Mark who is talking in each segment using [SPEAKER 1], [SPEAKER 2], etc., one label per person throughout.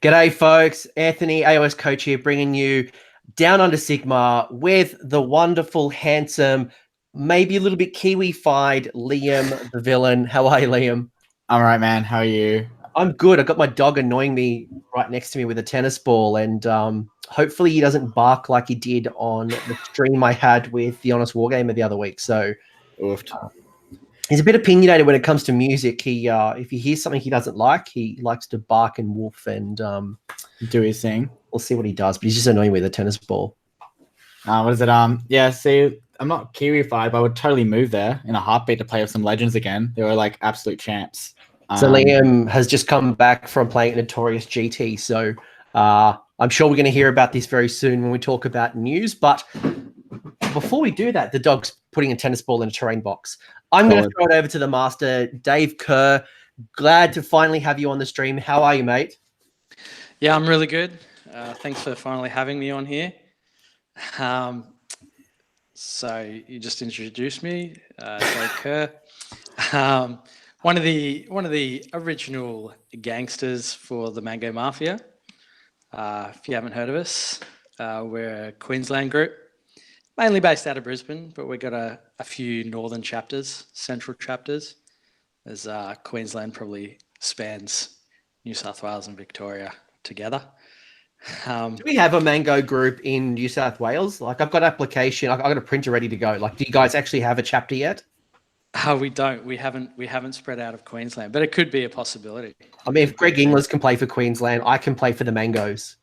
[SPEAKER 1] G'day, folks. Anthony, AoS coach here, bringing you Down Under Sigmar with the wonderful, handsome, maybe a little bit Kiwi-fied Liam, the villain. How are you, Liam?
[SPEAKER 2] I'm all right, man. How are you?
[SPEAKER 1] I'm good. I got my dog annoying me right next to me with a tennis ball, and hopefully he doesn't bark like he did on the stream I had with the Honest Wargamer the other week. So he's a bit opinionated when it comes to music. He, if he hears something he doesn't like, he likes to bark and woof and
[SPEAKER 2] do his thing.
[SPEAKER 1] We'll see what he does, but he's just annoying with a tennis ball.
[SPEAKER 2] What is it? Yeah, see, I'm not Kiwi-fied, but I would totally move there in a heartbeat to play with some legends again. They were like absolute champs.
[SPEAKER 1] So Liam has just come back from playing Notorious GT. So I'm sure we're going to hear about this very soon when we talk about news. But before we do that, the dog's putting a tennis ball in a terrain box. I'm going to throw it over to the master, Dave Kerr. Glad to finally have you on the stream. How are you, mate?
[SPEAKER 3] Yeah, I'm really good. Thanks for finally having me on here. So you just introduced me, Dave Kerr. One of the original gangsters for the Mango Mafia. If you haven't heard of us, we're a Queensland group, mainly based out of Brisbane, but we've got a few northern chapters, central chapters, as Queensland probably spans New South Wales and Victoria together.
[SPEAKER 1] Do we have a Mango group in New South Wales? Like, I've got an application, I've got a printer ready to go. Like, do you guys actually have a chapter yet?
[SPEAKER 3] We don't. We haven't spread out of Queensland, but it could be a possibility.
[SPEAKER 1] I mean, if Greg Inglis can play for Queensland, I can play for the Mangoes.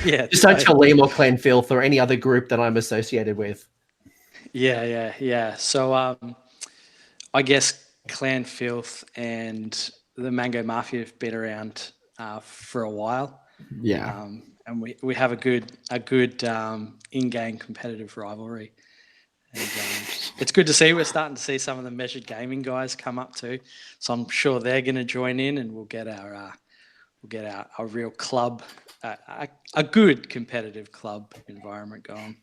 [SPEAKER 3] Yeah.
[SPEAKER 1] Just don't tell Liam or Clan Filth or any other group that I'm associated with.
[SPEAKER 3] Yeah. So I guess Clan Filth and the Mango Mafia have been around for a while.
[SPEAKER 2] Yeah.
[SPEAKER 3] And we have a good in-game competitive rivalry. And it's good to see. We're starting to see some of the Measured Gaming guys come up too. So I'm sure they're going to join in, and we'll get our real club, a good competitive club environment going.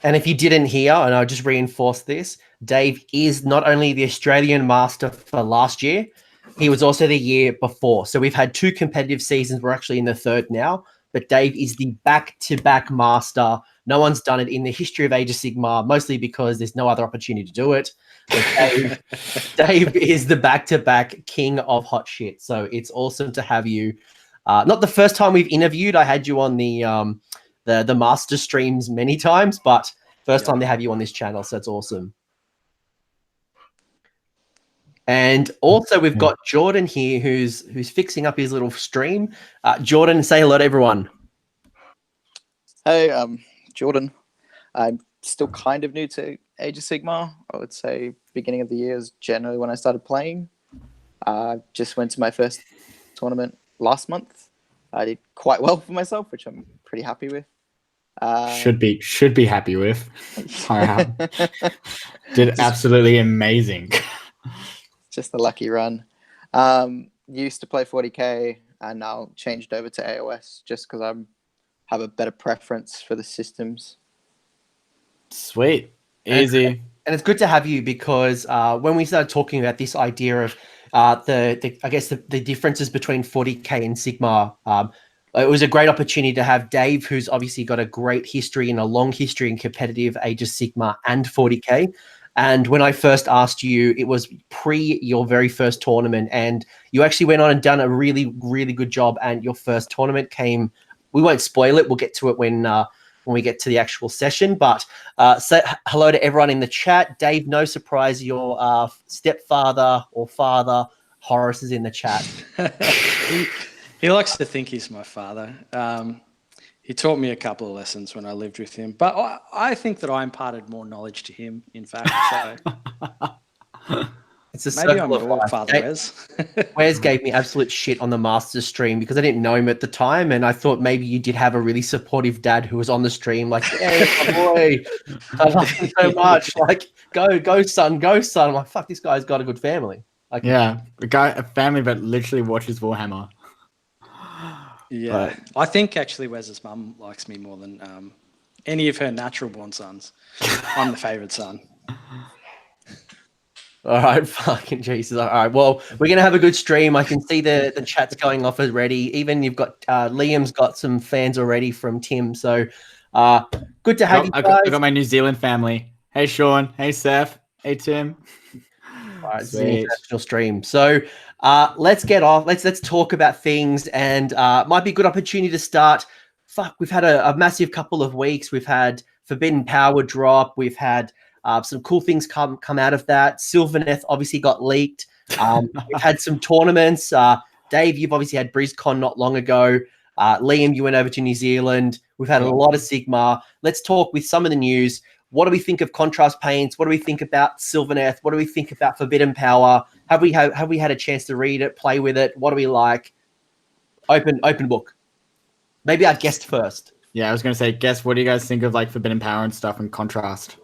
[SPEAKER 1] And if you didn't hear, and I'll just reinforce this, Dave is not only the Australian master for last year, he was also the year before. So we've had 2 competitive seasons. We're actually in the 3rd now. But Dave is the back-to-back master. No one's done it in the history of Age of Sigmar, mostly because there's no other opportunity to do it. But Dave is the back-to-back king of hot shit. So it's awesome to have you. Not the first time we've interviewed. I had you on the master streams many times, but first time to have you on this channel. So it's awesome. And also we've got Jordan here who's fixing up his little stream. Jordan, say hello to everyone.
[SPEAKER 4] Hey, Jordan. I'm still kind of new to Age of Sigmar. I would say beginning of the year is generally when I started playing. Just went to my first tournament last month. I did quite well for myself, which I'm pretty happy with.
[SPEAKER 2] Should be happy with. Did absolutely amazing.
[SPEAKER 4] Just a lucky run. Used to play 40k and now changed over to AoS just because I have a better preference for the systems.
[SPEAKER 2] Sweet. Easy.
[SPEAKER 1] And it's good to have you because when we started talking about this idea of the differences between 40k and Sigmar, it was a great opportunity to have Dave, who's obviously got a great history and a long history in competitive Age of Sigmar and 40k. And when I first asked you, it was pre your very first tournament, and you actually went on and done a really, really good job. And your first tournament came. We won't spoil it. We'll get to it when we get to the actual session. But say hello to everyone in the chat. Dave, no surprise, your stepfather or father, Horace, is in the chat.
[SPEAKER 3] He likes to think he's my father. He taught me a couple of lessons when I lived with him, but I think that I imparted more knowledge to him, in fact. So
[SPEAKER 1] it's a
[SPEAKER 3] maybe I'm
[SPEAKER 1] of
[SPEAKER 3] your father, Wes.
[SPEAKER 1] Wes gave me absolute shit on the master stream because I didn't know him at the time, and I thought maybe you did have a really supportive dad who was on the stream, like, "Yeah, my boy, I love him so much. Like, go, son, go, son." I'm like, "Fuck, this guy's got a good family." Like,
[SPEAKER 2] yeah, a family that literally watches Warhammer.
[SPEAKER 3] Yeah, I think actually Wes's mum likes me more than any of her natural born sons. I'm the favourite son.
[SPEAKER 1] All right, fucking Jesus. All right, well, we're gonna have a good stream. I can see the chat's going off already. Even you've got Liam's got some fans already from Tim. So good to have you
[SPEAKER 2] I
[SPEAKER 1] guys.
[SPEAKER 2] got my New Zealand family. Hey Sean. Hey Seth. Hey Tim.
[SPEAKER 1] All right, this is an
[SPEAKER 2] Sweet.
[SPEAKER 1] international stream. So let's get off. Let's talk about things, and might be a good opportunity to start. Fuck, we've had a massive couple of weeks. We've had Forbidden Power drop. We've had some cool things come out of that. Sylvaneth obviously got leaked. We've had some tournaments. Dave, you've obviously had BrizCon not long ago. Liam, you went over to New Zealand. We've had a lot of Sigmar. Let's talk with some of the news. What do we think of contrast paints? What do we think about Sylvaneth? What do we think about Forbidden Power? Have we had a chance to read it, play with it? What do we like? Open book. Maybe our guest first.
[SPEAKER 2] Yeah, I was gonna say, guess what do you guys think of like Forbidden Power and stuff and contrast?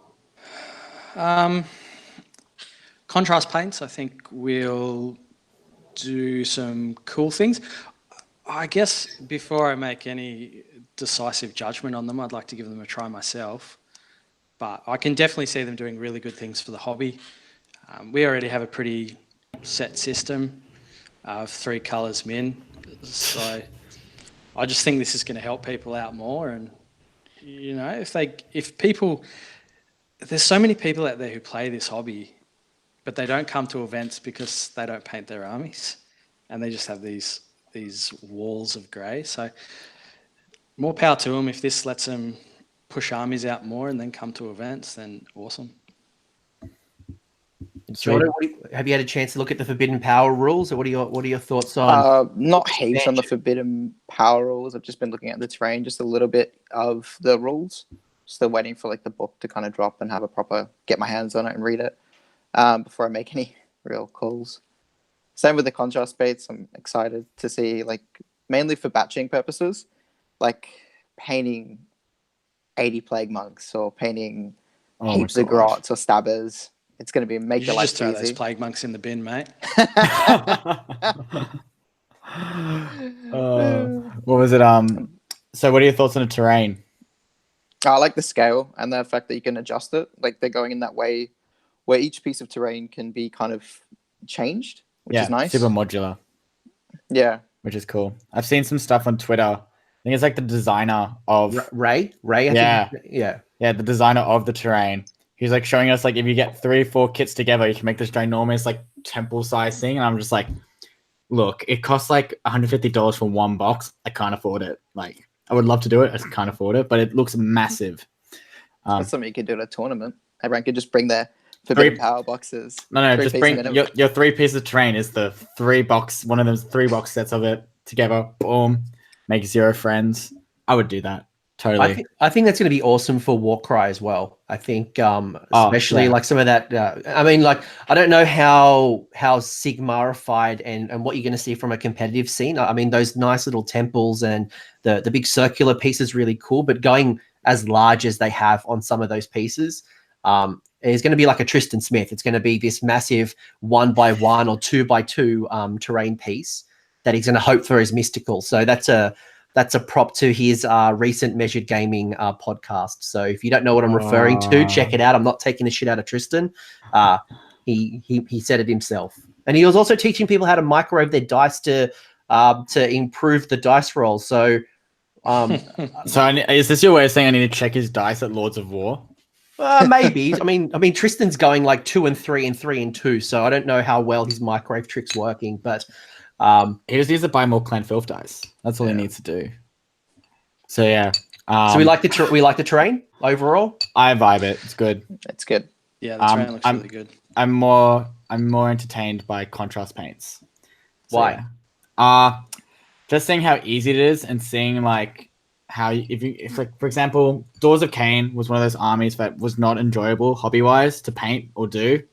[SPEAKER 3] Contrast paints, I think, will do some cool things. I guess before I make any decisive judgment on them, I'd like to give them a try myself. But I can definitely see them doing really good things for the hobby. We already have a pretty set system of 3 colours min. So I just think this is going to help people out more. And, you know, there's so many people out there who play this hobby, but they don't come to events because they don't paint their armies. And they just have these walls of grey. So more power to them. If this lets them push armies out more and then come to events, then awesome.
[SPEAKER 1] Jordan, have you had a chance to look at the Forbidden Power rules, or what are your thoughts on?
[SPEAKER 4] Not heaps on the Forbidden Power rules. I've just been looking at the terrain, just a little bit of the rules. Still waiting for like the book to kind of drop and have a proper get my hands on it and read it before I make any real calls. Same with the contrast baits. I'm excited to see, like, mainly for batching purposes, like painting 80 plague monks or painting heaps of grots or stabbers. It's going to be make your life
[SPEAKER 3] just throw
[SPEAKER 4] easy.
[SPEAKER 3] those plague monks in the bin, mate.
[SPEAKER 2] What was it? So what are your thoughts on the terrain?
[SPEAKER 4] I like the scale and the fact that you can adjust it. Like, they're going in that way where each piece of terrain can be kind of changed, which is nice.
[SPEAKER 2] Super modular.
[SPEAKER 4] Yeah.
[SPEAKER 2] Which is cool. I've seen some stuff on Twitter. I think it's like the designer of
[SPEAKER 1] Ray.
[SPEAKER 2] Yeah, the designer of the terrain. He's like showing us, like, if you get 3 or 4 kits together, you can make this ginormous like temple size thing. And I'm just like, look, it costs like $150 for 1 box. I can't afford it. Like, I would love to do it. I just can't afford it, but it looks massive.
[SPEAKER 4] That's something you could do at a tournament. Everyone could just bring their Forbidden Power boxes.
[SPEAKER 2] No, just bring your 3 pieces of terrain is the 3 box, one of those 3 box sets of it together. Boom, make 0 friends. I would do that. Totally.
[SPEAKER 1] I think that's going to be awesome for Warcry as well. I think, especially like some of that. I mean, like, I don't know how Sigmarified and what you're going to see from a competitive scene. I mean, those nice little temples and the big circular piece is really cool, but going as large as they have on some of those pieces, is going to be like a Tristan Smith. It's going to be this massive 1x1 or 2x2 terrain piece that he's going to hope for is mystical. So that's a prop to his recent Measured Gaming podcast. So if you don't know what I'm referring to, check it out. I'm not taking the shit out of Tristan. He said it himself. And he was also teaching people how to microwave their dice to improve the dice roll. So
[SPEAKER 2] is this your way of saying I need to check his dice at Lords of War?
[SPEAKER 1] Maybe. I mean, Tristan's going like 2 and 3 and 3 and 2. So I don't know how well his microwave trick's working, but
[SPEAKER 2] he just needs to buy more Clan Filth dice. That's all he needs to do. So yeah.
[SPEAKER 1] So we like the terrain overall.
[SPEAKER 2] I vibe it. It's good.
[SPEAKER 4] It's good.
[SPEAKER 3] Yeah, the terrain looks really good.
[SPEAKER 2] I'm more entertained by contrast paints. So,
[SPEAKER 1] why?
[SPEAKER 2] Yeah. Just seeing how easy it is and seeing like how if like, for example, Doors of Cain was one of those armies that was not enjoyable hobby wise to paint or do.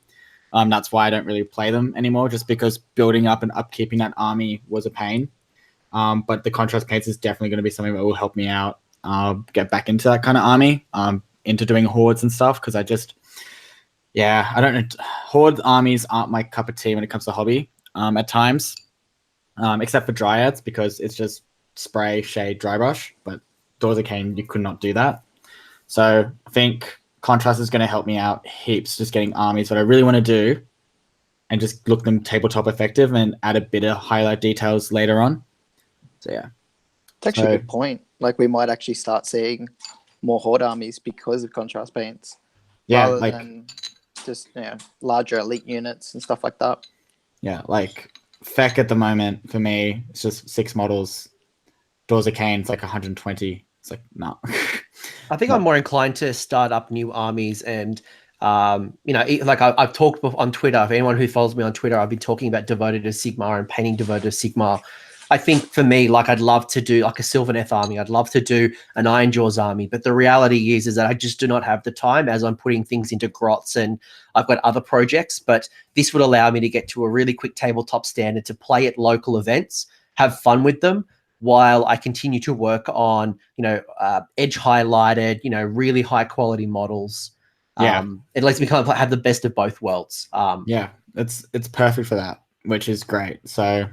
[SPEAKER 2] That's why I don't really play them anymore, just because building up and upkeeping that army was a pain. But the contrast paints is definitely going to be something that will help me out get back into that kind of army, into doing hordes and stuff, because I don't know. Horde armies aren't my cup of tea when it comes to hobby at times, except for Dryads, because it's just spray, shade, dry brush. But Doors of Cain, you could not do that. So I think contrast is going to help me out heaps, just getting armies that I really want to do and just look them tabletop effective and add a bit of highlight details later on. So yeah.
[SPEAKER 4] It's actually a good point. Like we might actually start seeing more horde armies because of contrast paints,
[SPEAKER 2] Yeah,
[SPEAKER 4] rather
[SPEAKER 2] like
[SPEAKER 4] than just larger elite units and stuff like that.
[SPEAKER 2] yeah, like FEC at the moment for me, it's just 6 models. Doors of Cain, it's like 120. It's like no.
[SPEAKER 1] I think I'm more inclined to start up new armies and like I've talked on Twitter. If anyone who follows me on Twitter, I've been talking about Devoted to Sigmar and painting Devoted to Sigmar. I think for me, like I'd love to do like a Sylvaneth army. I'd love to do an Ironjaw's army. But the reality is that I just do not have the time as I'm putting things into grots and I've got other projects. But this would allow me to get to a really quick tabletop standard to play at local events, have fun with them, while I continue to work on, edge highlighted, really high quality models.
[SPEAKER 2] Yeah.
[SPEAKER 1] It lets me kind of have the best of both worlds.
[SPEAKER 2] Yeah, it's perfect for that, which is great. So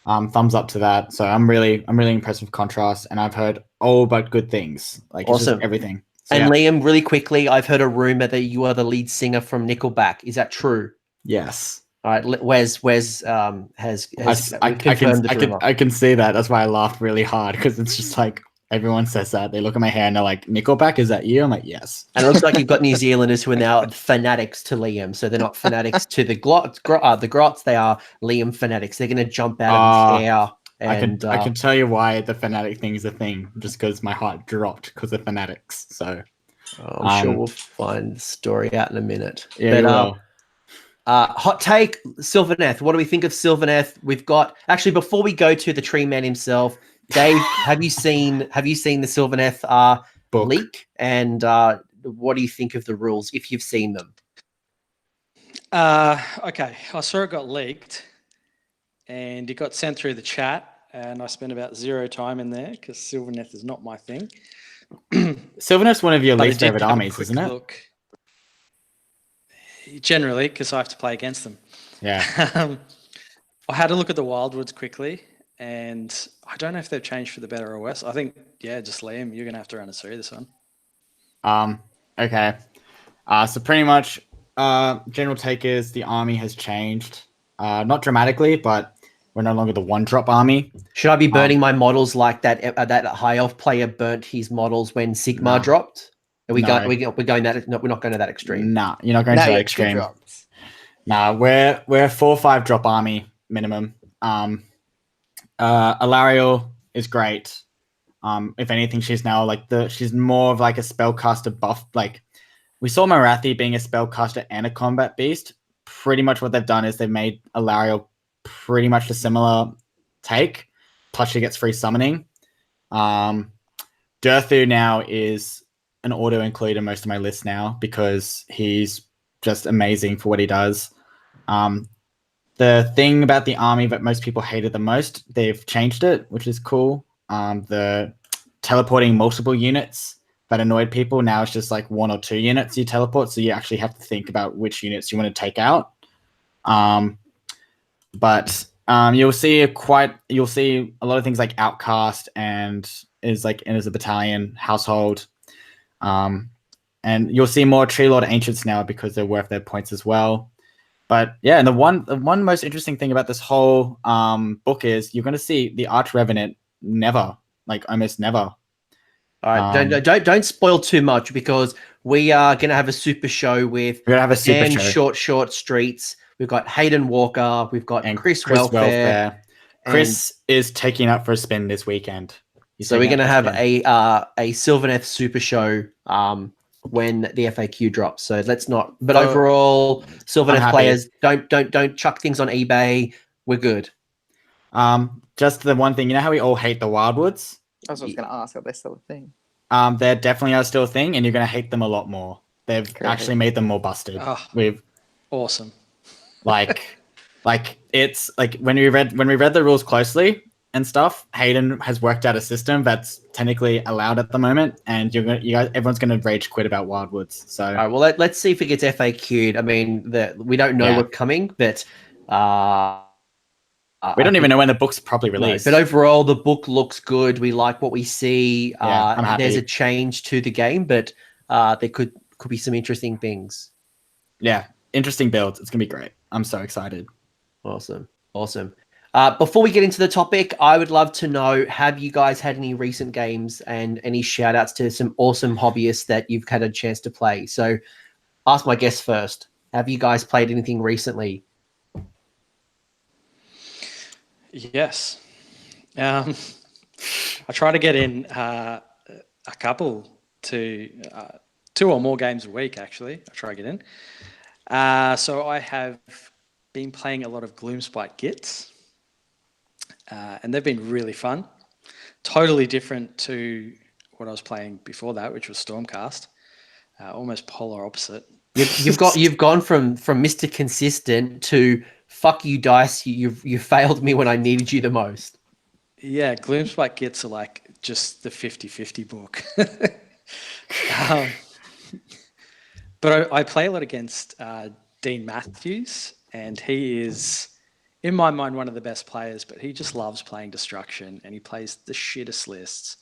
[SPEAKER 2] thumbs up to that. So I'm really impressed with contrast, and I've heard all but good things. Like it's
[SPEAKER 1] Awesome.
[SPEAKER 2] just everything. So,
[SPEAKER 1] And
[SPEAKER 2] yeah.
[SPEAKER 1] Liam, really quickly, I've heard a rumor that you are the lead singer from Nickelback. Is that true?
[SPEAKER 2] Yes.
[SPEAKER 1] All right, Wes has confirmed the rumor.
[SPEAKER 2] I can see that. That's why I laughed really hard, because it's just like everyone says that. They look at my hair and they're like, "Nickelback, is that you?" I'm like, "Yes."
[SPEAKER 1] And it looks like you've got New Zealanders who are now fanatics to Liam. So they're not fanatics to the grots. They are Liam fanatics. They're going to jump out of his hair. And
[SPEAKER 2] I can tell you why the fanatic thing is a thing, just because my heart dropped because of fanatics. So
[SPEAKER 1] I'm sure we'll find the story out in a minute.
[SPEAKER 2] Yeah,
[SPEAKER 1] But, hot take, Sylvaneth. What do we think of Sylvaneth? We've got actually before we go to the tree man himself, Dave. have you seen the Sylvaneth
[SPEAKER 2] book
[SPEAKER 1] leak? And what do you think of the rules if you've seen them?
[SPEAKER 3] Okay, I saw it got leaked, and it got sent through the chat, and I spent about 0 time in there because Sylvaneth is not my thing.
[SPEAKER 2] Sylvaneth's one of your
[SPEAKER 3] But I
[SPEAKER 2] least
[SPEAKER 3] did
[SPEAKER 2] favorite
[SPEAKER 3] have a
[SPEAKER 2] armies,
[SPEAKER 3] quick
[SPEAKER 2] isn't it?
[SPEAKER 3] look. Generally, because I have to play against them.
[SPEAKER 2] Yeah.
[SPEAKER 3] I had a look at the Wildwoods quickly, and I don't know if they've changed for the better or worse. I think, just Liam, you're going to have to run us through this one.
[SPEAKER 2] Okay. So pretty much, general take is the army has changed. Not dramatically, but we're no longer the 1-drop army.
[SPEAKER 1] Should I be burning my models like that high elf player burnt his models when Sigmar dropped? Are we going that? No, we're not going to that extreme.
[SPEAKER 2] Nah, you're not going to that extreme. Nah, we're 4 or 5 drop army minimum. Alariel is great. If anything, she's now she's more of like a spellcaster buff. Like we saw Marathi being a spellcaster and a combat beast. Pretty much what they've done is they've made Alariel pretty much a similar take. Plus she gets free summoning. Durthu now is an auto include in most of my lists now because he's just amazing for what he does. The thing about the army that most people hated the most, they've changed it, which is cool. The teleporting multiple units that annoyed people, now it's just like 1 or 2 units you teleport, so you actually have to think about which units you want to take out. But you'll see a lot of things like Outcast and is like in as a battalion household. And you'll see more Tree Lord Ancients now because they're worth their points as well. But yeah, and the one most interesting thing about this whole book is you're going to see the Arch Revenant almost never.
[SPEAKER 1] All right, don't spoil too much because we are going to have a super show with short streets. We've got Hayden Walker, we've got Chris Welfare.
[SPEAKER 2] Chris is taking up for a spin this weekend.
[SPEAKER 1] So we're going to have a Sylvaneth super show when the FAQ drops. So let's not. But overall, Sylvaneth players don't chuck things on eBay. We're good.
[SPEAKER 2] Just the one thing, you know how we all hate the Wildwoods?
[SPEAKER 4] I was going to ask, are they still a thing?
[SPEAKER 2] They definitely are still a thing, and you're going to hate them a lot more. They've actually made them more busted.
[SPEAKER 3] Awesome.
[SPEAKER 2] It's like when we read the rules closely and stuff, Hayden has worked out a system that's technically allowed at the moment, and everyone's going to rage quit about Wildwoods. So
[SPEAKER 1] all right, well, let's see if it gets FAQ'd. I mean, we don't know what's coming, but
[SPEAKER 2] we don't even know when the book's probably released.
[SPEAKER 1] But overall, the book looks good. We like what we see.
[SPEAKER 2] I'm happy.
[SPEAKER 1] There's a change to the game, but there could be some interesting things.
[SPEAKER 2] Yeah, interesting builds. It's gonna be great. I'm so excited.
[SPEAKER 1] Awesome. Before we get into the topic, I would love to know, have you guys had any recent games and any shout outs to some awesome hobbyists that you've had a chance to play? So ask my guests first. Have you guys played anything recently?
[SPEAKER 3] Yes. I try to get in a couple to 2 or more games a week, actually. I try to get in. So I have been playing a lot of Gloomspite Gits, and they've been really fun. Totally different to what I was playing before that, which was Stormcast. Almost polar opposite.
[SPEAKER 1] You've gone from Mr. Consistent to fuck you, dice. You failed me when I needed you the most.
[SPEAKER 3] Yeah, Gloomspite Gits are like just the 50-50 book. But I play a lot against Dean Matthews, and he is, in my mind, one of the best players, but he just loves playing destruction, and he plays the shittest lists,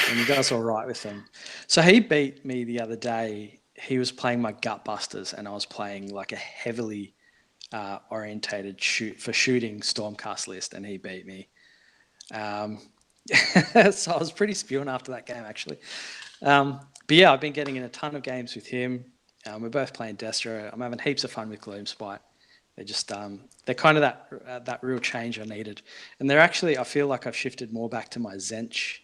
[SPEAKER 3] and he does all right with them. So he beat me the other day. He was playing my Gutbusters, and I was playing like a heavily orientated shooting Stormcast list, and he beat me. So I was pretty spewing after that game, actually. But yeah, I've been getting in a ton of games with him. We're both playing Destro. I'm having heaps of fun with Gloomspite. They're just they're kind of that real change I needed, and they're actually, I feel like I've shifted more back to my Zench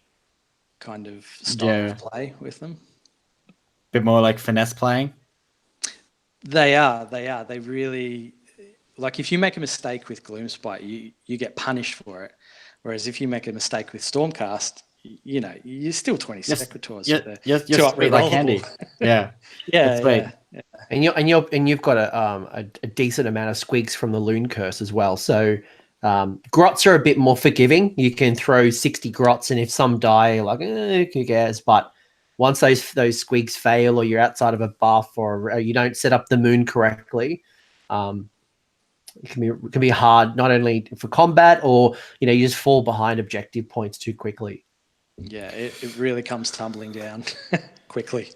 [SPEAKER 3] kind of style of play with them.
[SPEAKER 2] Bit more like finesse playing.
[SPEAKER 3] They are. They really, like, if you make a mistake with Gloomspite, you get punished for it. Whereas if you make a mistake with Stormcast, you know, you're still 20 Secretors.
[SPEAKER 2] You're sweet like candy. Yeah.
[SPEAKER 3] Yeah.
[SPEAKER 1] And you've got a decent amount of squigs from the Loon Curse as well. So grots are a bit more forgiving. You can throw 60 grots, and if some die, like who cares? But once those squigs fail, or you're outside of a buff, or you don't set up the moon correctly, it can be hard, not only for combat, or you just fall behind objective points too quickly.
[SPEAKER 3] Yeah, it really comes tumbling down quickly.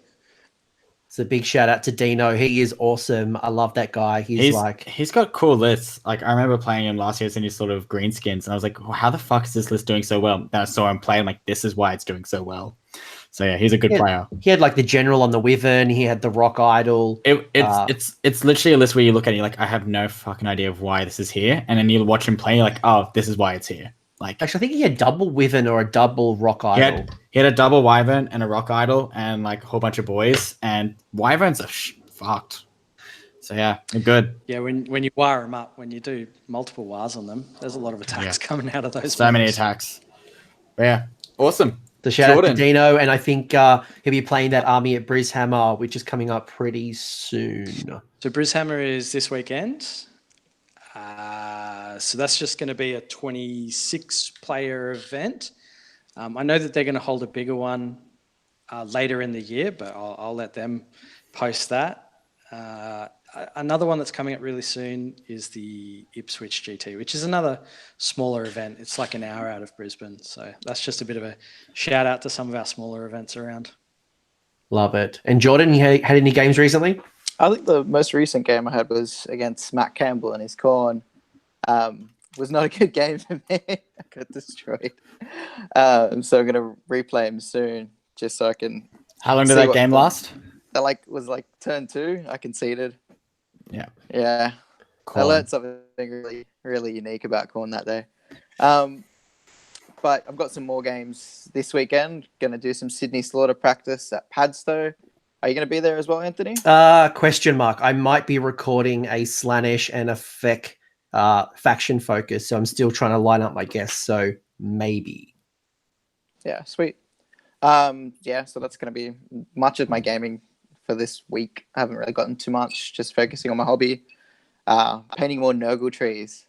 [SPEAKER 1] It's a big shout out to Dino. He is awesome. I love that guy. He's
[SPEAKER 2] got cool lists. Like, I remember playing him last year in his sort of greenskins, and I was like, well, how the fuck is this list doing so well? Then I saw him play, I'm like, this is why it's doing so well. So yeah, he's a good player.
[SPEAKER 1] He had like the General on the Wyvern. He had the Rock Idol.
[SPEAKER 2] It's literally a list where you look at it, you're like, I have no fucking idea of why this is here, and then you watch him play, you're like, oh, this is why it's here. Like,
[SPEAKER 1] actually, I think he had double Wyvern or a double Rock Idol.
[SPEAKER 2] He had a double Wyvern and a Rock Idol and like a whole bunch of boys, and Wyverns are fucked. So yeah, they're good.
[SPEAKER 3] Yeah, when you wire them up, when you do multiple wires on them, there's a lot of attacks coming out of those.
[SPEAKER 2] So many attacks. But yeah, awesome.
[SPEAKER 1] The shout out to Dino, and I think he'll be playing that army at Brishammer, which is coming up pretty soon.
[SPEAKER 3] So Brishammer is this weekend. So that's just going to be a 26-player event. I know that they're going to hold a bigger one later in the year, but I'll let them post that. Another one that's coming up really soon is the Ipswich GT, which is another smaller event. It's like an hour out of Brisbane. So that's just a bit of a shout out to some of our smaller events around.
[SPEAKER 1] Love it. And Jordan, you had any games recently?
[SPEAKER 4] I think the most recent game I had was against Matt Campbell and his Corn. Was not a good game for me. I got destroyed. So I'm going to replay him soon just so I can...
[SPEAKER 2] How long did that game last?
[SPEAKER 4] That was turn 2. I conceded.
[SPEAKER 2] Yeah.
[SPEAKER 4] Yeah.
[SPEAKER 2] Corn.
[SPEAKER 4] I learned something really, really unique about Corn that day. But I've got some more games this weekend. Going to do some Sydney Slaughter practice at Padstow. Are you going to be there as well, Anthony?
[SPEAKER 1] Question mark. I might be recording a Slaanesh and a Feck faction focus, so I'm still trying to line up my guests, so maybe.
[SPEAKER 4] Yeah, sweet. Yeah, so that's going to be much of my gaming for this week. I haven't really gotten too much, just focusing on my hobby. Painting more Nurgle trees.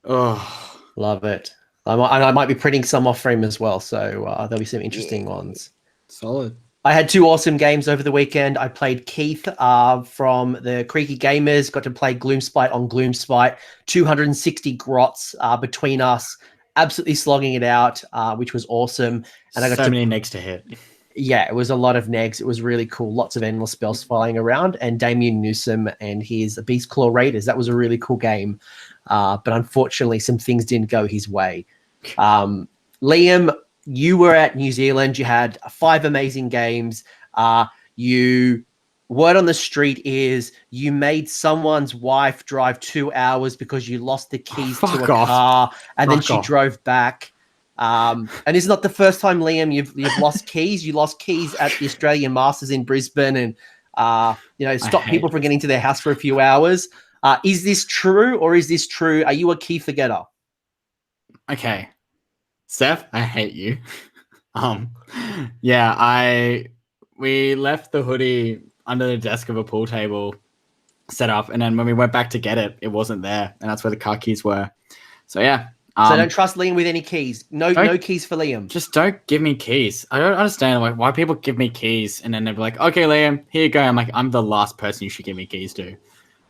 [SPEAKER 1] Oh, love it. I might be printing some off frame as well, so there'll be some interesting ones.
[SPEAKER 2] Solid.
[SPEAKER 1] I had 2 awesome games over the weekend. I played Keith from the Creaky Gamers, got to play Gloomspite on Gloomspite, 260 grots between us, absolutely slogging it out, which was awesome. And I got
[SPEAKER 2] so many negs to hit.
[SPEAKER 1] yeah, it was a lot of negs. It was really cool. Lots of endless spells flying around, and Damien Newsom and his Beast Claw Raiders. That was a really cool game. But unfortunately, some things didn't go his way. Liam, you were at New Zealand. You had 5 amazing games. Word on the street is you made someone's wife drive 2 hours because you lost the keys to a car, and then she drove back. And it's not the first time, Liam, you've lost keys. You lost keys at the Australian Masters in Brisbane, and stop people from getting to their house for a few hours. Is this true, or is this true? Are you a key forgetter?
[SPEAKER 2] Okay, Seth, I hate you. We left the hoodie under the desk of a pool table set up, and then when we went back to get it, it wasn't there, and that's where the car keys were. So yeah.
[SPEAKER 1] So don't trust Liam with any keys. No keys for Liam.
[SPEAKER 2] Just don't give me keys. I don't understand why people give me keys and then they're like, okay, Liam, here you go. I'm like, I'm the last person you should give me keys to.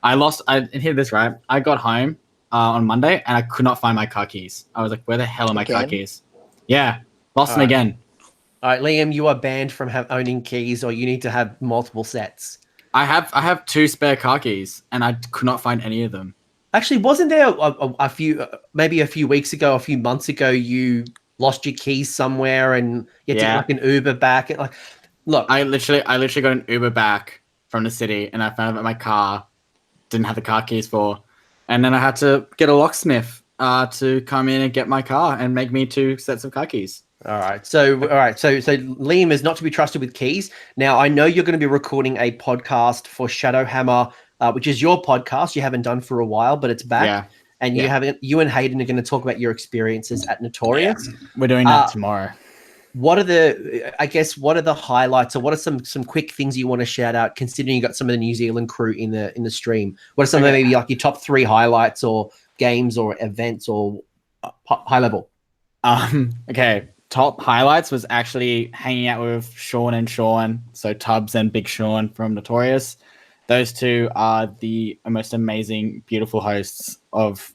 [SPEAKER 2] And hear this, right? I got home on Monday and I could not find my car keys. I was like, where the hell are my car keys? Yeah, lost them again.
[SPEAKER 1] All right, Liam, you are banned from owning keys, or you need to have multiple sets.
[SPEAKER 2] I have 2 spare car keys and I could not find any of them.
[SPEAKER 1] Actually, wasn't there a few weeks ago, a few months ago, you lost your keys somewhere and you had to get like an Uber back? And look,
[SPEAKER 2] I literally got an Uber back from the city, and I found out my car didn't have the car keys for, and then I had to get a locksmith to come in and get my car and make me 2 sets of car keys.
[SPEAKER 1] All right. So Liam is not to be trusted with keys. Now, I know you're going to be recording a podcast for Shadowhammer, which is your podcast you haven't done for a while, but it's back. Yeah. And you and Hayden are going to talk about your experiences at Notorious.
[SPEAKER 2] Yeah. We're doing that tomorrow.
[SPEAKER 1] What are the highlights, or what are some quick things you want to shout out, considering you got some of the New Zealand crew in the stream? What are some of maybe like your top 3 highlights or games or events or high level?
[SPEAKER 2] Okay. Top highlights was actually hanging out with Sean and Sean, so Tubbs and Big Sean from Notorious. Those 2 are the most amazing, beautiful hosts of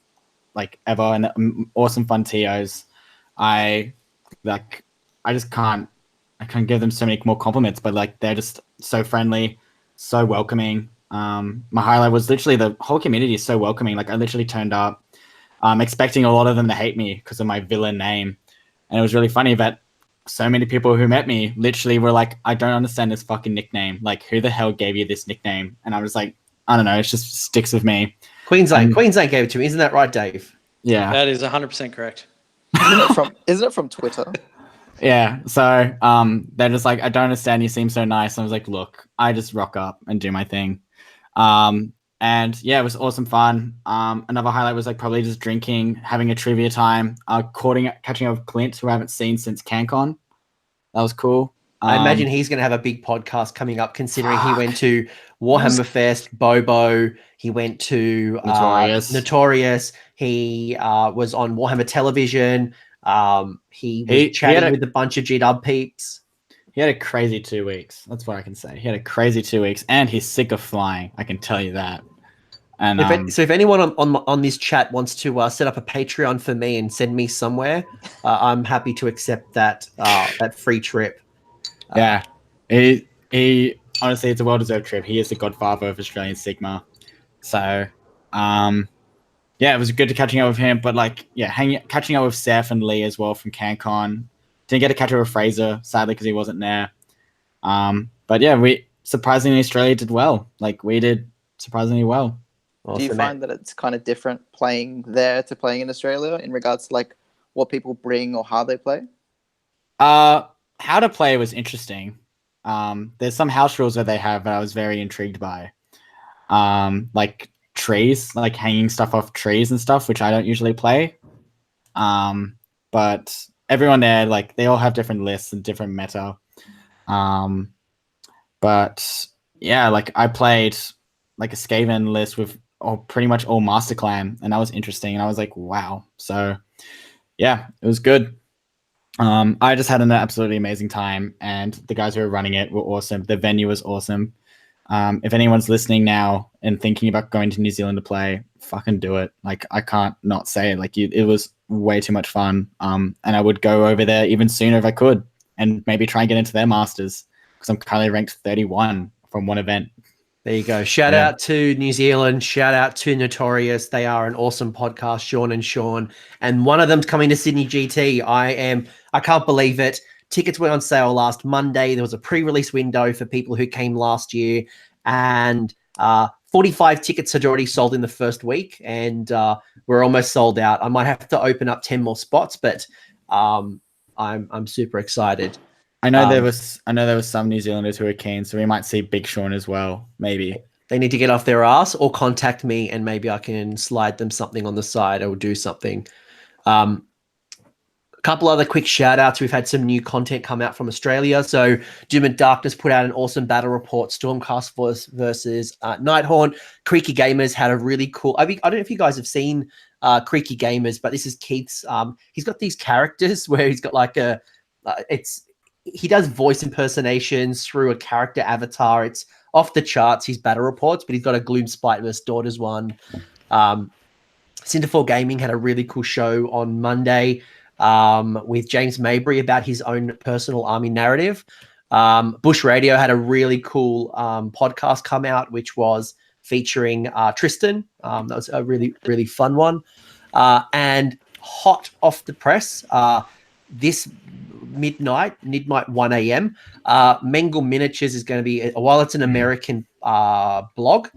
[SPEAKER 2] ever, and awesome fun TOs. I can't give them so many more compliments, but they're just so friendly, so welcoming. My highlight was literally the whole community is so welcoming. I literally turned up, expecting a lot of them to hate me because of my villain name. And it was really funny that so many people who met me literally were like, I don't understand this fucking nickname. Who the hell gave you this nickname? And I was like, I don't know. It just sticks with me.
[SPEAKER 1] Queensland gave it to me. Isn't that right, Dave?
[SPEAKER 2] Yeah.
[SPEAKER 3] That is 100% correct.
[SPEAKER 4] Isn't it from Twitter?
[SPEAKER 2] Yeah. So they're just like, I don't understand. You seem so nice. And I was like, look, I just rock up and do my thing. And yeah, it was awesome fun. Another highlight was probably just drinking, having a trivia time, catching up with Clint, who I haven't seen since CanCon. That was cool.
[SPEAKER 1] I imagine he's going to have a big podcast coming up, considering he went to Warhammer Fest, Bobo. He went to Notorious. He was on Warhammer Television. He was chatting with a bunch of G-Dub peeps.
[SPEAKER 2] He had a crazy 2 weeks. That's what I can say. He had a crazy 2 weeks, and he's sick of flying. I can tell you that. And
[SPEAKER 1] if anyone on this chat wants to set up a Patreon for me and send me somewhere, I'm happy to accept that free trip.
[SPEAKER 2] Yeah, he honestly, it's a well-deserved trip. He is the godfather of Australian Sigma. So, yeah, it was good to catching up with him. But catching up with Seth and Lee as well from CanCon. Didn't get to catch up with Fraser, sadly, because he wasn't there. But yeah, we surprisingly Australia did well. We did surprisingly well.
[SPEAKER 4] Awesome. Do you find that it's kind of different playing there to playing in Australia in regards to what people bring or how they play?
[SPEAKER 2] How to play was interesting. There's some house rules that they have that I was very intrigued by. Trees, hanging stuff off trees and stuff, which I don't usually play. But everyone there, they all have different lists and different meta. But yeah, I played a Skaven list with pretty much all Master Clan, and that was interesting. And I was like, wow. So yeah, it was good. I just had an absolutely amazing time, and the guys who were running it were awesome. The venue was awesome. If anyone's listening now and thinking about going to New Zealand to play, fucking do it. I can't not say it. It was way too much fun. And I would go over there even sooner if I could. and maybe try and get into their masters because I'm currently ranked 31 from one event.
[SPEAKER 1] There you go. Shout
[SPEAKER 2] Yeah.
[SPEAKER 1] out to New Zealand. Shout out to Notorious. They are an awesome podcast, Sean and Sean. And one of them's coming to Sydney GT. I can't believe it. Tickets went on sale last Monday. There was a pre-release window for people who came last year. And 45 tickets had already sold in the first week. And we're almost sold out. I might have to open up 10 more spots, but I'm super excited.
[SPEAKER 2] I know there was some New Zealanders who were keen, so we might see Big Sean as well, maybe.
[SPEAKER 1] They need to get off their ass or contact me, and maybe I can slide them something on the side or do something. A couple other quick shout outs. We've had some new content come out from Australia. So Doom and Darkness put out an awesome battle report, Stormcast versus Nighthaunt. Creaky Gamers had a really cool, I don't know if you guys have seen Creaky Gamers, but this is Keith's. He's got these characters where he's got like he does voice impersonations through a character avatar. It's off the charts, his battle reports, but he's got a Gloom Spite vs. Daughters one. Cinderfall Gaming had a really cool show on Monday with James Mabry about his own personal army narrative. Bush Radio had a really cool podcast come out, which was featuring Tristan. That was a really, really fun one. And hot off the press, this midnight 1 a.m. Mengel Miniatures is going to be, while it's an American blog,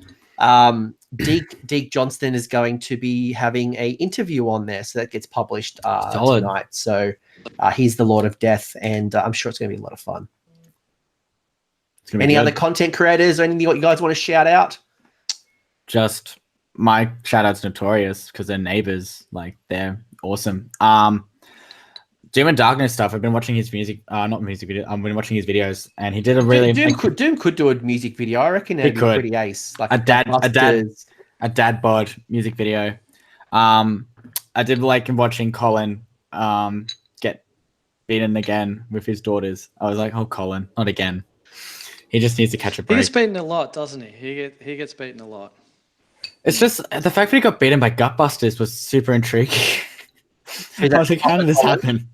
[SPEAKER 1] Deke Johnston is going to be having a interview on there, so that gets published tonight. So he's the Lord of Death, and I'm sure it's going to be a lot of fun. Any other content creators or anything you guys want to shout out?
[SPEAKER 2] Just my shout out's Notorious because they're neighbors. Like, they're awesome. Doom and Darkness stuff. I've been watching his music, not music video. I've been watching his videos, and he did a really
[SPEAKER 1] Doom could do a music video. I reckon it'd be pretty ace. Like
[SPEAKER 2] a dad bod music video. I did like watching Colin get beaten again with his daughters. I was like, oh, Colin, not again. He just needs to catch a break.
[SPEAKER 3] He gets beaten a lot, doesn't he? He gets beaten a lot.
[SPEAKER 2] It's just the fact that he got beaten by Gutbusters was super intriguing. I was like, how did this happen?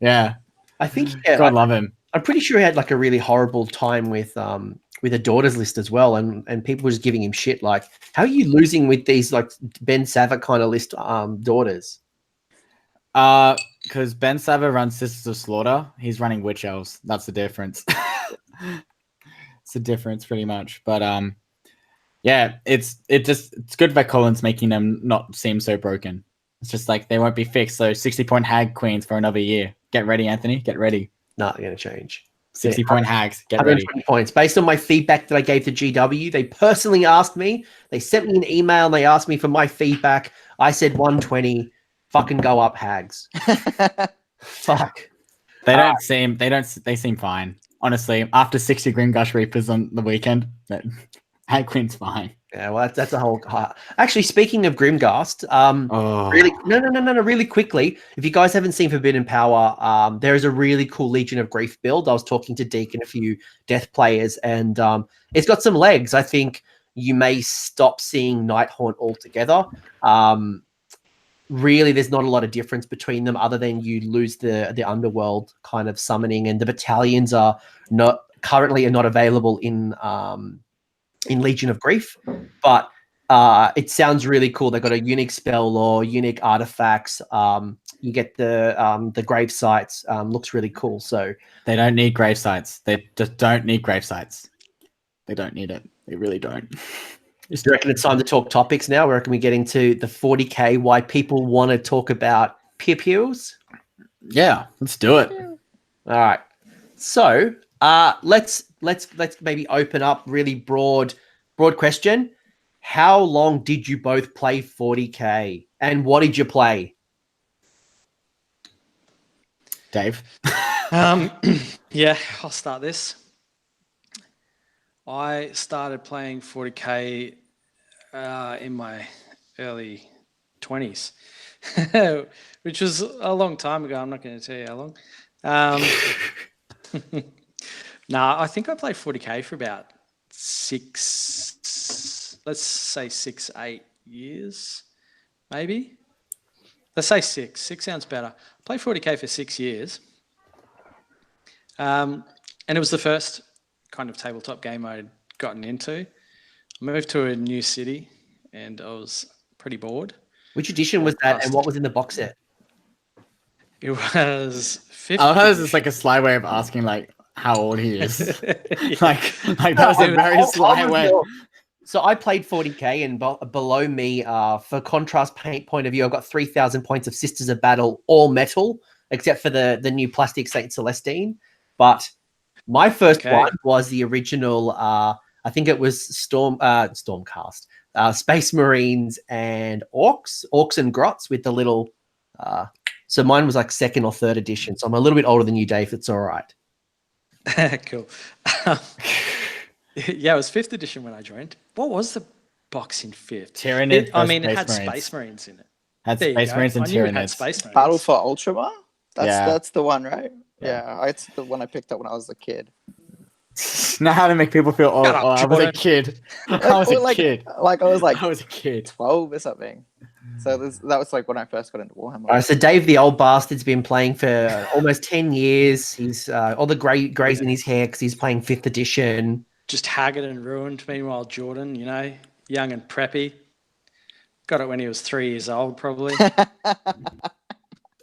[SPEAKER 2] Yeah,
[SPEAKER 1] I think
[SPEAKER 2] God love him.
[SPEAKER 1] I'm pretty sure he had like a really horrible time with a daughters list as well, and people were just giving him shit like, how are you losing with these like Ben Sava kind of list daughters?
[SPEAKER 2] Because Ben Sava runs Sisters of Slaughter, he's running Witch Elves. That's the difference. It's the difference pretty much. But yeah, it's good that Colin's making them not seem so broken. It's just like they won't be fixed. So 60-point hag queens for another year. Get ready, Anthony. Get ready.
[SPEAKER 1] Not going to change.
[SPEAKER 2] 60-point hags. Get ready.
[SPEAKER 1] Points. Based on my feedback that I gave to GW, they personally asked me. They sent me an email and they asked me for my feedback. I said 120. Fucking go up, hags. Fuck.
[SPEAKER 2] They seem fine. Honestly, after 60 Grimgush Reapers on the weekend, hag queen's fine.
[SPEAKER 1] Yeah, well, that's a whole. Actually, speaking of Grimgast, really quickly, if you guys haven't seen Forbidden Power, there is a really cool Legion of Grief build. I was talking to Deke and a few Death players, and it's got some legs. I think you may stop seeing Nighthaunt altogether. Really, there's not a lot of difference between them, other than you lose the underworld kind of summoning, and the battalions are not available in Legion of Grief, but it sounds really cool. They've got a unique spell lore, unique artifacts. You get the grave sites. Looks really cool. So
[SPEAKER 2] they don't need grave sites. They just don't need grave sites. They don't need it. They really don't.
[SPEAKER 1] Do you reckon it's time to talk topics now? Where can we get into the 40K? Why people want to talk about pew-pews?
[SPEAKER 2] Yeah, let's do it.
[SPEAKER 1] All right. So let's maybe open up really broad question. How long did you both play 40K, and what did you play?
[SPEAKER 2] Dave?
[SPEAKER 3] Yeah, I'll start this. I started playing 40K in my early 20s, which was a long time ago. I'm not going to tell you how long. I think I played 40K for about 8 years, maybe. Let's say 6. 6 sounds better. I played 40K for 6 years. And it was the first kind of tabletop game I'd gotten into. I moved to a new city and I was pretty bored.
[SPEAKER 1] Which edition was that, and what was in the box set?
[SPEAKER 3] It was 50.
[SPEAKER 2] Oh, that was just like a sly way of asking like how old he is. like that was a very sly way.
[SPEAKER 1] So I played 40k, and below me, for contrast paint point of view, I've got 3,000 points of Sisters of Battle, all metal, except for the new plastic Saint Celestine. But my first one was the original. I think it was Stormcast, Space Marines and Orcs and Grots with the little. So mine was like second or third edition. So I'm a little bit older than you, Dave. It's all right.
[SPEAKER 3] Cool. Yeah, it was 5th edition when I joined. What was the box in 5th?
[SPEAKER 2] Tyranid.
[SPEAKER 3] It had Space Marines in it.
[SPEAKER 2] Had Space Marines and Tyranids.
[SPEAKER 4] Battle for Ultramar? That's the one, right? Yeah, it's the one I picked up when I was a kid.
[SPEAKER 2] Now how to make people feel old. I was a kid. I was a kid.
[SPEAKER 4] Like I was like
[SPEAKER 2] I was a kid.
[SPEAKER 4] 12 or something. So that was like when I first got into Warhammer.
[SPEAKER 1] All right, so Dave, the old bastard's been playing for almost 10 years. He's all the grays in his hair because he's playing 5th edition.
[SPEAKER 3] Just haggard and ruined. Meanwhile, Jordan, young and preppy. Got it when he was 3 years old, probably.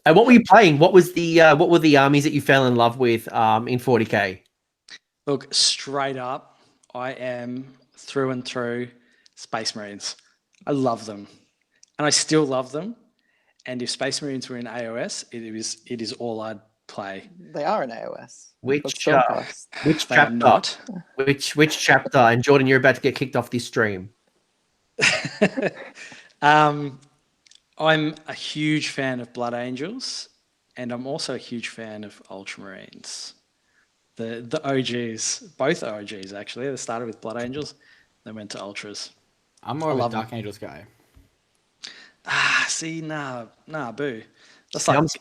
[SPEAKER 1] And what were you playing? What were the armies that you fell in love with in 40k?
[SPEAKER 3] Look, straight up, I am through and through Space Marines. I love them. And I still love them. And if Space Marines were in AoS, it is all I'd play.
[SPEAKER 4] They are in AoS.
[SPEAKER 1] Which chapter? Which chapter? And Jordan, you're about to get kicked off this stream.
[SPEAKER 3] I'm a huge fan of Blood Angels, and I'm also a huge fan of Ultramarines. The OGs, both OGs actually. They started with Blood Angels, then went to Ultras.
[SPEAKER 2] I'm more of a Dark Angels guy.
[SPEAKER 3] See, nah, boo.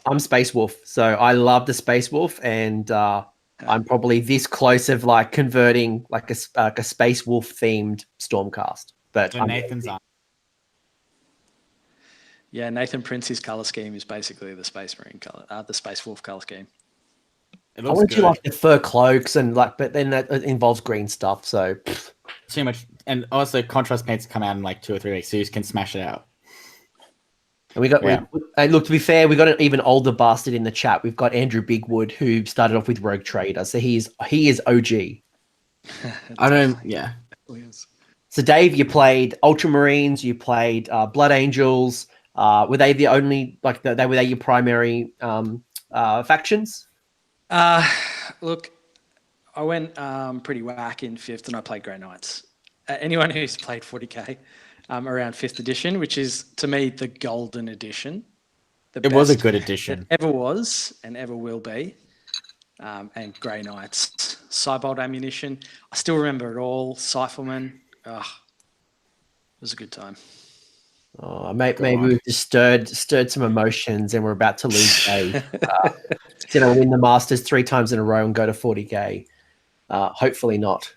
[SPEAKER 1] I'm Space Wolf, so I love the Space Wolf, and I'm probably this close of like converting like a Space Wolf themed Stormcast. But
[SPEAKER 2] so Nathan's on.
[SPEAKER 3] Yeah, Nathan Prince's color scheme is basically the Space Marine color, the Space Wolf color scheme.
[SPEAKER 1] I want to like the fur cloaks and but then that involves green stuff. So
[SPEAKER 2] too much, and also contrast paints come out in like 2 or 3 weeks, so you can smash it out.
[SPEAKER 1] And we got look, to be fair, we got an even older bastard in the chat. We've got Andrew Bigwood, who started off with Rogue Trader, so he is OG.
[SPEAKER 2] I don't. Yeah.
[SPEAKER 1] So Dave, you played Ultramarines, you played Blood Angels. Were they the only were they your primary factions?
[SPEAKER 3] Look, I went pretty whack in 5th, and I played Grey Knights. Anyone who's played 40k. Around 5th edition, which is to me the golden edition.
[SPEAKER 2] It was a good edition.
[SPEAKER 3] Ever was and ever will be. And Grey Knights, Cybold ammunition. I still remember it all. Cypherman. It was a good time.
[SPEAKER 1] Oh, maybe we've just stirred some emotions, and we're about to lose Dave. Win the Masters 3 times in a row and go to 40k. Hopefully not.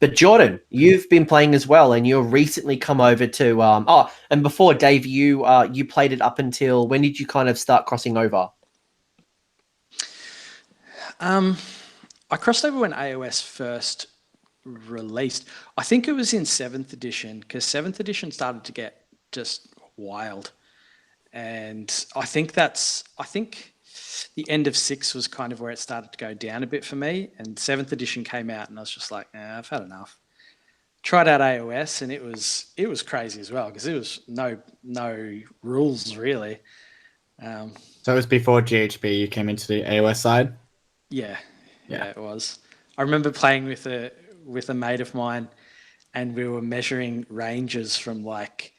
[SPEAKER 1] But Jordan, you've been playing as well, and you've recently come over to and before Dave, you played it up until when did you kind of start crossing over?
[SPEAKER 3] I crossed over when AoS first released. I think it was in 7th edition, because 7th edition started to get just wild, and I think the end of 6 was kind of where it started to go down a bit for me, and 7th edition came out, and I was just like, I've had enough. Tried out AoS, and it was crazy as well, because it was no rules really.
[SPEAKER 2] So it was before GHB you came into the AoS side?
[SPEAKER 3] Yeah, it was. I remember playing with a mate of mine, and we were measuring ranges from like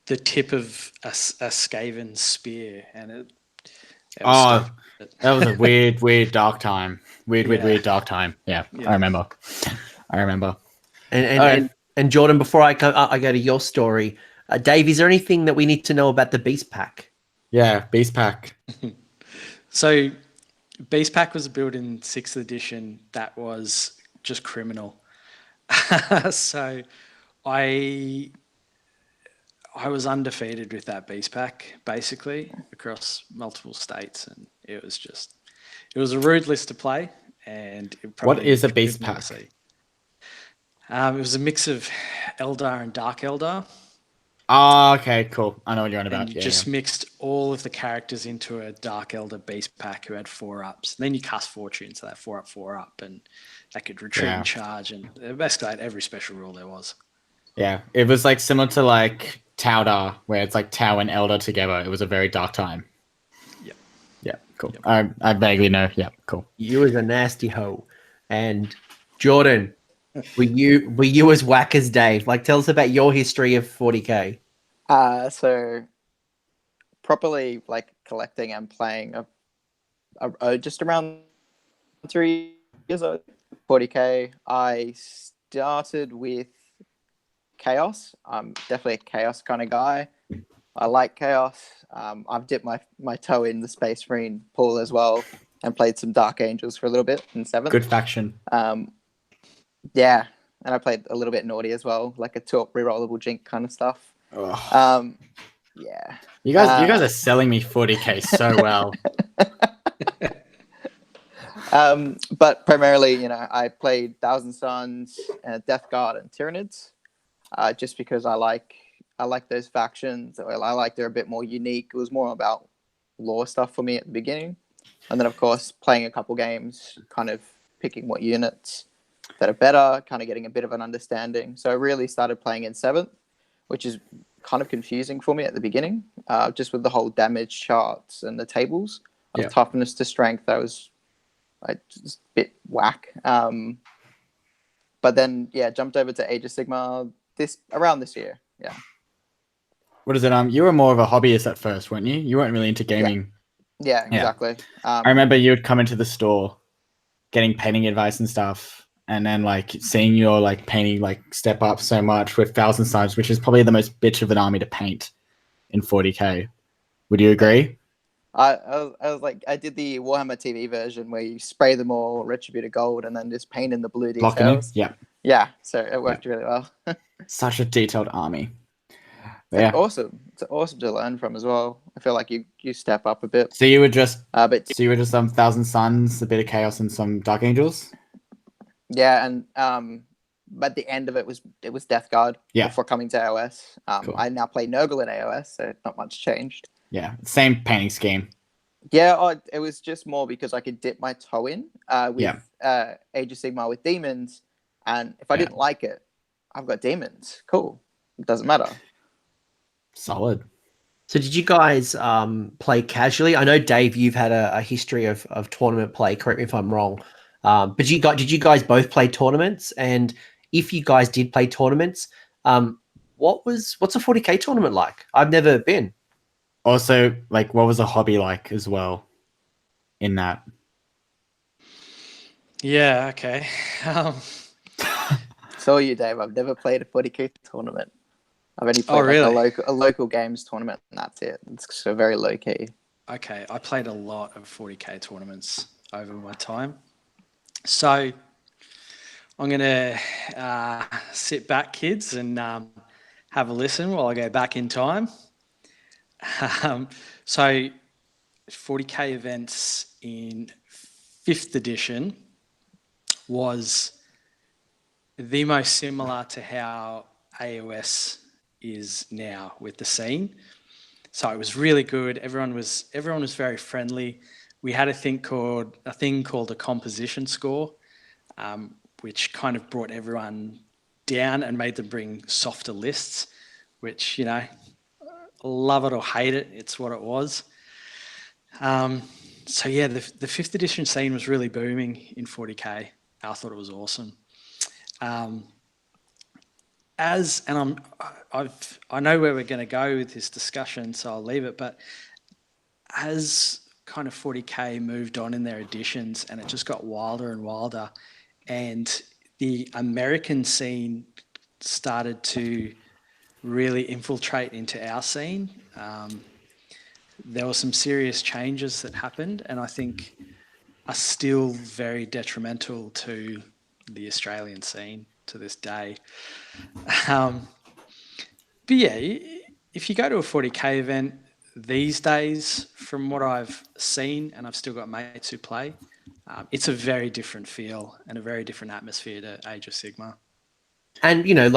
[SPEAKER 3] the tip of a Skaven spear, and it was
[SPEAKER 2] that was a weird dark time. Weird dark time. Yeah, I remember.
[SPEAKER 1] And Jordan, before I go to your story, Dave, is there anything that we need to know about the Beast Pack?
[SPEAKER 2] Yeah, Beast Pack.
[SPEAKER 3] So, Beast Pack was built in 6th edition. That was just criminal. So, I was undefeated with that Beast Pack, basically, across multiple states, and it was just it was a rude list to play, and it
[SPEAKER 2] What
[SPEAKER 3] probably
[SPEAKER 2] is a beast
[SPEAKER 3] could never
[SPEAKER 2] pack?
[SPEAKER 3] see. It was a mix of Eldar and Dark Eldar,
[SPEAKER 2] Oh, okay, cool. I know what you're on
[SPEAKER 3] and
[SPEAKER 2] about.
[SPEAKER 3] you
[SPEAKER 2] Yeah,
[SPEAKER 3] just
[SPEAKER 2] yeah.
[SPEAKER 3] mixed all of the characters into a Dark Elder beast pack who had 4-ups. And then you cast Fortune, so that 4-up, 4-up, and they could retreat
[SPEAKER 2] Yeah.
[SPEAKER 3] and charge, and they basically had every special rule there was.
[SPEAKER 2] Yeah, it was like similar to like Tau'da, where it's like Tau and Elder together. It was a very dark time.
[SPEAKER 3] Yep.
[SPEAKER 2] Yeah, cool.
[SPEAKER 3] Yep.
[SPEAKER 2] I vaguely know. Yeah, cool.
[SPEAKER 1] You was a nasty hoe. And Jordan, were you as whack as Dave? Like, tell us about your history of 40k.
[SPEAKER 4] So properly like collecting and playing just around 3 years old. 40k. I started with Chaos. I'm definitely a Chaos kind of guy. I like Chaos. I've dipped my toe in the Space Marine pool as well, and played some Dark Angels for a little bit in 7th.
[SPEAKER 2] Good faction.
[SPEAKER 4] Yeah, and I played a little bit Naughty as well, like a 2-up rerollable Jink kind of stuff.
[SPEAKER 2] Ugh.
[SPEAKER 4] Yeah.
[SPEAKER 2] You guys are selling me 40k so well.
[SPEAKER 4] But primarily, I played Thousand Suns, Death Guard, and Tyranids, just because I like those factions. I like they're a bit more unique. It was more about lore stuff for me at the beginning, and then of course playing a couple games, kind of picking what units that are better, kind of getting a bit of an understanding. So I really started playing in 7th, which is kind of confusing for me at the beginning, just with the whole damage charts and the tables of toughness to strength. That was just a bit whack. But then, jumped over to Age of Sigmar around this year. Yeah.
[SPEAKER 2] What is it? You were more of a hobbyist at first, weren't you? You weren't really into gaming.
[SPEAKER 4] Yeah, exactly.
[SPEAKER 2] I remember you would come into the store, getting painting advice and stuff, and then like seeing your like painting like step up so much with Thousand Suns, which is probably the most bitch of an army to paint in 40k. Would you agree?
[SPEAKER 4] I was like, I did the Warhammer TV version where you spray them all retributed gold and then just paint in the blue details. Yeah, so it worked really well.
[SPEAKER 2] Such a detailed army.
[SPEAKER 4] It's awesome. It's awesome to learn from as well. I feel like you step up a bit.
[SPEAKER 2] So you were just
[SPEAKER 4] some
[SPEAKER 2] Thousand Suns, a bit of Chaos, and some Dark Angels.
[SPEAKER 4] Yeah, and but the end of it was Death Guard before coming to AoS.
[SPEAKER 2] Cool.
[SPEAKER 4] I now play Nurgle in AoS, so not much changed.
[SPEAKER 2] Yeah, same painting scheme.
[SPEAKER 4] Yeah, it was just more because I could dip my toe in with Age of Sigmar with demons, and if I didn't like it, I've got demons. Cool, it doesn't matter.
[SPEAKER 2] Solid.
[SPEAKER 1] So did you guys play casually? I know, Dave, you've had a history of tournament play. Correct me if I'm wrong. But did you guys both play tournaments? And if you guys did play tournaments, what's a 40k tournament like? I've never been.
[SPEAKER 2] Also, like, what was a hobby like as well in that?
[SPEAKER 3] Yeah, okay.
[SPEAKER 4] So you, Dave. I've never played a 40k tournament. I've only played a local games tournament, and that's it. It's so very low key.
[SPEAKER 3] Okay, I played a lot of 40k tournaments over my time. So I'm going to sit back, kids, and have a listen while I go back in time. So 40k events in 5th edition was the most similar to how AoS is now with the scene. So it was really good. Everyone was very friendly. We had a thing called a composition score, which kind of brought everyone down and made them bring softer lists, which, love it or hate it, it's what it was. So yeah, the 5th edition scene was really booming in 40k. I thought it was awesome. I know where we're going to go with this discussion, so I'll leave it. But as kind of 40k moved on in their editions, and it just got wilder and wilder, and the American scene started to really infiltrate into our scene, there were some serious changes that happened, and I think are still very detrimental to the Australian scene to this day. But yeah, if you go to a 40k event, these days, from what I've seen, and I've still got mates who play, it's a very different feel and a very different atmosphere to Age of Sigmar.
[SPEAKER 1] And I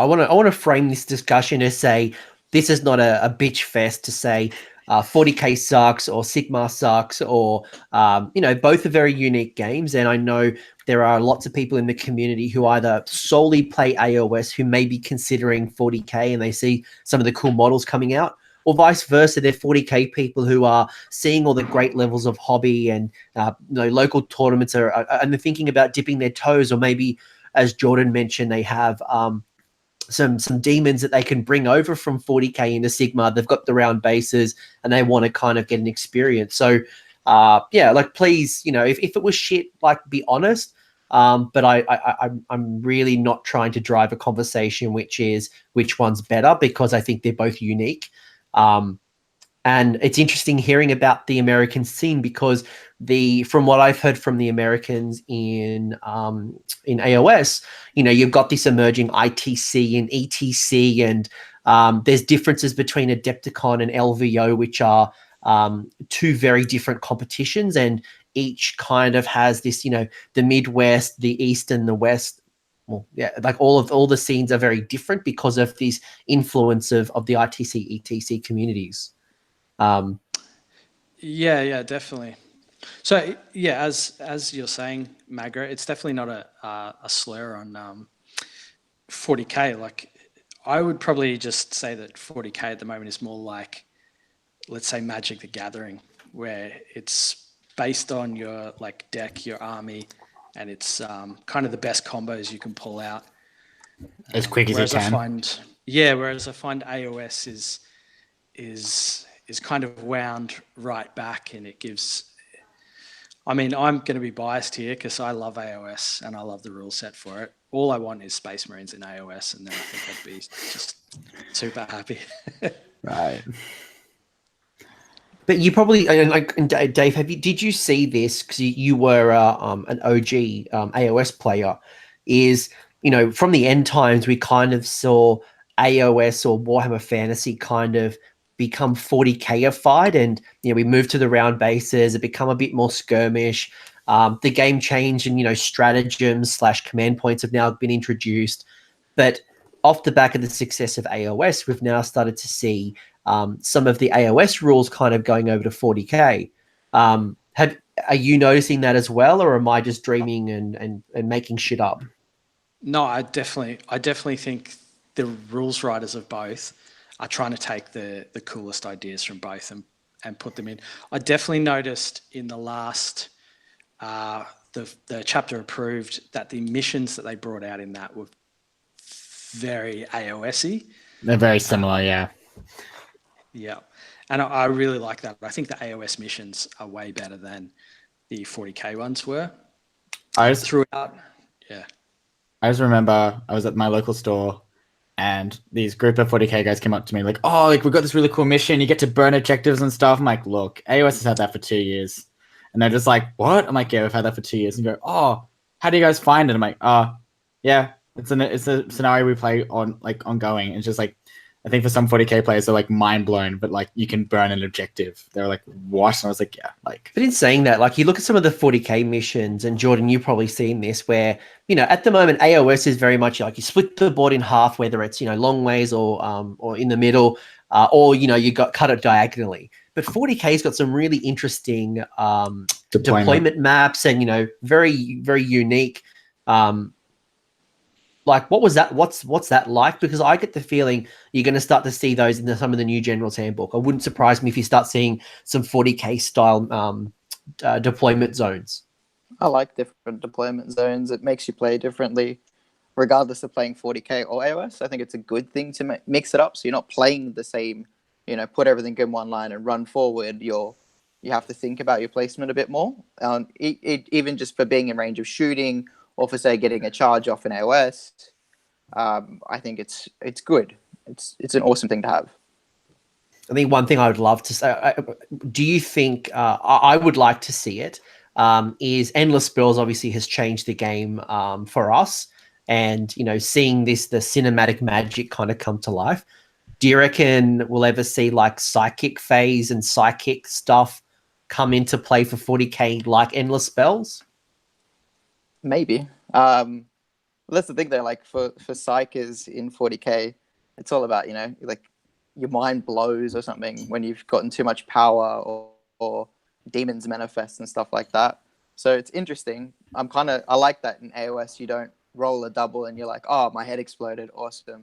[SPEAKER 1] want to frame this discussion as say this is not a bitch fest to say 40k sucks or Sigmar sucks or both are very unique games. And I know there are lots of people in the community who either solely play AoS who may be considering 40k and they see some of the cool models coming out, or vice versa. They're 40k people who are seeing all the great levels of hobby and local tournaments and they're thinking about dipping their toes, or maybe, as Jordan mentioned, they have some demons that they can bring over from 40k into Sigmar. They've got the round bases and they want to kind of get an experience. So please, if it was shit, be honest. But I'm really not trying to drive a conversation which is which one's better, because I think they're both unique. And it's interesting hearing about the American scene, because from what I've heard from the Americans in AoS, you've got this emerging ITC and ETC, and there's differences between Adepticon and LVO, which are two very different competitions, and each kind of has this, the Midwest, the East, and the West. Well, yeah, all the scenes are very different because of this influence of the ITC, ETC communities.
[SPEAKER 3] Yeah, definitely. So yeah, as you're saying, Magra, it's definitely not a slur on 40k. Like, I would probably just say that 40k at the moment is more like, let's say, Magic the Gathering, where it's based on your deck, your army, and it's kind of the best combos you can pull out
[SPEAKER 2] as quick as you can.
[SPEAKER 3] Whereas I find AoS is kind of wound right back, and it gives. I mean, I'm going to be biased here because I love AoS and I love the rule set for it. All I want is Space Marines in AoS, and then I think I'd be just super happy.
[SPEAKER 2] Right.
[SPEAKER 1] But you probably, and Dave, did you see this, because you were an OG AoS player? Is from the end times we kind of saw AoS or Warhammer Fantasy kind of become 40k-ified, and we moved to the round bases. It become a bit more skirmish. The game changed, and stratagems / command points have now been introduced. But off the back of the success of AoS, we've now started to see some of the AoS rules kind of going over to 40k. Are you noticing that as well, or am I just dreaming and making shit up?
[SPEAKER 3] No, I definitely think the rules writers of both are trying to take the coolest ideas from both and put them in. I definitely noticed in the last the chapter approved that the missions that they brought out in that were very AoS-y.
[SPEAKER 2] They're very similar, yeah.
[SPEAKER 3] Yeah, and I really like that. I think the AoS missions are way better than the 40k ones were. I just
[SPEAKER 2] remember I was at my local store, and these group of 40k guys came up to me like, "Oh, we've got this really cool mission. You get to burn objectives and stuff." I'm like, "Look, AoS has had that for 2 years," and they're just like, "What?" I'm like, "Yeah, we've had that for 2 years." And go, "Oh, how do you guys find it?" I'm like, yeah, it's a scenario we play on ongoing." It's just like, I think for some 40k players, they're mind blown, but you can burn an objective. They're like, what? And I was like, yeah, But
[SPEAKER 1] in saying that, you look at some of the 40k missions, and Jordan, you've probably seen this, where at the moment AoS is very much you split the board in half, whether it's long ways or in the middle, or you got cut it diagonally. But 40k's got some really interesting deployment maps, and very, very unique. What was that? What's that like? Because I get the feeling you're going to start to see those in some of the new General's Handbook. I wouldn't surprise me if you start seeing some 40k style deployment zones.
[SPEAKER 4] I like different deployment zones. It makes you play differently, regardless of playing 40k or AoS. I think it's a good thing to mix it up, so you're not playing the same. Put everything in one line and run forward. You have to think about your placement a bit more. Even just for being in range of shooting, or for say getting a charge off in AoS, I think it's good. It's an awesome thing to have.
[SPEAKER 1] I think one thing I would love to say, do you think I would like to see it, is Endless Spells obviously has changed the game for us, and seeing the cinematic magic kind of come to life. Do you reckon we'll ever see like psychic phase and psychic stuff come into play for 40k like endless spells?
[SPEAKER 4] Maybe. That's the thing though. Like for psychers in 40k, it's all about like your mind blows or something when you've gotten too much power, or demons manifest and stuff like that. So it's interesting. I like that in AoS you don't roll a double and you're like, oh, my head exploded, awesome.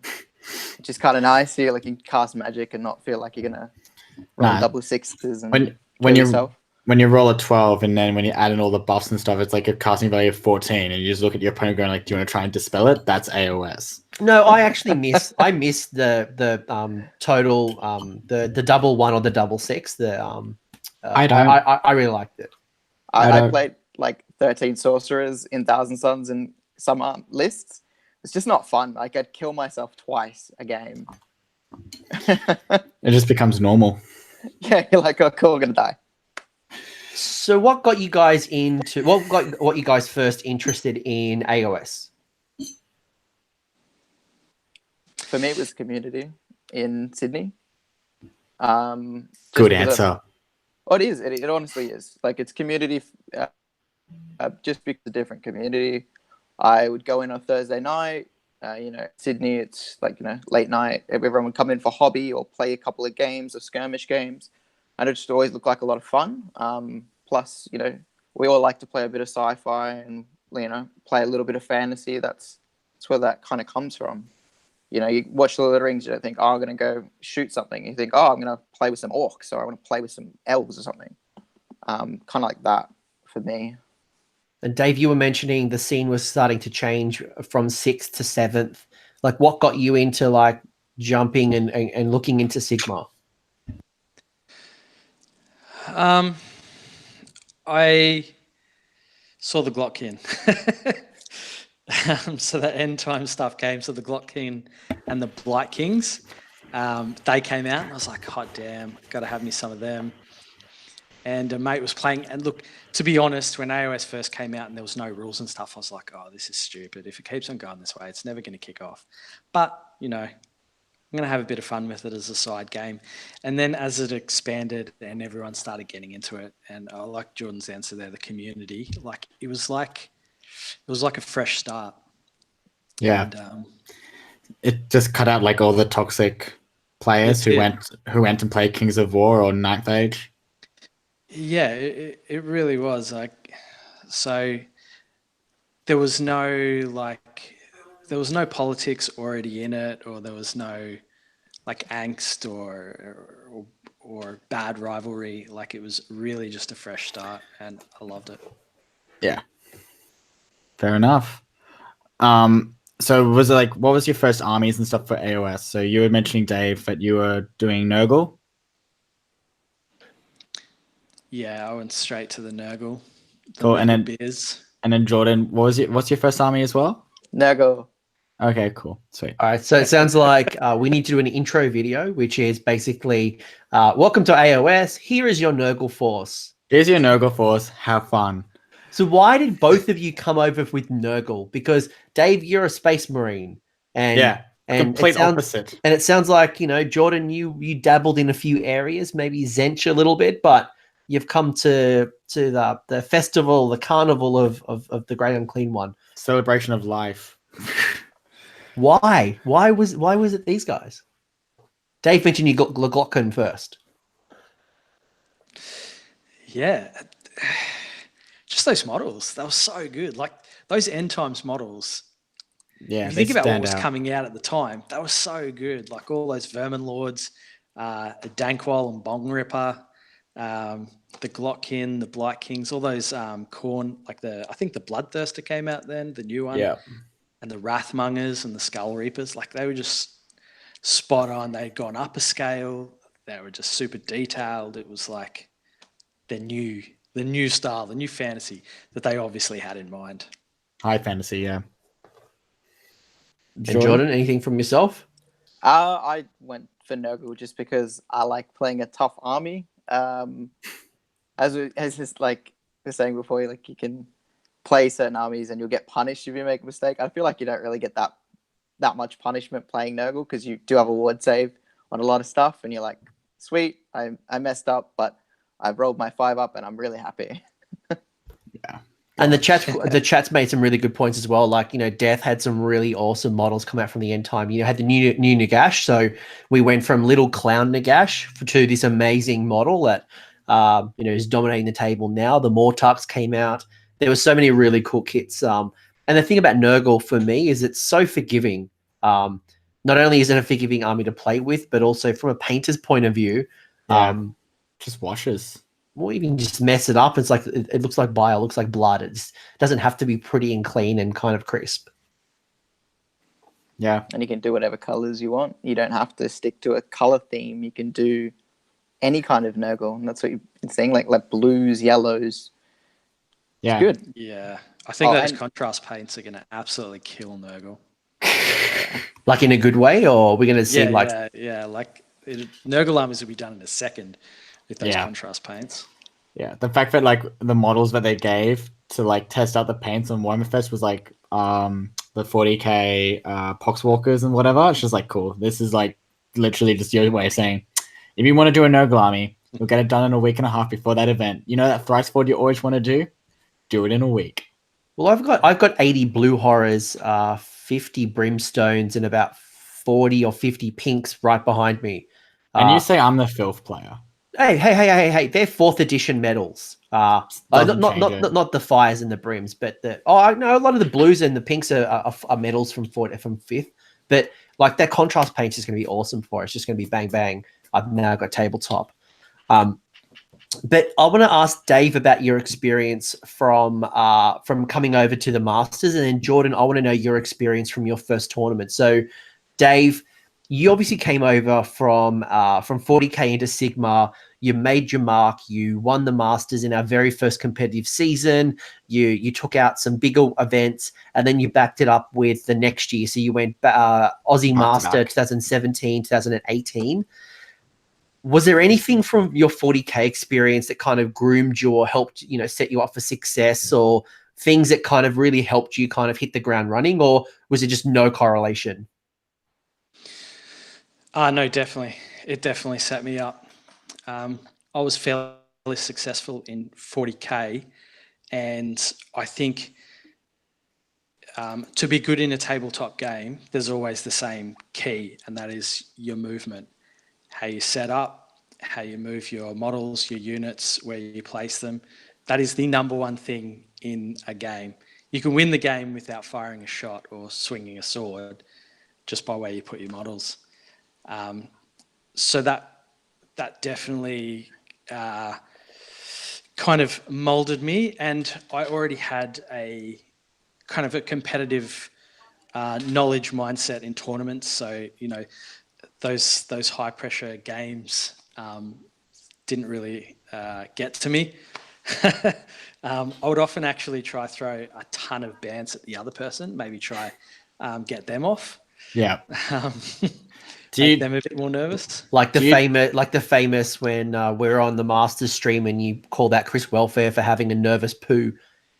[SPEAKER 4] Which is kind of nice. You can cast magic and not feel like you're gonna roll double sixes and
[SPEAKER 2] when
[SPEAKER 4] kill yourself.
[SPEAKER 2] When you roll a 12 and then when you add in all the buffs and stuff, it's like a casting value of 14, and you just look at your opponent going like, do you want to try and dispel it? That's AoS.
[SPEAKER 1] No, I actually miss the total the double 1 or the double 6. I really liked it.
[SPEAKER 4] I played like 13 sorcerers in Thousand Suns and some lists. It's just not fun. Like I'd kill myself twice a game.
[SPEAKER 2] It just becomes normal.
[SPEAKER 4] Yeah, you're like, oh cool, we're gonna die.
[SPEAKER 1] So what got you guys into what you guys first interested in AoS?
[SPEAKER 4] For me, it was community in Sydney.
[SPEAKER 2] Good answer.
[SPEAKER 4] It is. It honestly is. Like it's community. Just because it's a different community. I would go in on Thursday night. Sydney, it's like late night. Everyone would come in for hobby or play a couple of games or skirmish games. And it just always looked like a lot of fun. Plus, we all like to play a bit of sci-fi and, play a little bit of fantasy. That's where that kind of comes from. You watch Lord of the Rings, you don't think, oh, I'm going to go shoot something. You think, oh, I'm going to play with some orcs, or I want to play with some elves or something. Kind of like that for me.
[SPEAKER 1] And Dave, you were mentioning the scene was starting to change from 6th to 7th. Like what got you into like jumping and looking into Sigmar?
[SPEAKER 3] I saw the Glotkin. So the end time stuff came. So the Glotkin and the Blight Kings, they came out, and I was like, hot damn, got to have me some of them. And a mate was playing, and look, to be honest, when AoS first came out and there was no rules and stuff, I was like, oh, this is stupid. If it keeps on going this way, it's never going to kick off. But, I'm going to have a bit of fun with it as a side game. And then as it expanded and everyone started getting into it, and I like Jordan's answer there, the community, like it was like a fresh start.
[SPEAKER 2] Yeah.
[SPEAKER 3] And,
[SPEAKER 2] it just cut out like all the toxic players who went and played Kings of War or Ninth Age.
[SPEAKER 3] Yeah, it really was like, so there was no politics already in it, or there was no like angst or bad rivalry. Like it was really just a fresh start, and I loved it.
[SPEAKER 2] Yeah. Fair enough. So was it like, what was your first armies and stuff for AoS? So you were mentioning, Dave, that you were doing Nurgle.
[SPEAKER 3] Yeah, I went straight to the Nurgle.
[SPEAKER 2] Cool. And then
[SPEAKER 3] Beers.
[SPEAKER 2] And then Jordan, what's your first army as well?
[SPEAKER 4] Nurgle.
[SPEAKER 2] Okay, cool. Sweet.
[SPEAKER 1] All right. So it sounds like we need to do an intro video, which is basically, welcome to AoS. Here is your Nurgle force.
[SPEAKER 2] Here's your Nurgle force. Have fun.
[SPEAKER 1] So why did both of you come over with Nurgle? Because Dave, you're a space marine. And
[SPEAKER 2] complete opposite.
[SPEAKER 1] And it sounds like, Jordan, you dabbled in a few areas, maybe Zench a little bit, but you've come to the festival, the carnival of the Great Unclean One.
[SPEAKER 2] Celebration of life.
[SPEAKER 1] Why? Why was it these guys? Dave mentioned you got Glotkin first.
[SPEAKER 3] Yeah. Just those models. They were so good. Like those end times models.
[SPEAKER 2] Yeah.
[SPEAKER 3] If you think about what was coming out at the time, they were so good. Like all those Vermin Lords, the Dankwall and Bong Ripper, the Glotkin, the Blight Kings, all those Khorne, like I think the Bloodthirster came out then, the new one.
[SPEAKER 2] Yeah.
[SPEAKER 3] And the Wrathmongers and the Skull Reapers, like they were just spot on. They'd gone up a scale. They were just super detailed. It was like the new style, the new fantasy that they obviously had in mind.
[SPEAKER 2] High fantasy, yeah.
[SPEAKER 1] And Jordan, anything from yourself?
[SPEAKER 4] I went for Nurgle just because I like playing a tough army. As just like we were saying before, like you can play certain armies and you'll get punished if you make a mistake. I feel like you don't really get that much punishment playing Nurgle because you do have a ward save on a lot of stuff, and you're like, sweet, I messed up, but I've rolled my 5 up and I'm really happy.
[SPEAKER 2] Yeah.
[SPEAKER 1] And the chat's made some really good points as well. Like, Death had some really awesome models come out from the end time. Had the new Nagash. So we went from little clown Nagash to this amazing model that, is dominating the table now. The Mortux came out. There were so many really cool kits. And the thing about Nurgle for me is it's so forgiving. Not only is it a forgiving army to play with, but also from a painter's point of view,
[SPEAKER 2] just washes.
[SPEAKER 1] Or even just mess it up. It's like it looks like bile, looks like blood. It just doesn't have to be pretty and clean and kind of crisp.
[SPEAKER 2] Yeah.
[SPEAKER 4] And you can do whatever colors you want. You don't have to stick to a color theme. You can do any kind of Nurgle. And that's what you've been saying, like blues, yellows.
[SPEAKER 2] Yeah.
[SPEAKER 4] It's good.
[SPEAKER 3] Yeah. I think those contrast paints are going to absolutely kill Nurgle.
[SPEAKER 1] Like in a good way, or we're going to see
[SPEAKER 3] Nurgle armies will be done in a second with those contrast paints.
[SPEAKER 2] Yeah, the fact that like the models that they gave to like test out the paints on Warhammer Fest was like the 40k Poxwalkers and whatever. It's just like cool. This is like literally just your way of saying, if you want to do a Nurgle army, you'll get it done in a week and a half before that event. You know that Thrice Forward you always want to do it in a week.
[SPEAKER 1] Well, I've got 80 blue horrors, 50 brimstones, and about 40 or 50 pinks right behind me.
[SPEAKER 2] And you say I'm the filth player.
[SPEAKER 1] Hey! They're 4th edition medals. Not the fires and the brims, but I know a lot of the blues and the pinks are medals from 5th. But like that contrast paint is going to be awesome for it. It's just going to be bang bang. I've now got tabletop. But I want to ask Dave about your experience from coming over to the Masters, and then Jordan, I want to know your experience from your first tournament. So, Dave, you obviously came over from 40k into Sigmar. You made your mark. You won the Masters in our very first competitive season. You took out some bigger events, and then you backed it up with the next year. So you went Aussie Master 2017, 2018. Was there anything from your 40k experience that kind of groomed you or helped, set you up for success, or things that kind of really helped you kind of hit the ground running, or was it just no correlation?
[SPEAKER 3] No, definitely. It definitely set me up. I was fairly successful in 40k, and I think to be good in a tabletop game, there's always the same key, and that is your movement. How you set up, how you move your models, your units, where you place them. That is the number one thing in a game. You can win the game without firing a shot or swinging a sword, just by where you put your models. So that definitely kind of molded me, and I already had a kind of a competitive knowledge mindset in tournaments. So, those high pressure games didn't really get to me. I would often actually try throw a ton of bans at the other person, maybe try get them off.
[SPEAKER 2] Yeah.
[SPEAKER 3] Make them a bit more nervous.
[SPEAKER 1] Like the famous when we're on the Masters stream and you call that Chris Welfare for having a nervous poo.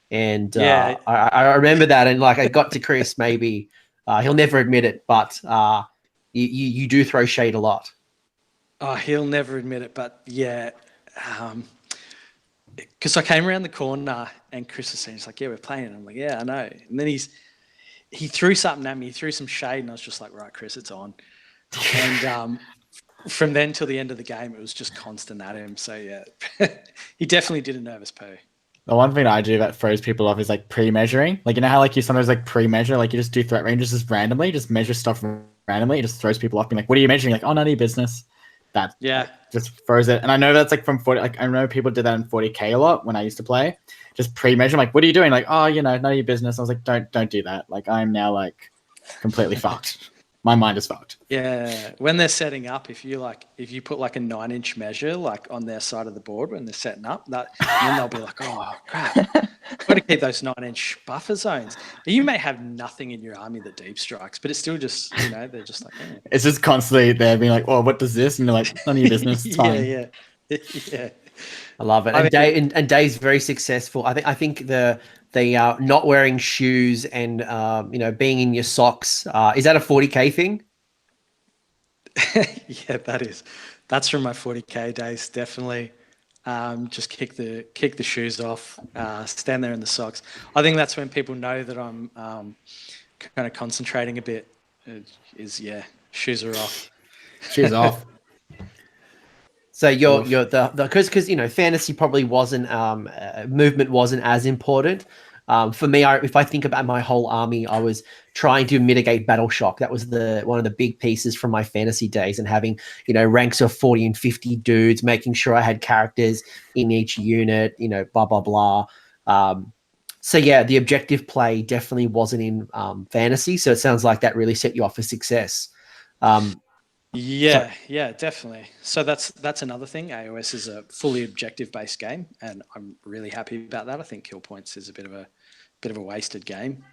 [SPEAKER 1] And I remember that, and like I got to Chris, maybe he'll never admit it, but you do throw shade a lot.
[SPEAKER 3] Oh, he'll never admit it, but yeah, because I came around the corner and Chris was saying, he's like, yeah, we're playing. And I'm like, yeah, I know. And then he threw something at me, he threw some shade, and I was just like, right, Chris, it's on. And from then till the end of the game, it was just constant at him. So yeah, he definitely did a nervous poo.
[SPEAKER 2] The one thing I do that throws people off is like pre-measuring. Like, how like you sometimes like pre-measure, like you just do threat ranges just randomly, just measure stuff randomly. It just throws people off, being like, what are you measuring? Like, oh, none of your business. That just throws it. And I know that's like from 40, like I know people did that in 40k a lot when I used to play. Just pre-measure, like, what are you doing? Like, oh, none of your business. I was like, don't do that. Like, I'm now like completely fucked. My mind is fucked.
[SPEAKER 3] Yeah, when they're setting up, if you put like a 9-inch measure like on their side of the board when they're setting up, then they'll be like, oh crap, got to keep those 9-inch buffer zones. You may have nothing in your army that deep strikes, but it's still just they're just like, oh.
[SPEAKER 2] It's just constantly there being like, oh, what does this? And you're like, none of your business. It's fine.
[SPEAKER 3] Yeah.
[SPEAKER 1] I love it. And Dave's very successful. I think the not wearing shoes and being in your socks, is that a 40k thing?
[SPEAKER 3] Yeah, that's from my 40k days, definitely. Just kick the shoes off, stand there in the socks. I think that's when people know that I'm kind of concentrating a bit. Shoes are off.
[SPEAKER 2] Shoes off.
[SPEAKER 1] So you're the because fantasy probably wasn't movement wasn't as important. For me, if I think about my whole army, I was trying to mitigate battle shock. That was one of the big pieces from my fantasy days, and having ranks of 40 and 50 dudes, making sure I had characters in each unit. Blah blah blah. So yeah, the objective play definitely wasn't in fantasy. So it sounds like that really set you off for success.
[SPEAKER 3] Yeah, definitely. So that's another thing. AoS is a fully objective-based game, and I'm really happy about that. I think kill points is a bit of a wasted game.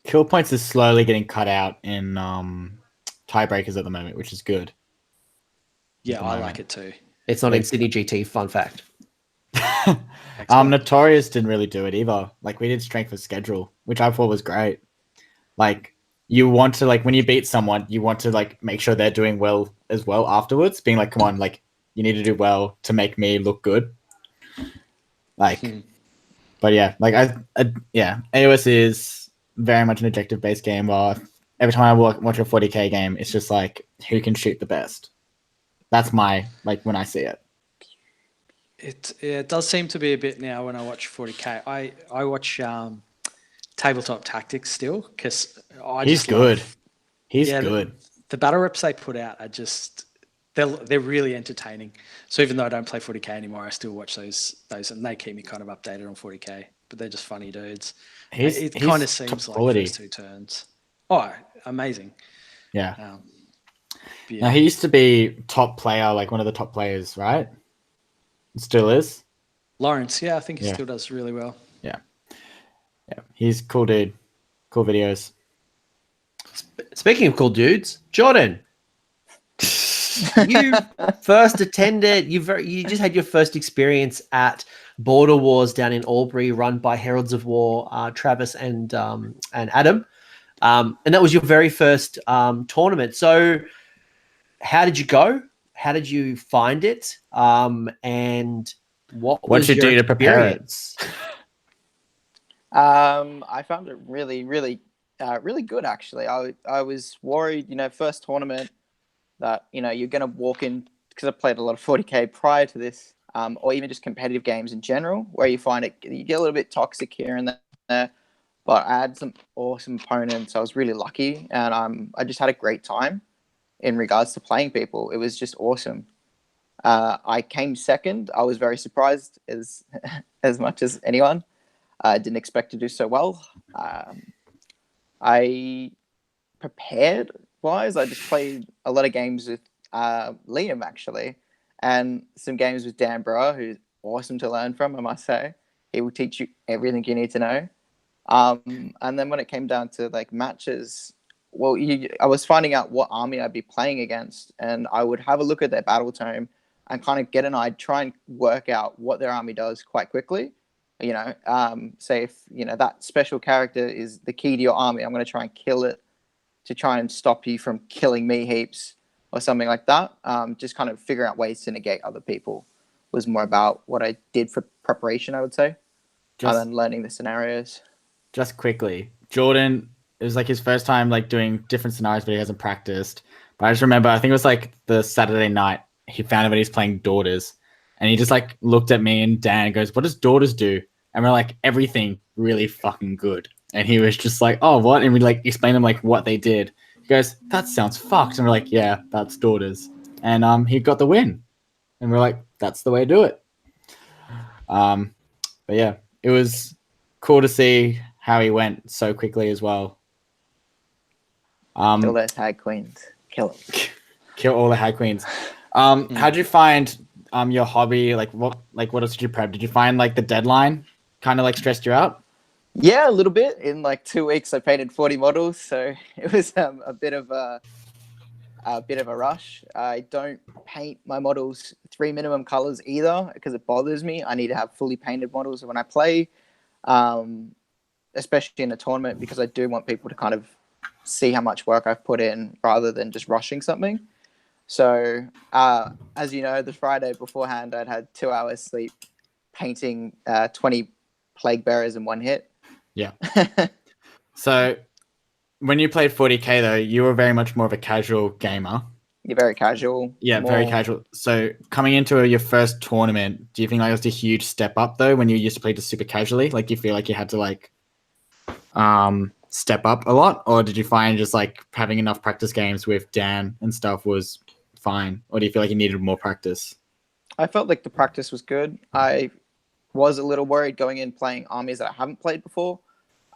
[SPEAKER 2] Kill points is slowly getting cut out in tiebreakers at the moment, which is good.
[SPEAKER 3] Yeah, I like it too.
[SPEAKER 1] It's not in Sydney GT. Fun fact.
[SPEAKER 2] Notorious didn't really do it either. Like, we did strength of schedule, which I thought was great. Like, you want to, like, when you beat someone, you want to, like, make sure they're doing well as well afterwards, being like, come on, like, you need to do well to make me look good. Like, but yeah, like, AoS is very much an objective-based game. Every time I watch a 40k game, it's just like, who can shoot the best? That's my, like, when I see it.
[SPEAKER 3] It does seem to be a bit now when I watch 40k. I watch Tabletop Tactics still, because
[SPEAKER 2] he's good. He's good.
[SPEAKER 3] The battle reps they put out are just they're really entertaining. So even though I don't play 40k anymore, I still watch those, and they keep me kind of updated on 40k. But they're just funny dudes. It kind of seems like first 2 turns. Oh, amazing!
[SPEAKER 2] Yeah.
[SPEAKER 3] Yeah.
[SPEAKER 2] Now he used to be top player, like one of the top players, right? Still is.
[SPEAKER 3] Lawrence, yeah, I think he still does really well.
[SPEAKER 2] Yeah, he's cool dude. Cool videos.
[SPEAKER 1] Speaking of cool dudes, Jordan, you first attended. You just had your first experience at Border Wars down in Albury, run by Heralds of War, Travis and Adam, and that was your very first tournament. So, how did you go? How did you find it? And what was
[SPEAKER 2] you
[SPEAKER 1] your
[SPEAKER 2] do to prepare it?
[SPEAKER 4] I found it really, really, really good, actually. I was worried, first tournament that, you're going to walk in, because I played a lot of 40k prior to this, or even just competitive games in general, where you find it, you get a little bit toxic here and there. But I had some awesome opponents. I was really lucky, and I just had a great time in regards to playing people. It was just awesome. I came second. I was very surprised as much as anyone. I didn't expect to do so well. I prepared wise. I just played a lot of games with Liam, actually, and some games with Dan Brewer, who's awesome to learn from, I must say. He will teach you everything you need to know. And then when it came down to like matches, well, I was finding out what army I'd be playing against, and I would have a look at their battle tome and kind of I'd try and work out what their army does quite quickly. Say if, that special character is the key to your army, I'm going to try and kill it to try and stop you from killing me heaps or something like that. Just kind of figuring out ways to negate other people was more about what I did for preparation, I would say, other than learning the scenarios.
[SPEAKER 2] Just quickly, Jordan, it was like his first time like doing different scenarios, but he hasn't practiced. But I just remember, I think it was like the Saturday night, he found out that he's playing Daughters. And he just like looked at me and Dan and goes, what does Daughters do? And we're like, everything really fucking good. And he was just like, oh, what? And we like explained him like what they did. He goes, that sounds fucked. And we're like, yeah, that's Daughters. And he got the win. And we're like, that's the way to do it. But yeah, it was cool to see how he went so quickly as well.
[SPEAKER 4] Kill those hag queens. Kill them.
[SPEAKER 2] Kill all the hag queens. How did you find your hobby? Like what else did you prep? Did you find like the deadline kind of like stressed you out?
[SPEAKER 4] Yeah, a little bit. In like 2 weeks, I painted 40 models, so it was a bit of a rush. I don't paint my models 3 minimum colors either because it bothers me. I need to have fully painted models when I play, especially in a tournament, because I do want people to kind of see how much work I've put in rather than just rushing something. So, as you know, the Friday beforehand, I'd had 2 hours sleep painting 20 plague bearers in one hit.
[SPEAKER 2] Yeah. So when you played 40k though, you were very much more of a casual gamer.
[SPEAKER 4] You're very casual.
[SPEAKER 2] Yeah, very casual. So coming into your first tournament, do you think like it was a huge step up though when you used to play just super casually? Like, do you feel like you had to like step up a lot, or did you find just like having enough practice games with Dan and stuff was fine, or do you feel like you needed more practice?
[SPEAKER 4] I felt like the practice was good. I was a little worried going in playing armies that I haven't played before.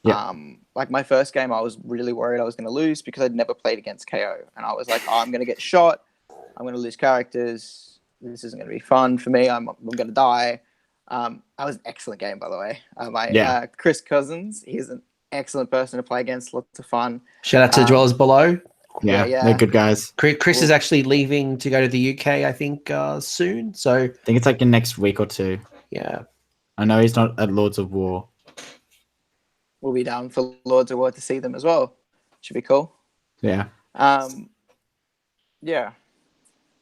[SPEAKER 2] Yeah.
[SPEAKER 4] Like my first game, I was really worried I was going to lose because I'd never played against KO, and I was like, oh, I'm going to get shot. I'm going to lose characters. This isn't going to be fun for me. I'm going to die. That was an excellent game, by the way. Chris Cousins, he's an excellent person to play against. Lots of fun.
[SPEAKER 1] Shout out to Dwellers Below.
[SPEAKER 2] Yeah,
[SPEAKER 4] Yeah.
[SPEAKER 2] they're good guys.
[SPEAKER 1] Chris is actually leaving to go to the UK, I think, soon. So
[SPEAKER 2] I think it's like in next week or two.
[SPEAKER 1] yeah,
[SPEAKER 2] I know he's not at Lords of War.
[SPEAKER 4] We'll be down for Lords of War to see them as well. Should be cool.
[SPEAKER 2] Yeah.
[SPEAKER 4] Yeah.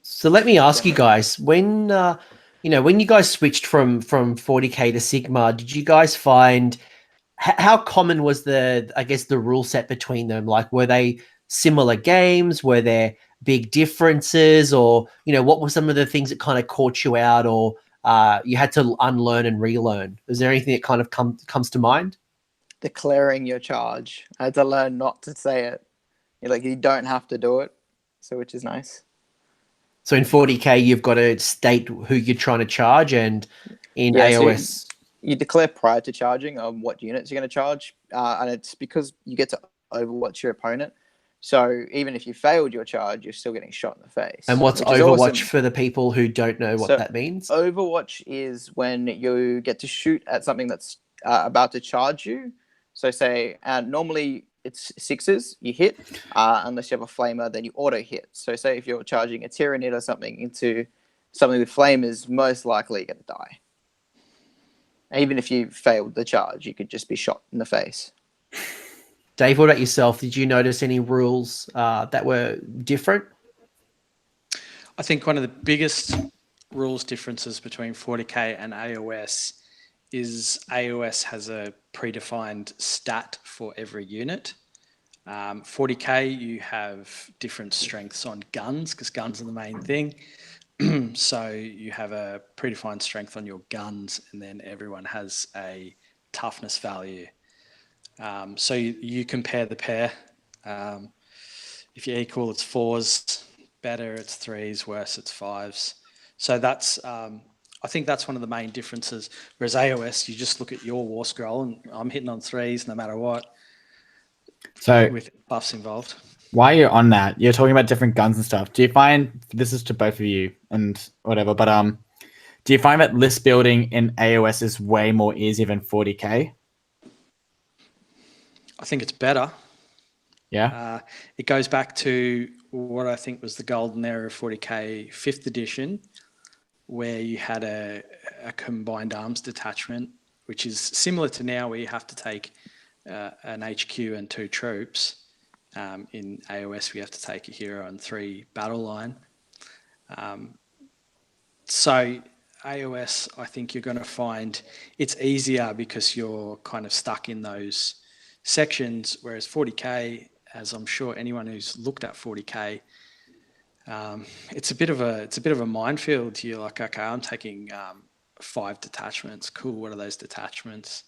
[SPEAKER 1] So let me ask you guys, when when you guys switched from 40k to Sigma, did you guys find how common was the rule set between them? Like, were they similar games? Were there big differences, or what were some of the things that kind of caught you out, or you had to unlearn and relearn? Is there anything that kind of comes to mind?
[SPEAKER 4] Declaring your charge. I had to learn not to say it. You don't have to do it, so which is nice.
[SPEAKER 1] So in 40k, you've got to state who you're trying to charge, and in AoS,
[SPEAKER 4] so you declare prior to charging what units you're going to charge, and it's because you get to overwatch your opponent. So even if you failed your charge, you're still getting shot in the face.
[SPEAKER 1] And what's Overwatch for the people who don't know what that means?
[SPEAKER 4] Overwatch is when you get to shoot at something that's about to charge you. So say, normally it's sixes, you hit, unless you have a flamer, then you auto hit. So say if you're charging a Tyranid or something into something with flamers, most likely you're going to die. Even if you failed the charge, you could just be shot in the face.
[SPEAKER 1] Dave, what about yourself? Did you notice any rules that were different?
[SPEAKER 3] I think one of the biggest rules differences between 40k and AoS is AoS has a predefined stat for every unit. 40k, you have different strengths on guns because guns are the main thing. So you have a predefined strength on your guns, and then everyone has a toughness value. So you compare the pair. If you're equal, it's 4s. Better, it's 3s. Worse, it's 5s. So that's I think that's one of the main differences. Whereas AoS, you just look at your war scroll, and I'm hitting on 3s no matter what.
[SPEAKER 2] So
[SPEAKER 3] with buffs involved.
[SPEAKER 2] While you're on that, you're talking about different guns and stuff. Do you find, this is to both of you and whatever, but do you find that list building in AoS is way more easy than 40k?
[SPEAKER 3] I think it's better.
[SPEAKER 2] Yeah.
[SPEAKER 3] It goes back to what I think was the golden era of 40k 5th edition, where you had a combined arms detachment, which is similar to now, where you have to take an HQ and 2 troops. In AoS, we have to take a hero and 3 battle line. So AoS, I think you're going to find it's easier because you're kind of stuck in those sections, whereas 40k, as I'm sure anyone who's looked at 40k, it's a bit of a minefield. You're like, okay, I'm taking 5 detachments. Cool, what are those detachments?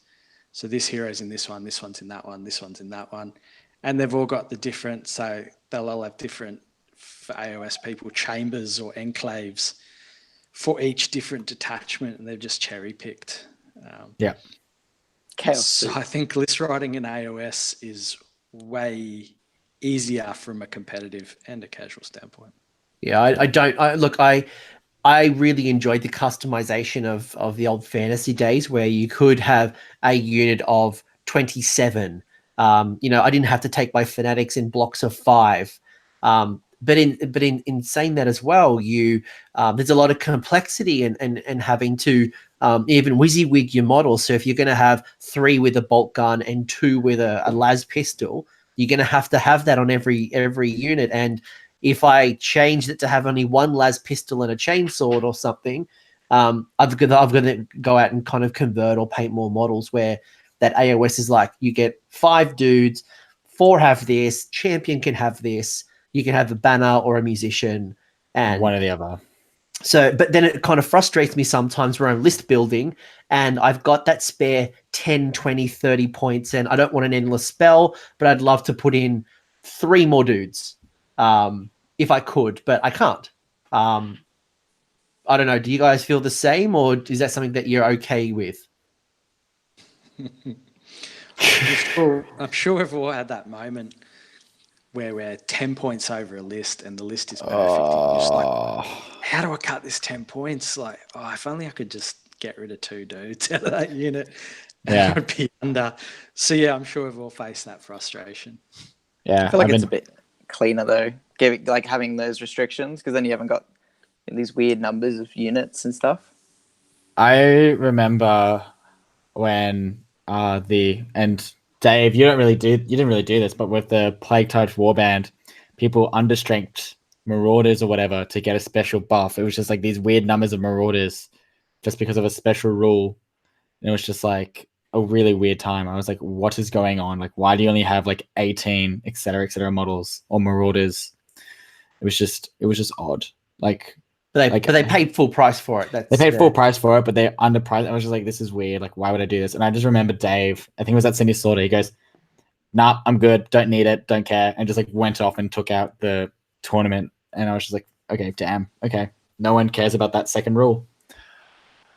[SPEAKER 3] So this hero's in this one, this one's in that one, this one's in that one. And they've all got the different, so they'll all have different, for AoS people, chambers or enclaves for each different detachment, and they've just cherry picked.
[SPEAKER 2] Yeah.
[SPEAKER 4] Chaos.
[SPEAKER 3] So I think list writing in AoS is way easier from a competitive and a casual standpoint.
[SPEAKER 1] Yeah, I really enjoyed the customization of the old fantasy days where you could have a unit of 27. I didn't have to take my fanatics in blocks of 5. But in saying that as well, there's a lot of complexity and having to even WYSIWYG your model. So if you're going to have 3 with a bolt gun and 2 with a las pistol, you're going to have that on every unit. And if I changed it to have only one las pistol and a chainsword or something, I've got to go out and kind of convert or paint more models where that AoS is like, you get 5 dudes, 4 have this, champion can have this, you can have a banner or a musician, and
[SPEAKER 2] one or the other.
[SPEAKER 1] So, but then it kind of frustrates me sometimes where I'm list building and I've got that spare 10, 20, 30 points and I don't want an endless spell, but I'd love to put in 3 more dudes if I could, but I can't. I don't know. Do you guys feel the same, or is that something that you're okay with?
[SPEAKER 3] I'm sure we've all had that moment where we're 10 points over a list and the list is perfect. And you're just like, how do I cut this 10 points? Like, if only I could just get rid of 2 dudes out of that unit.
[SPEAKER 2] Yeah.
[SPEAKER 3] I'd be under. So yeah, I'm sure we've all faced that frustration.
[SPEAKER 2] Yeah.
[SPEAKER 4] I feel like it's a bit cleaner though, having those restrictions, because then you haven't got these weird numbers of units and stuff.
[SPEAKER 2] I remember when and Dave, you didn't really do this, but with the Plague Tide Warband, people understrength Marauders or whatever to get a special buff. It was just like these weird numbers of Marauders just because of a special rule. And it was just like a really weird time. I was like, what is going on? Like, why do you only have like 18, et cetera, models or Marauders? It was just odd.
[SPEAKER 1] But they paid full price for it.
[SPEAKER 2] They paid full price for it, but they're underpriced. I was just like, this is weird. Like, why would I do this? And I just remember Dave, I think it was at Cindy Slaughter. He goes, nah, I'm good. Don't need it. Don't care. And just like went off and took out the tournament. And I was just like, okay, damn. Okay. No one cares about that second rule.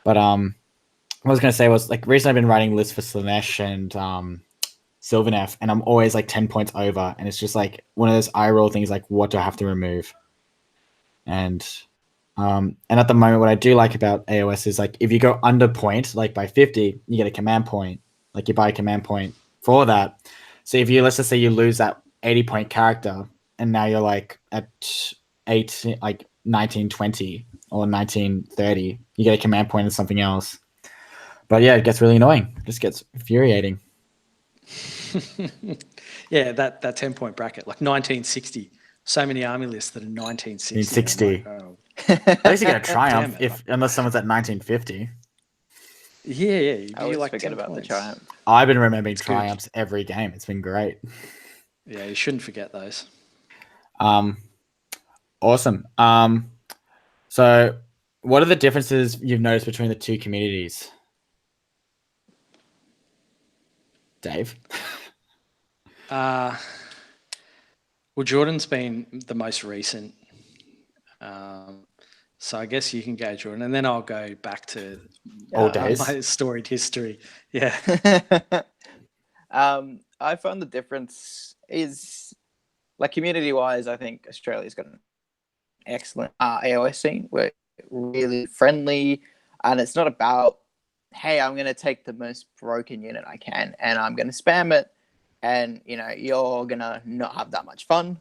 [SPEAKER 2] But what I was going to say was, like, recently I've been writing lists for Slanesh and Sylvaneth, and I'm always like 10 points over. And it's just like one of those eye roll things, like, what do I have to remove? And at the moment, what I do like about AoS is, like, if you go under point, like by 50, you get a command point. Like, you buy a command point for that. So if you, let's just say you lose that 80-point character, and now you're like at 1920 or 1930, you get a command point and something else. But yeah, it gets really annoying. It just gets infuriating.
[SPEAKER 3] Yeah, that 10-point bracket, like 1960. So many army lists that are 1960.
[SPEAKER 2] 1960. Like, oh. At least you get a triumph unless someone's at 1950.
[SPEAKER 3] Yeah.
[SPEAKER 4] I always
[SPEAKER 3] like
[SPEAKER 4] forget about
[SPEAKER 3] points.
[SPEAKER 4] the triumph.
[SPEAKER 2] I've been remembering triumphs every game. It's been great.
[SPEAKER 3] Yeah, you shouldn't forget those.
[SPEAKER 2] Awesome. So what are the differences you've noticed between the two communities? Dave?
[SPEAKER 3] Well, Jordan's been the most recent. So I guess you can go, Jordan, and then I'll go back to
[SPEAKER 2] old days.
[SPEAKER 3] My storied history. Yeah.
[SPEAKER 4] I found the difference is, like, community-wise, I think Australia's got an excellent AoS scene. We're really friendly, and it's not about, hey, I'm going to take the most broken unit I can, and I'm going to spam it, and, you know, you're going to not have that much fun.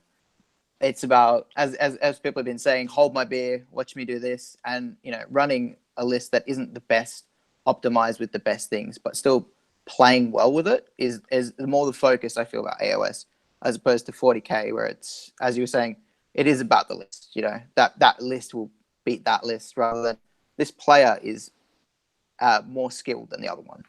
[SPEAKER 4] It's about, as people have been saying, hold my beer, watch me do this, and, you know, running a list that isn't the best optimized with the best things, but still playing well with it is more the focus I feel about AoS, as opposed to 40k, where it's, as you were saying, it is about the list. You know, that list will beat that list, rather than this player is more skilled than the other one.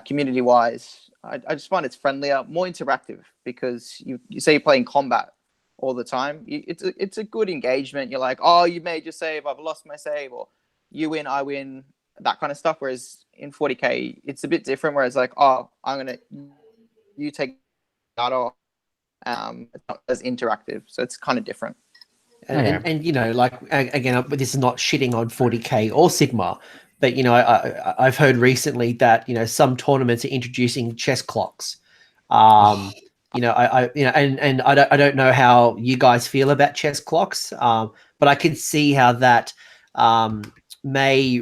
[SPEAKER 4] Community wise, I just find it's friendlier, more interactive, because you say you're playing combat all the time. It's a good engagement. You're like, oh, you made your save, I've lost my save, or you win, I win, that kind of stuff. Whereas in 40k, it's a bit different, where it's like, oh, you take that off. It's not as interactive, so it's kind of different.
[SPEAKER 1] And you know, like, again, this is not shitting on 40k or Sigmar, but, you know, I've heard recently that, you know, some tournaments are introducing chess clocks. You know, I don't know how you guys feel about chess clocks, but I can see how that may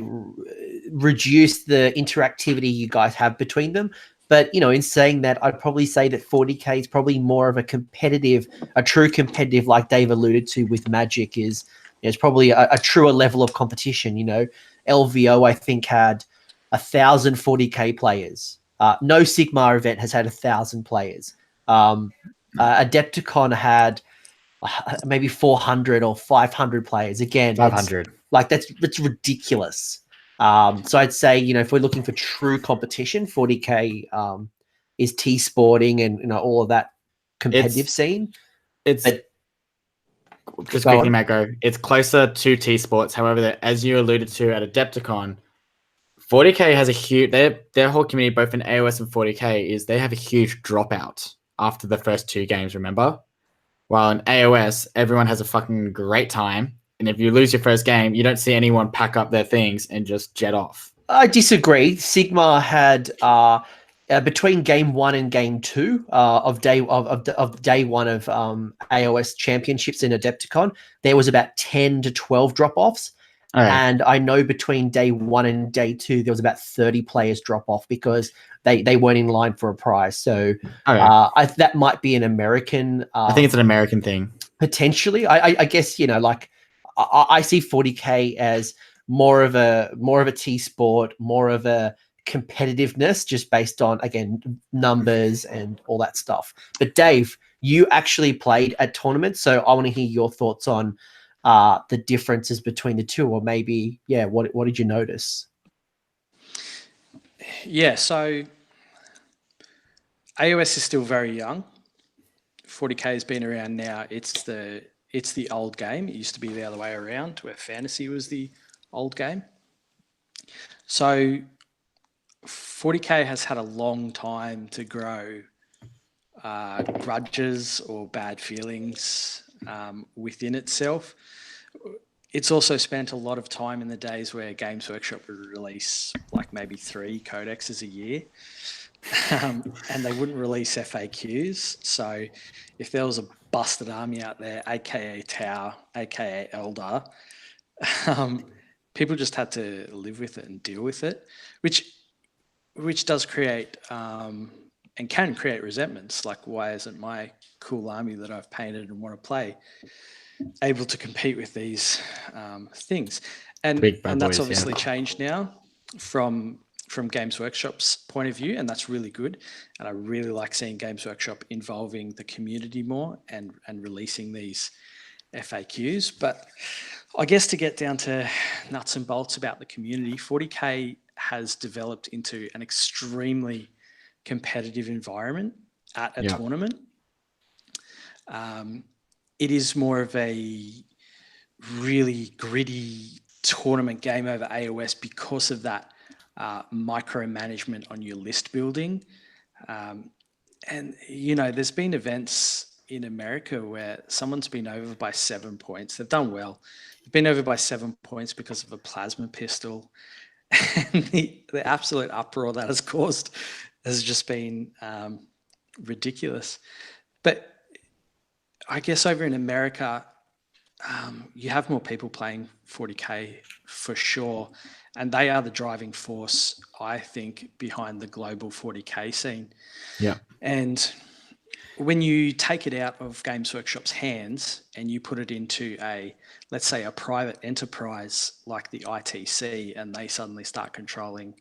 [SPEAKER 1] reduce the interactivity you guys have between them. But, you know, in saying that, I'd probably say that 40k is probably more of a true competitive, like Dave alluded to with Magic, is it's probably a truer level of competition. You know, LVO, I think, had 1,000 40k players. No Sigmar event has had 1,000 players. Adepticon had maybe 400 or 500 players. Again,
[SPEAKER 2] 500.
[SPEAKER 1] Like that's ridiculous. So I'd say, you know, if we're looking for true competition, 40K is T-sporting and, you know, all of that competitive scene.
[SPEAKER 2] It's
[SPEAKER 1] But
[SPEAKER 2] just
[SPEAKER 1] go
[SPEAKER 2] quickly,
[SPEAKER 1] on.
[SPEAKER 2] Matt, go. It's closer to T Sports. However, as you alluded to at Adepticon, 40K has a huge, their whole community, both in AoS and 40K, is they have a huge dropout after the first 2 games, remember? While in AoS, everyone has a fucking great time. And if you lose your first game, you don't see anyone pack up their things and just jet off.
[SPEAKER 1] I disagree. Sigma had between game 1 and game 2 of day one of AoS championships in Adepticon, there was about 10 to 12 drop-offs.
[SPEAKER 2] Okay.
[SPEAKER 1] And I know between day 1 and day 2, there was about 30 players drop off because they weren't in line for a prize. So that might be an American.
[SPEAKER 2] I think it's an American thing.
[SPEAKER 1] Potentially. I guess, you know, like I see 40K as more of a T sport, more of a competitiveness, just based on, again, numbers and all that stuff. But Dave, you actually played at tournaments, so I want to hear your thoughts on the differences between the two, or maybe, yeah, what did you notice?
[SPEAKER 3] Yeah, so AoS is still very young. 40K has been around now. It's the old game. It used to be the other way around, where fantasy was the old game. So 40K has had a long time to grow grudges or bad feelings within itself. It's also spent a lot of time in the days where Games Workshop would release like maybe 3 codexes a year, and they wouldn't release FAQs. So if there was a busted army out there, aka Tau, aka Eldar, people just had to live with it and deal with it, which does create and can create resentments. Like, why isn't my cool army that I've painted and want to play able to compete with these things? And that's obviously changed now from Games Workshop's point of view, and that's really good. And I really like seeing Games Workshop involving the community more and releasing these FAQs. But I guess to get down to nuts and bolts about the community, 40K has developed into an extremely competitive environment at a tournament. It is more of a really gritty tournament game over AoS because of that micromanagement on your list building. And, you know, there's been events in America where someone's been over by 7 points. They've done well. They've been over by 7 points because of a plasma pistol. And the absolute uproar that has caused has just been ridiculous. But I guess over in America, you have more people playing 40K for sure. And they are the driving force, I think, behind the global 40K scene.
[SPEAKER 2] Yeah.
[SPEAKER 3] And when you take it out of Games Workshop's hands and you put it into let's say a private enterprise like the ITC, and they suddenly start controlling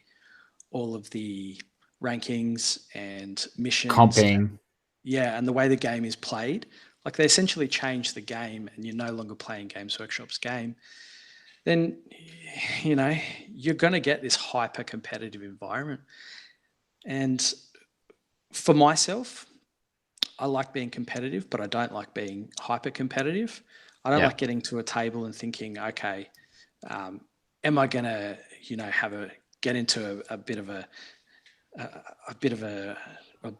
[SPEAKER 3] all of the rankings and missions.
[SPEAKER 2] Comping.
[SPEAKER 3] Yeah, and the way the game is played, like they essentially change the game and you're no longer playing Games Workshop's game, then, you know, you're going to get this hyper competitive environment. And for myself, I like being competitive, but I don't like being hyper competitive. I don't like getting to a table and thinking, okay, am I going to, you know, get into a bit of a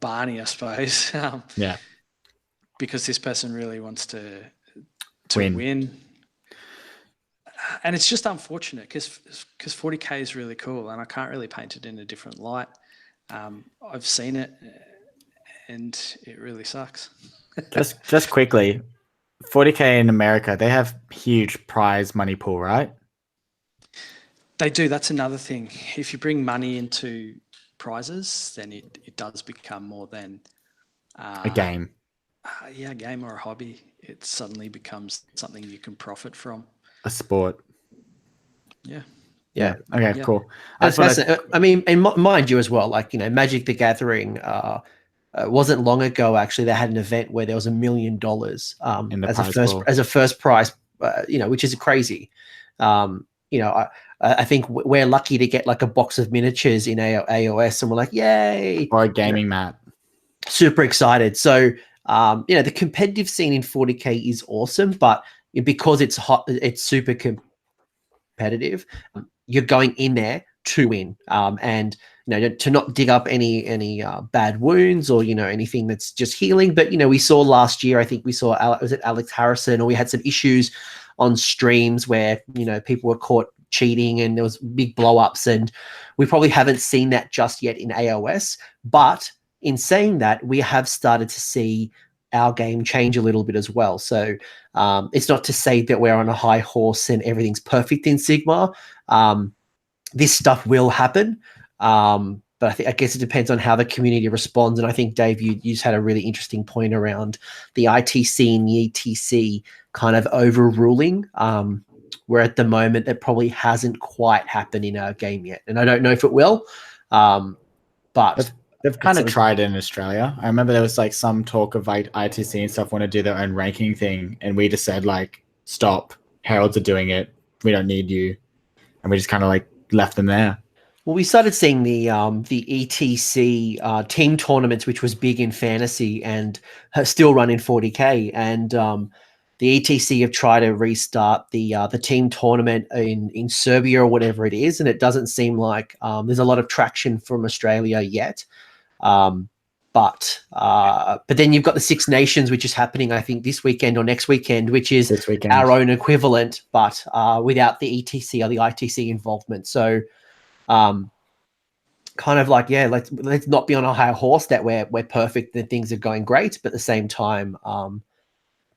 [SPEAKER 3] Barney, I suppose. Because this person really wants to win. And it's just unfortunate because 40K is really cool and I can't really paint it in a different light. I've seen it and it really sucks.
[SPEAKER 2] just quickly, 40K in America, they have huge prize money pool, right?
[SPEAKER 3] They do. That's another thing. If you bring money into prizes, then it does become more than
[SPEAKER 2] a game.
[SPEAKER 3] A game or a hobby. It suddenly becomes something you can profit from.
[SPEAKER 2] A sport.
[SPEAKER 3] Yeah.
[SPEAKER 2] Okay, cool.
[SPEAKER 1] I mean, and mind you as well, like, you know, Magic the Gathering it wasn't long ago actually they had an event where there was $1 million
[SPEAKER 2] In the
[SPEAKER 1] as a
[SPEAKER 2] prize pool.
[SPEAKER 1] first prize, which is crazy. I think we're lucky to get like a box of miniatures in AoS, and we're like, yay!
[SPEAKER 2] Or a gaming mat.
[SPEAKER 1] Super excited. So, the competitive scene in 40K is awesome, but because it's hot, it's super competitive. You're going in there to win, and to not dig up any bad wounds or anything that's just healing. But we saw last year, I think we saw was it Alex Harrison, or we had some issues on streams where people were caught cheating and there was big blow ups, and we probably haven't seen that just yet in AoS. But in saying that, we have started to see our game change a little bit as well. So it's not to say that we're on a high horse and everything's perfect in Sigmar. This stuff will happen. But I guess it depends on how the community responds. And I think, Dave, you just had a really interesting point around the ITC and the ETC kind of overruling, where at the moment that probably hasn't quite happened in our game yet. And I don't know if it will, but
[SPEAKER 2] they've kind of tried it in Australia. I remember there was like some talk of like ITC and stuff want to do their own ranking thing. And we just said like, stop, Heralds are doing it. We don't need you. And we just kind of like left them there.
[SPEAKER 1] Well, we started seeing the ETC team tournaments, which was big in fantasy and still run in 40K. And the ETC have tried to restart the team tournament in Serbia or whatever it is, and it doesn't seem like there's a lot of traction from Australia yet. But then you've got the Six Nations, which is happening, I think, this weekend or next weekend, which is our own equivalent, but without the ETC or the ITC involvement. So kind of like, yeah, let's not be on a high horse that we're perfect, that things are going great, but at the same time,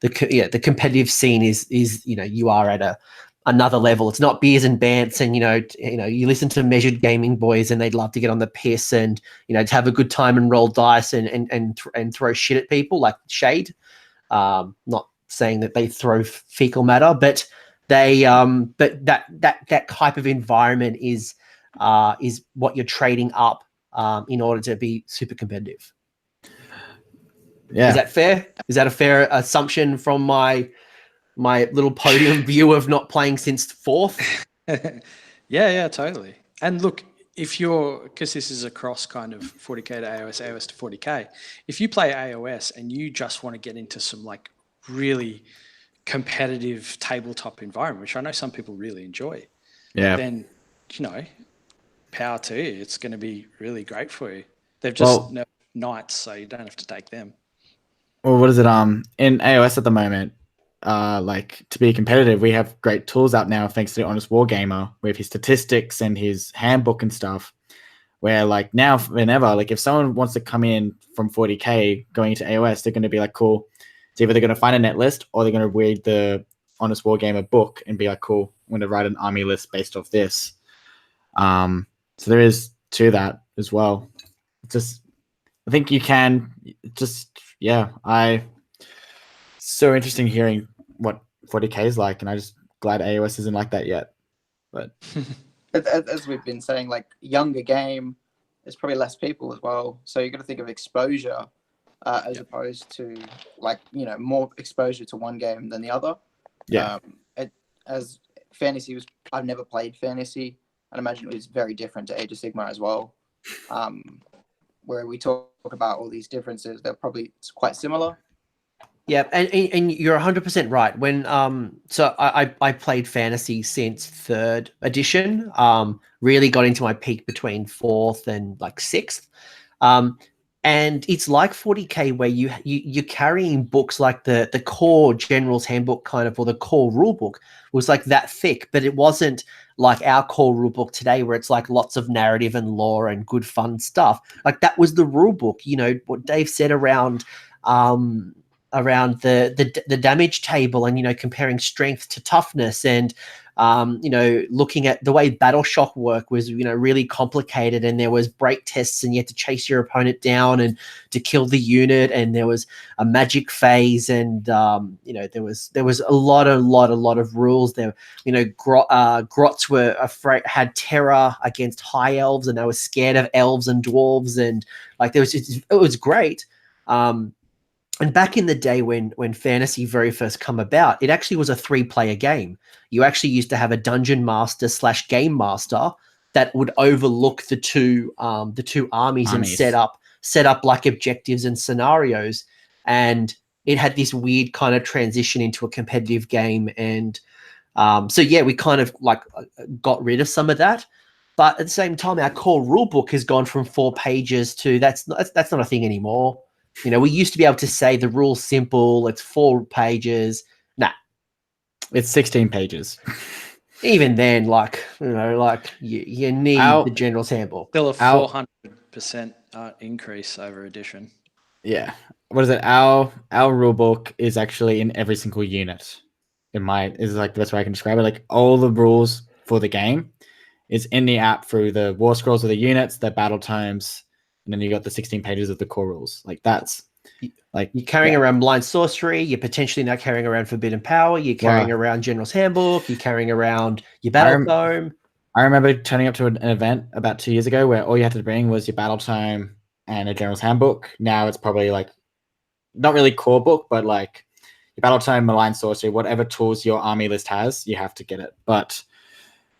[SPEAKER 1] the competitive scene is you are at another level. It's not beers and bants, and you listen to Measured Gaming boys, and they'd love to get on the piss and to have a good time and roll dice and throw shit at people like shade. Not saying that they throw fecal matter, but they but that type of environment is what you're trading up in order to be super competitive.
[SPEAKER 2] Yeah.
[SPEAKER 1] Is that fair? Is that a fair assumption from my little podium view of not playing since fourth?
[SPEAKER 3] Yeah, totally. And look, because this is across kind of 40K to AoS, AoS to 40K, if you play AoS and you just want to get into some like really competitive tabletop environment, which I know some people really enjoy, then, power to you. It's going to be really great for you. They've just nerfed knights, so you don't have to take them.
[SPEAKER 2] Well, what is it? In AoS at the moment, like to be competitive, we have great tools out now thanks to the Honest Wargamer with his statistics and his handbook and stuff. Where like now, whenever like if someone wants to come in from 40K going into AoS, they're going to be like, cool. It's either they're going to find a net list or they're going to read the Honest Wargamer book and be like, cool, I'm going to write an army list based off this. So there is to that as well. I think you can so interesting hearing what 40K is like, and I just glad AoS isn't like that yet. But
[SPEAKER 4] as we've been saying, like younger game, there's probably less people as well. So you got to think of exposure as opposed to like more exposure to one game than the other.
[SPEAKER 2] Yeah.
[SPEAKER 4] As fantasy was, I've never played fantasy. I'd imagine it was very different to Age of Sigmar as well. Where we talk about all these differences, they're probably quite similar.
[SPEAKER 1] Yeah, and you're 100% right. When so I played fantasy since 3rd edition. Really got into my peak between 4th and like 6th. And it's like 40K where you're carrying books like the core General's Handbook kind of, or the core rule book was like that thick, but it wasn't like our core rule book today where it's like lots of narrative and lore and good fun stuff. Like that was the rule book. What Dave said around the damage table and comparing strength to toughness and You know, looking at the way Battle Shock work was, you know, really complicated, and there was break tests, and you had to chase your opponent down and to kill the unit, and there was a magic phase, and you know, there was a lot of rules there. You know, Grots were afraid, had terror against high elves, and they were scared of elves and dwarves, and like it was great. And back in the day when fantasy very first come about, it actually was a 3-player game. You actually used to have a dungeon master / game master that would overlook the two armies and set up like objectives and scenarios. And it had this weird kind of transition into a competitive game. And so yeah, we kind of like got rid of some of that. But at the same time, our core rule book has gone from 4 pages to that's not a thing anymore. You know, we used to be able to say the rule's simple, it's 4 pages. Nah.
[SPEAKER 2] It's 16 pages.
[SPEAKER 1] Even then, like, you know, like you need the General's Handbook.
[SPEAKER 3] Still a 400% increase over edition.
[SPEAKER 2] Yeah. What is it? Our rule book is actually in every single unit. Is like the best way I can describe it. Like all the rules for the game is in the app through the war scrolls of the units, the battle tomes, and then you got the 16 pages of the core rules. Like that's like
[SPEAKER 1] you're carrying around blind sorcery. You're potentially now carrying around forbidden power. You're carrying around General's Handbook. You're carrying around your battle tome.
[SPEAKER 2] I remember turning up to an event about 2 years ago where all you had to bring was your battle tome and a General's Handbook. Now it's probably like not really core book, but like your battle tome, malign sorcery, whatever tools your army list has, you have to get it. But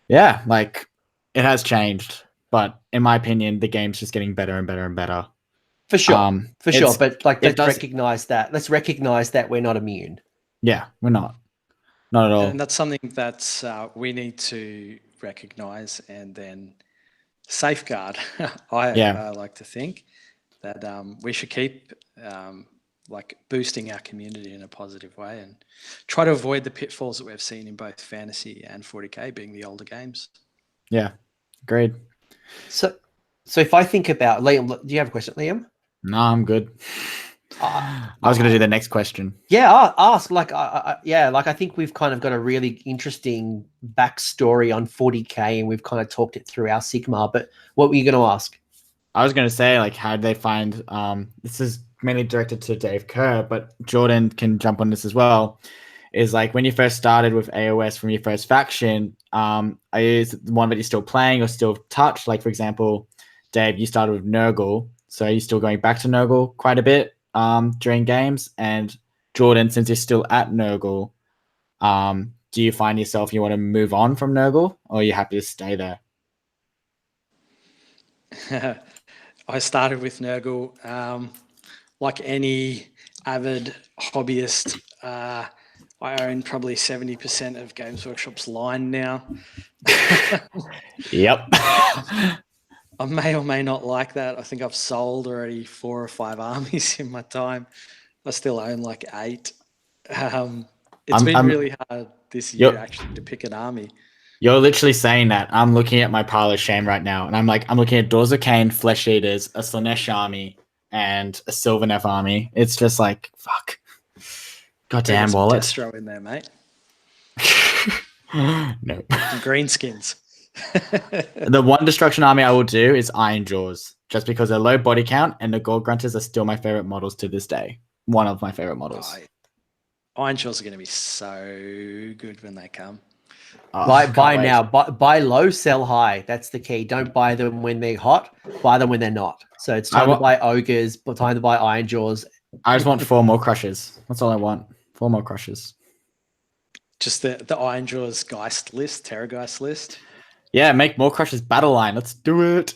[SPEAKER 2] yeah, like it has changed. But in my opinion, the game's just getting better and better and better.
[SPEAKER 1] For sure, sure. But like, let's recognize that. Let's recognize that we're not immune.
[SPEAKER 2] Yeah, we're not at all.
[SPEAKER 3] And that's something that we need to recognize and then safeguard. I like to think that we should keep like boosting our community in a positive way and try to avoid the pitfalls that we've seen in both fantasy and 40k, being the older games.
[SPEAKER 2] Yeah, agreed.
[SPEAKER 1] So if I think about Liam, do you have a question, Liam?
[SPEAKER 2] No, I'm good. I was going to do the next question.
[SPEAKER 1] Yeah, ask. Like, I think we've kind of got a really interesting backstory on 40k, and we've kind of talked it through our Sigmar. But what were you going to ask?
[SPEAKER 2] I was going to say, like, how did they find? This is mainly directed to Dave Kerr, but Jordan can jump on this as well. Is like when you first started with AoS from your first faction, is it the one that you're still playing or still touched? Like, for example, Dave, you started with Nurgle, so are you still going back to Nurgle quite a bit during games? And Jordan, since you're still at Nurgle, do you find yourself you want to move on from Nurgle, or are you happy to stay there?
[SPEAKER 3] I started with Nurgle. Like any avid hobbyist, I own probably 70% of Games Workshop's line now.
[SPEAKER 2] Yep.
[SPEAKER 3] I may or may not like that. I think I've sold already 4 or 5 armies in my time. I still own like 8. It's been really hard this year actually to pick an army.
[SPEAKER 2] You're literally saying that. I'm looking at my pile of shame right now, and I'm looking at Doors of Cain, Flesh Eaters, a Slanesh army, and a Sylvaneth army. It's just like, fuck. Goddamn wallet.
[SPEAKER 3] Destro in there, mate.
[SPEAKER 2] No.
[SPEAKER 3] Some greenskins.
[SPEAKER 2] The one destruction army I will do is Iron Jaws, just because they're low body count, and the Gold Grunters are still my favorite models to this day. One of my favorite models.
[SPEAKER 3] Iron Jaws are going to be so good when they come.
[SPEAKER 1] Buy now. Buy low, sell high. That's the key. Don't buy them when they're hot. Buy them when they're not. So it's time to buy ogres, but time to buy Iron Jaws.
[SPEAKER 2] I just want 4 more crushes. That's all I want. 4 more crushes.
[SPEAKER 3] Just the Iron Jaws Geist list, Terrorgeist list.
[SPEAKER 2] Yeah, make more crushes battle line. Let's do it.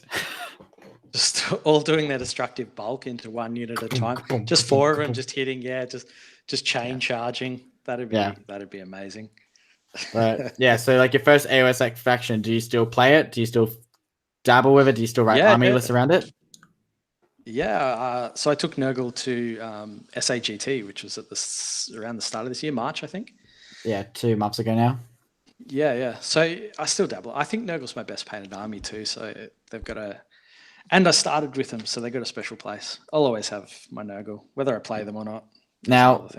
[SPEAKER 3] Just all doing their destructive bulk into one unit at a time. Just 4 of them, just hitting. Yeah, just chain charging. That'd be amazing.
[SPEAKER 2] Right. Yeah. So like your first AoS faction, do you still play it? Do you still dabble with it? Do you still write army lists around it?
[SPEAKER 3] Yeah. So I took Nurgle to SAGT, which was around the start of this year, March, I think.
[SPEAKER 2] Yeah, 2 months ago now.
[SPEAKER 3] Yeah. So I still dabble. I think Nurgle's my best painted army too. So they've got and I started with them, so they got a special place. I'll always have my Nurgle, whether I play them or not.
[SPEAKER 2] Now,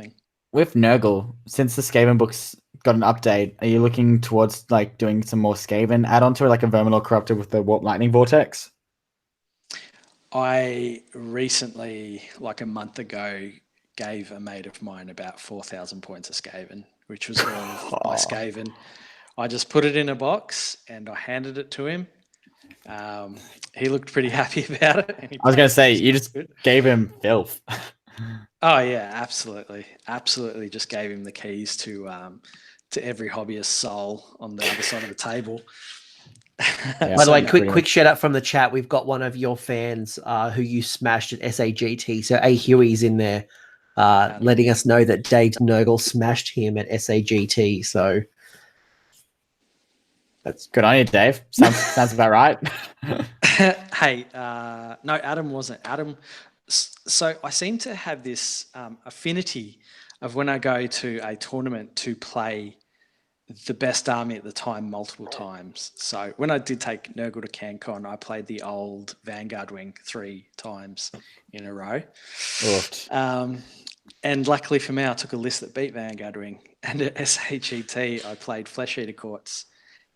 [SPEAKER 2] with Nurgle, since the Skaven books got an update, are you looking towards like doing some more Skaven add-on to it, like a Verminor Corrupted with the Warp Lightning Vortex?
[SPEAKER 3] I recently, like a month ago, gave a mate of mine about 4,000 points of Skaven, which was all of my Skaven. I just put it in a box and I handed it to him. He looked pretty happy about it. And
[SPEAKER 2] I was going to say, you just gave him filth.
[SPEAKER 3] Oh yeah, absolutely, absolutely. Just gave him the keys to every hobbyist soul on the other side of the table.
[SPEAKER 2] Yeah,
[SPEAKER 1] By the way,
[SPEAKER 2] so
[SPEAKER 1] quick shout out from the chat. We've got one of your fans who you smashed at SAGT. So A Huey's in there, letting us know that Dave Nurgle smashed him at SAGT. So that's
[SPEAKER 2] good on you, Dave. Sounds about right.
[SPEAKER 3] Hey, no, Adam wasn't. Adam. So I seem to have this affinity of when I go to a tournament to play the best army at the time multiple times. So when I did take Nurgle to CanCon, I played the old Vanguard wing 3 times in a row. And luckily for me, I took a list that beat Vanguard wing. And at SAGT, I played Flesh Eater Courts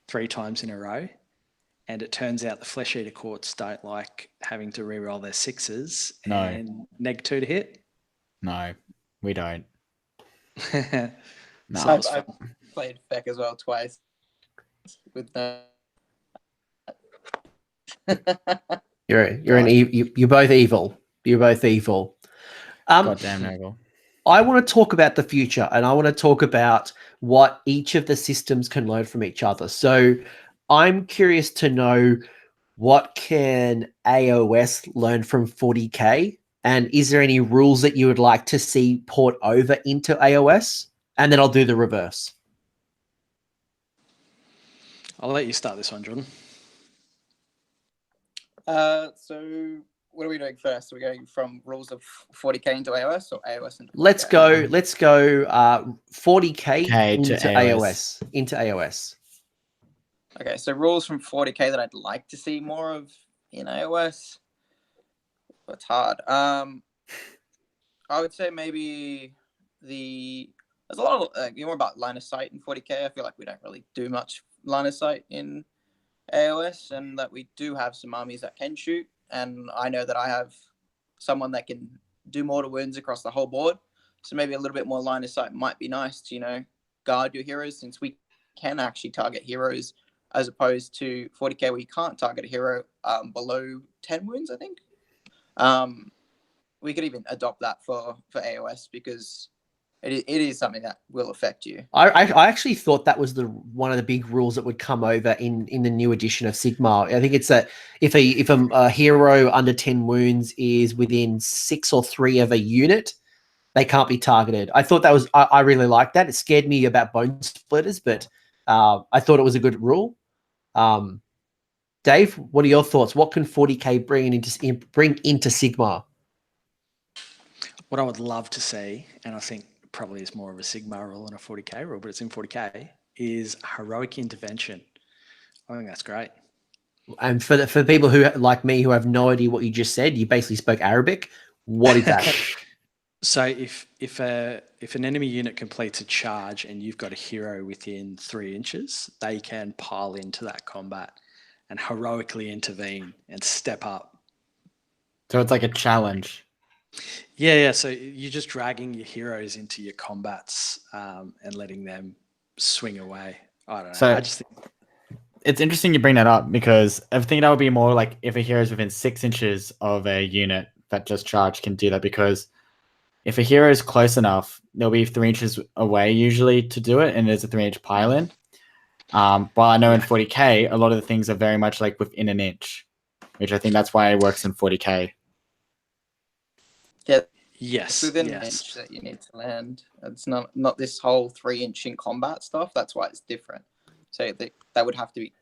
[SPEAKER 3] 3 times in a row. And it turns out the Flesh Eater Courts don't like having to reroll their 6s and neg 2 to hit.
[SPEAKER 2] No, we don't.
[SPEAKER 3] No.
[SPEAKER 4] So I've played Feck as well twice. With the
[SPEAKER 1] you're both evil. You're both evil.
[SPEAKER 2] Goddamn Nurgle.
[SPEAKER 1] I want to talk about the future, and I want to talk about what each of the systems can learn from each other. So I'm curious to know, what can AoS learn from 40K? And is there any rules that you would like to see port over into AoS? And then I'll do the reverse.
[SPEAKER 3] I'll let you start this one, Jordan.
[SPEAKER 4] So what are we doing first? Are we going from rules of 40K into AoS or AoS into 40K?
[SPEAKER 1] Let's go 40K into AoS. Into AoS.
[SPEAKER 4] Okay, so rules from 40K that I'd like to see more of in AoS. It's hard. I would say maybe there's a lot of more about line of sight in 40K. I feel like we don't really do much line of sight in AoS, and that we do have some armies that can shoot. And I know that I have someone that can do mortal wounds across the whole board. So maybe a little bit more line of sight might be nice to, guard your heroes, since we can actually target heroes, as opposed to 40K where you can't target a hero below 10 wounds, I think. We could even adopt that for AoS, because it is something that will affect you.
[SPEAKER 1] I actually thought that was one of the big rules that would come over in the new edition of Sigmar. I think it's that if a hero under 10 wounds is within 6 or 3 of a unit, they can't be targeted. I thought that was I really liked that. It scared me about bone splitters, but I thought it was a good rule. Dave, what are your thoughts? What can 40K bring into Sigmar?
[SPEAKER 3] What I would love to see, and I think probably is more of a Sigmar rule than a 40K rule, but it's in 40K, is heroic intervention. I think that's great. And
[SPEAKER 1] for people who like me who have no idea what you just said, you basically spoke Arabic. What is that?
[SPEAKER 3] So if an enemy unit completes a charge and you've got a hero within 3 inches, they can pile into that combat and heroically intervene and step up.
[SPEAKER 2] So it's like a challenge.
[SPEAKER 3] Yeah. So you're just dragging your heroes into your combats and letting them swing away. I don't know.
[SPEAKER 2] So
[SPEAKER 3] I just think
[SPEAKER 2] it's interesting you bring that up, because I think that would be more like if a hero is within 6 inches of a unit that just charged can do that, because if a hero is close enough, they'll be 3 inches away usually to do it, and there's a 3-inch pile in. While I know in 40K, a lot of the things are very much like within an inch, which I think that's why it works in 40K.
[SPEAKER 4] Yeah.
[SPEAKER 3] yes,
[SPEAKER 4] It's within
[SPEAKER 3] yes.
[SPEAKER 4] an inch that you need to land. It's not this whole 3-inch in combat stuff. That's why it's different. So that would have to be,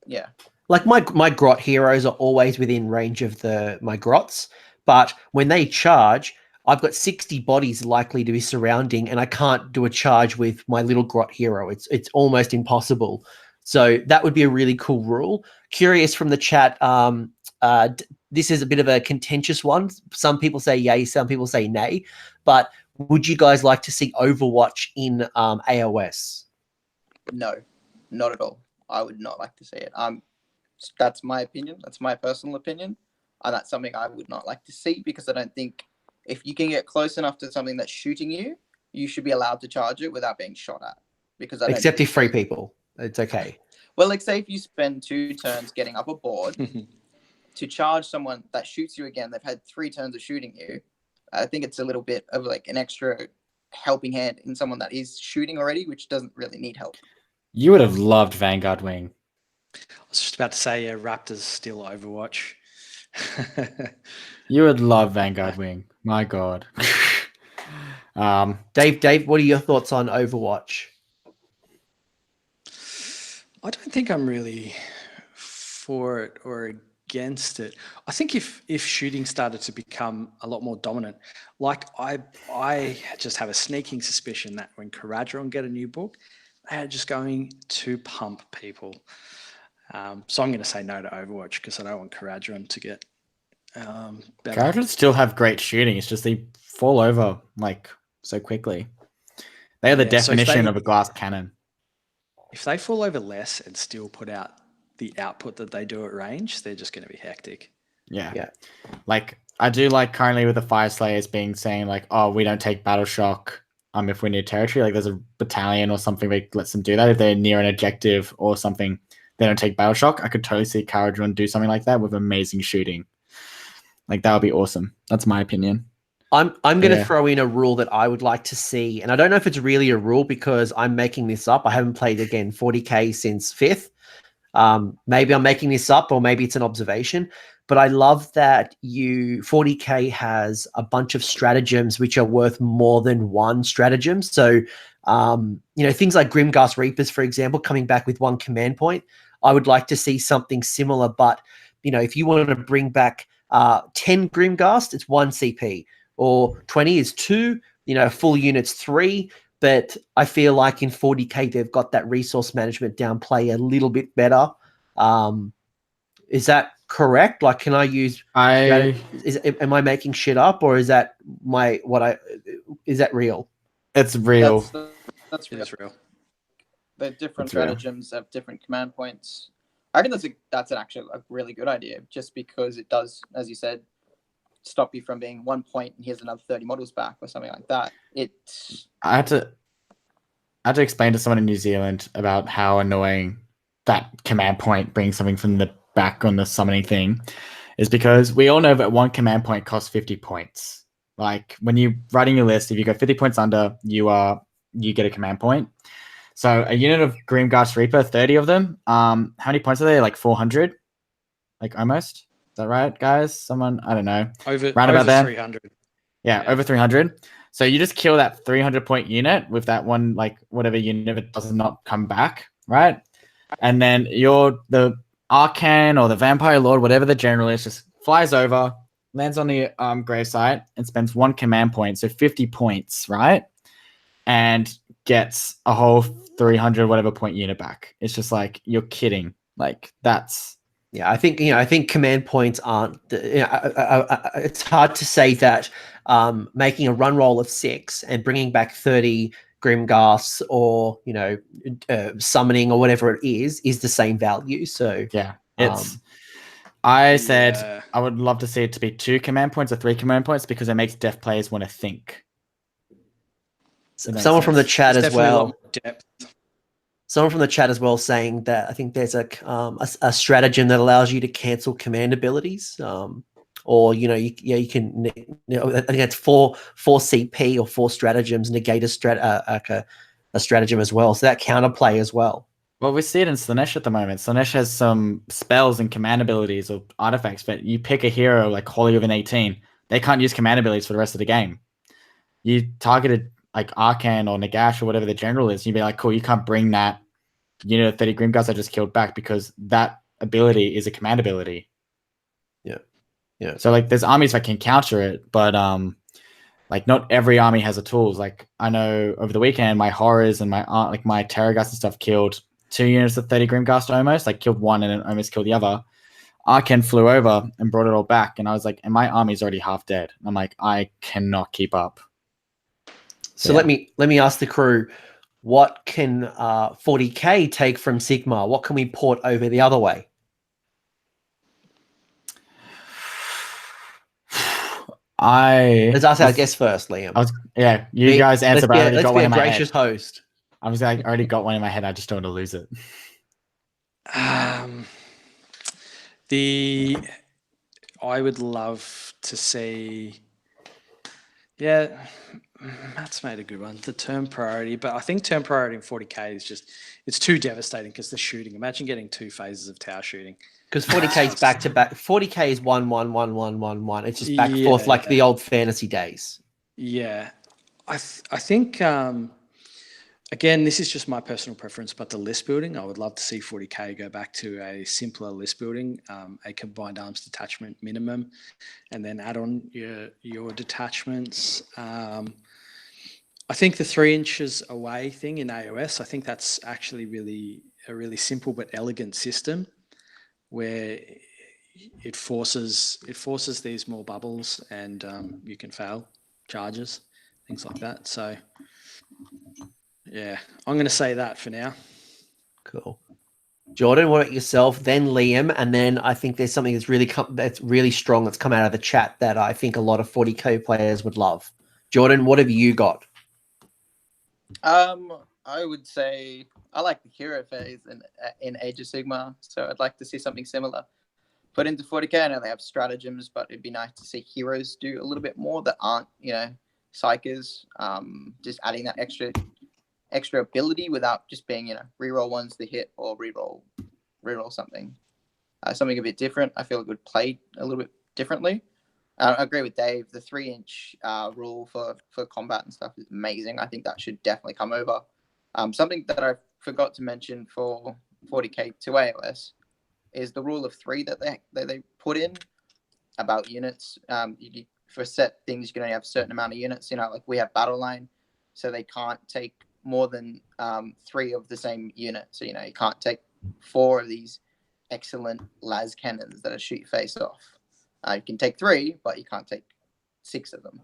[SPEAKER 4] yeah.
[SPEAKER 1] Like my grot heroes are always within range of my grots, but when they charge, I've got 60 bodies likely to be surrounding, and I can't do a charge with my little grot hero. It's almost impossible. So that would be a really cool rule. Curious from the chat, this is a bit of a contentious one. Some people say yay, some people say nay. But would you guys like to see Overwatch in AoS?
[SPEAKER 4] No, not at all. I would not like to see it. That's my opinion. That's my personal opinion. And that's something I would not like to see, because I don't think if you can get close enough to something that's shooting you, you should be allowed to charge it without being shot at. Because
[SPEAKER 1] Except if 3 people, it's okay.
[SPEAKER 4] Well, like say if you spend 2 turns getting up a board to charge someone that shoots you again, they've had 3 turns of shooting you. I think it's a little bit of like an extra helping hand in someone that is shooting already, which doesn't really need help.
[SPEAKER 2] You would have loved Vanguard Wing.
[SPEAKER 3] I was just about to say, yeah, Raptors still Overwatch.
[SPEAKER 2] You would love Vanguard Wing. My God.
[SPEAKER 1] Dave, what are your thoughts on Overwatch?
[SPEAKER 3] I don't think I'm really for it or against it. I think if shooting started to become a lot more dominant, like I just have a sneaking suspicion that when Caradron get a new book, they are just going to pump people. So I'm going to say no to Overwatch because I don't want Caradron to get better.
[SPEAKER 2] Caradron still have great shooting. It's just they fall over like so quickly. They are the definition of a glass cannon.
[SPEAKER 3] If they fall over less and still put out the output that they do at range, they're just going to be hectic.
[SPEAKER 2] Yeah. Like I do like currently with the Fire Slayers saying like, oh, we don't take battle shock if we're near territory. Like there's a battalion or something that lets them do that. If they're near an objective or something, they don't take battle shock. I could totally see Caradron do something like that with amazing shooting. Like that would be awesome. That's my opinion.
[SPEAKER 1] I'm going to throw in a rule that I would like to see, and I don't know if it's really a rule because I'm making this up. I haven't played again 40k since 5th. Maybe I'm making this up, or maybe it's an observation. But I love that 40k has a bunch of stratagems which are worth more than one stratagem. So, things like Grimghast Reapers, for example, coming back with 1 command point. I would like to see something similar, but if you want to bring back 10 Grimghast, it's 1 CP. Or 20 is 2, full unit's 3. But I feel like in 40k, they've got that resource management down play a little bit better. Is that correct? Like, can I use... am I making shit up, or is that is that real?
[SPEAKER 2] It's real.
[SPEAKER 4] That's real.
[SPEAKER 3] It's real.
[SPEAKER 4] The different stratagems have different command points. I think that's actually a really good idea, just because it does, as you said, stop you from being 1 point and here's another 30 models back or something like that.
[SPEAKER 2] I had to explain to someone in New Zealand about how annoying that command point bringing something from the back on the summoning thing is, because we all know that 1 command point costs 50 points. Like when you're writing your list, if you go 50 points under, you get a command point. So a unit of Grimghast Reaper, 30 of them. How many points are they? Like 400? Like almost? Is that right, guys? Someone, I don't know.
[SPEAKER 3] Over
[SPEAKER 2] 300. Yeah, over 300. So you just kill that 300 point unit with that one, like whatever unit that does not come back, right? And then the Arcan or the Vampire Lord, whatever the general is, just flies over, lands on the gravesite, and spends 1 command point, so 50 points, right? And gets a whole 300 whatever point unit back. It's just like, you're kidding. Like that's...
[SPEAKER 1] Yeah, I think command points aren't... it's hard to say that making a run roll of 6 and bringing back 30 Grimghasts or, summoning or whatever it is the same value. So
[SPEAKER 2] yeah, I said I would love to see it to be 2 command points or 3 command points, because it makes deaf players want to think.
[SPEAKER 1] Someone from the chat as well. Someone from the chat as well saying that I think there's a stratagem that allows you to cancel command abilities, or you can I think it's 4 CP or 4 stratagems negate a stratagem as well. So that counterplay as well.
[SPEAKER 2] Well, we see it in Slanesh at the moment. Slanesh has some spells and command abilities or artifacts, but you pick a hero like Holy of an 18, they can't use command abilities for the rest of the game. You targeted like Arcan or Nagash or whatever the general is, you'd be like, cool, you can't bring that 30 Grimghasts I just killed back, because that ability is a command ability. Yeah. So like there's armies that can counter it, but like not every army has the tools. Like I know over the weekend, my horrors and my Terrorghast and stuff killed 2 units of 30 Grimghast almost, like killed one and then almost killed the other. Arcan flew over and brought it all back, and I was like, and my army's already half dead. I'm like, I cannot keep up.
[SPEAKER 1] So let me ask the crew, what can 40k take from Sigmar? What can we port over the other way? Let's ask our guest first, Liam.
[SPEAKER 2] You guys answer, but I already got one in my head.
[SPEAKER 1] Let's be a gracious host.
[SPEAKER 2] I was like, I already got one in my head. I just don't want to lose it.
[SPEAKER 3] I would love to see. Yeah, Matt's made a good one. The turn priority, but I think turn priority in 40k is it's too devastating because the shooting. Imagine getting 2 phases of tower shooting.
[SPEAKER 1] Because 40k is back to back. 40k is 1-1-1-1-1-1. It's just back and forth like the old fantasy days.
[SPEAKER 3] Yeah, I think again, this is just my personal preference, but the list building, I would love to see 40k go back to a simpler list building, a combined arms detachment minimum, and then add on your detachments. I think the 3 inches away thing in AoS, I think that's actually a really simple but elegant system where it forces these more bubbles and you can fail charges, things like that. So yeah, I'm going to say that for now.
[SPEAKER 1] Cool. Jordan, what about yourself? Then Liam, and then I think there's something that's really strong that's come out of the chat that I think a lot of 40k players would love. Jordan, what have you got?
[SPEAKER 4] I would say I like the hero phase in Age of Sigmar, so I'd like to see something similar put into 40k. I know they have stratagems, but it'd be nice to see heroes do a little bit more that aren't, psychers. Just adding that extra ability without just being, reroll ones to hit or reroll something. Something a bit different. I feel it would play a little bit differently. I agree with Dave. The 3-inch rule for combat and stuff is amazing. I think that should definitely come over. Something that I forgot to mention for 40k to AoS is the rule of 3 that they put in about units. For set things, you can only have a certain amount of units. Like we have battle line, so they can't take more than 3 of the same unit. So you can't take 4 of these excellent las cannons that shoot your face off. You can take 3, but you can't take 6 of them.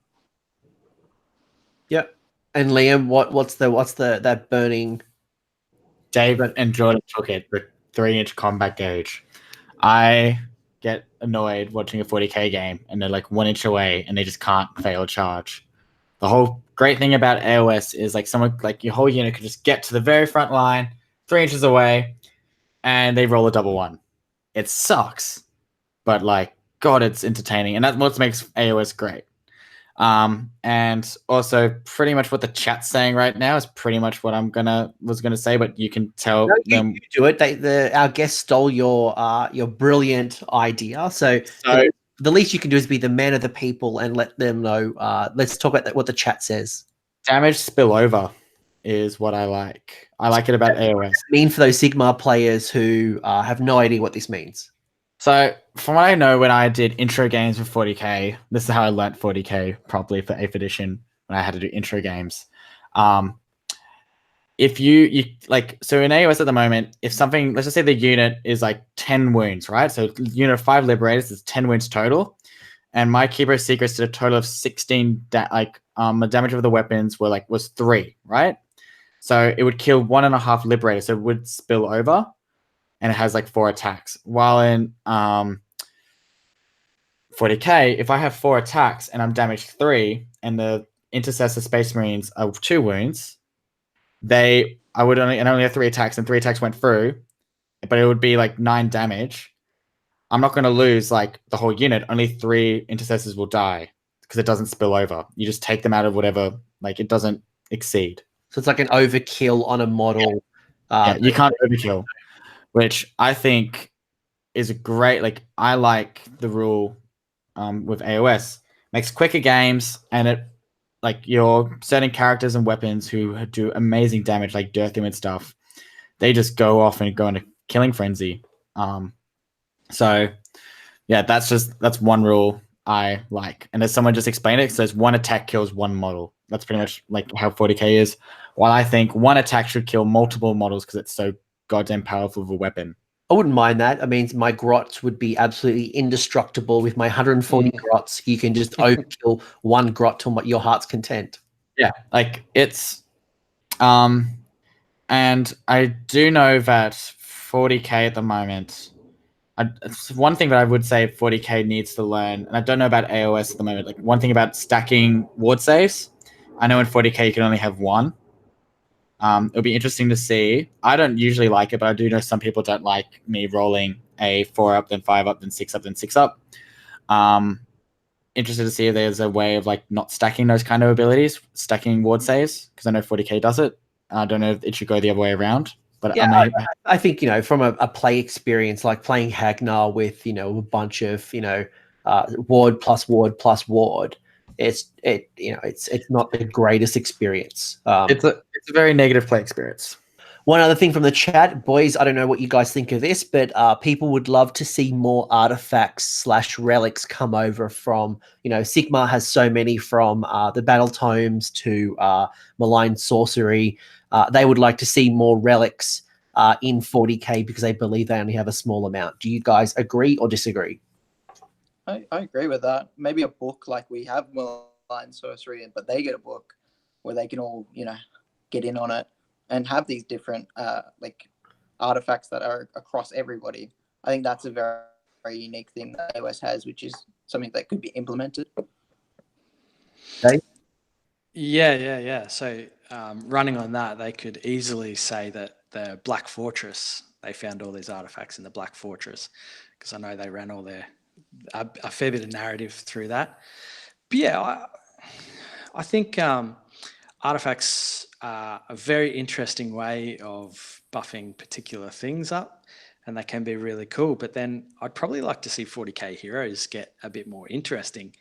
[SPEAKER 1] Yep. And Liam, what's that burning?
[SPEAKER 2] Dave and Jordan took it, the 3-inch combat gauge. I get annoyed watching a 40k game and they're like 1 inch away and they just can't fail a charge. The whole great thing about AoS is someone your whole unit could just get to the very front line, 3 inches away, and they roll a double 1. It sucks, but God, it's entertaining, and that's what makes AoS great. And also pretty much what the chat's saying right now is pretty much what was gonna say, but you can tell them.
[SPEAKER 1] You do it. Our guest stole your brilliant idea. So the least you can do is be the man of the people and let them know. Let's talk about what the chat says.
[SPEAKER 2] Damage spillover is what I like. I like it about AoS.
[SPEAKER 1] Mean for those Sigmar players who have no idea what this means.
[SPEAKER 2] So from what I know, when I did intro games for 40k, this is how I learnt 40k properly for 8th edition when I had to do intro games. If you so in AoS at the moment, if something, let's just say the unit is 10 wounds, right? So unit of 5 liberators is 10 wounds total. And my Keeper of Secrets did a total of 16, the damage of the weapons was 3, right? So it would kill 1.5 liberators, so it would spill over. And it has 4 attacks. While in 40k, if I have 4 attacks and I'm damaged 3, and the Intercessor Space Marines are 2 wounds, I would only have 3 attacks, and 3 attacks went through, but it would be 9 damage. I'm not going to lose the whole unit. Only 3 Intercessors will die because it doesn't spill over. You just take them out of whatever. It doesn't exceed.
[SPEAKER 1] So it's an overkill on a model.
[SPEAKER 2] Yeah, you can't overkill. Which I think is a great, I like the rule with AoS. Makes quicker games, and it, your certain characters and weapons who do amazing damage, like Dirthium and stuff, they just go off and go into killing frenzy. So, yeah, that's one rule I like. And as someone just explained it, it says 1 attack kills 1 model. That's pretty much how 40k is. While I think 1 attack should kill multiple models because it's so goddamn powerful of a weapon.
[SPEAKER 1] I wouldn't mind that. I mean, my grots would be absolutely indestructible. With my 140 grots, you can just overkill 1 grot to your heart's content.
[SPEAKER 2] Yeah, it's And I do know that 40k at the moment. It's one thing that I would say 40k needs to learn, and I don't know about AoS at the moment. Like one thing about stacking ward saves, I know in 40k you can only have one. It'll be interesting to see. I don't usually like it, but I do know some people don't like me rolling a 4 up, then 5 up, then 6 up, then 6 up. Interested to see if there's a way of like not stacking those kind of abilities, stacking ward saves, because I know 40k does it. I don't know if it should go the other way around. But
[SPEAKER 1] yeah, I think, you know, from a play experience, like playing Hagnar with, you know, a bunch of, you know, ward plus ward plus ward, it's not the greatest experience.
[SPEAKER 2] It's a very negative play experience.
[SPEAKER 1] One other thing from the chat, boys, I don't know what you guys think of this, but people would love to see more artifacts / relics come over from, you know, Sigmar has so many, from the battle tomes to malign sorcery. They would like to see more relics in 40k because they believe they only have a small amount. Do you guys agree or disagree?
[SPEAKER 4] I agree with that. Maybe a book like we have malign sorcery, but they get a book where they can all, you know, get in on it and have these different like artifacts that are across everybody. I think that's a very, very unique thing that AoS has, which is something that could be implemented.
[SPEAKER 1] Okay.
[SPEAKER 3] Yeah. So running on that, they could easily say that the Black Fortress, they found all these artifacts in the Black Fortress, because I know they ran all a fair bit of narrative through that. But yeah, I think artifacts are a very interesting way of buffing particular things up, and they can be really cool. But then I'd probably like to see 40k heroes get a bit more interesting.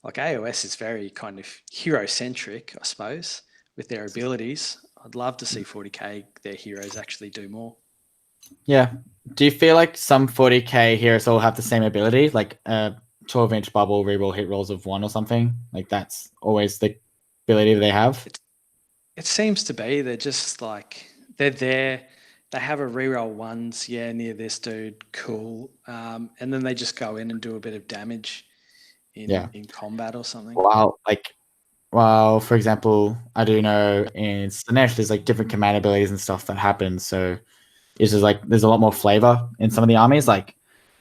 [SPEAKER 3] Like AoS is very kind of hero centric, I suppose, with their abilities. I'd love to see 40k, their heroes actually do more.
[SPEAKER 2] Yeah. Do you feel like some 40k heroes all have the same ability, like a 12-inch bubble, reroll hit rolls of 1 or something? Like that's always the ability that they have?
[SPEAKER 3] It seems to be. They're just like, they're there. They have a reroll ones, yeah, near this dude, cool. And then they just go in and do a bit of damage in combat or something.
[SPEAKER 2] Well, for example, I do know in Slanesh there's like different command abilities and stuff that happen. So it's just like there's a lot more flavor in some of the armies. Like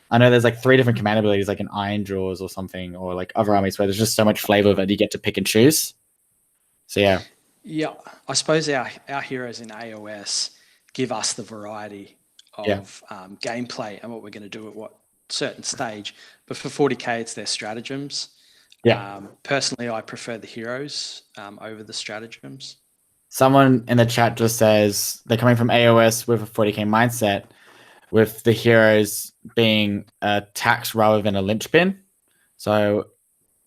[SPEAKER 2] I know there's like 3 different command abilities, like in Iron Jaws or something, or like other armies where there's just so much flavor that you get to pick and choose. So yeah.
[SPEAKER 3] Yeah, I suppose our heroes in AoS give us the variety of gameplay and what we're going to do at what certain stage. But for 40k, it's their stratagems.
[SPEAKER 2] Yeah.
[SPEAKER 3] Personally, I prefer the heroes over the stratagems.
[SPEAKER 2] Someone in the chat just says they're coming from AoS with a 40k mindset, with the heroes being a tax rather than a linchpin. So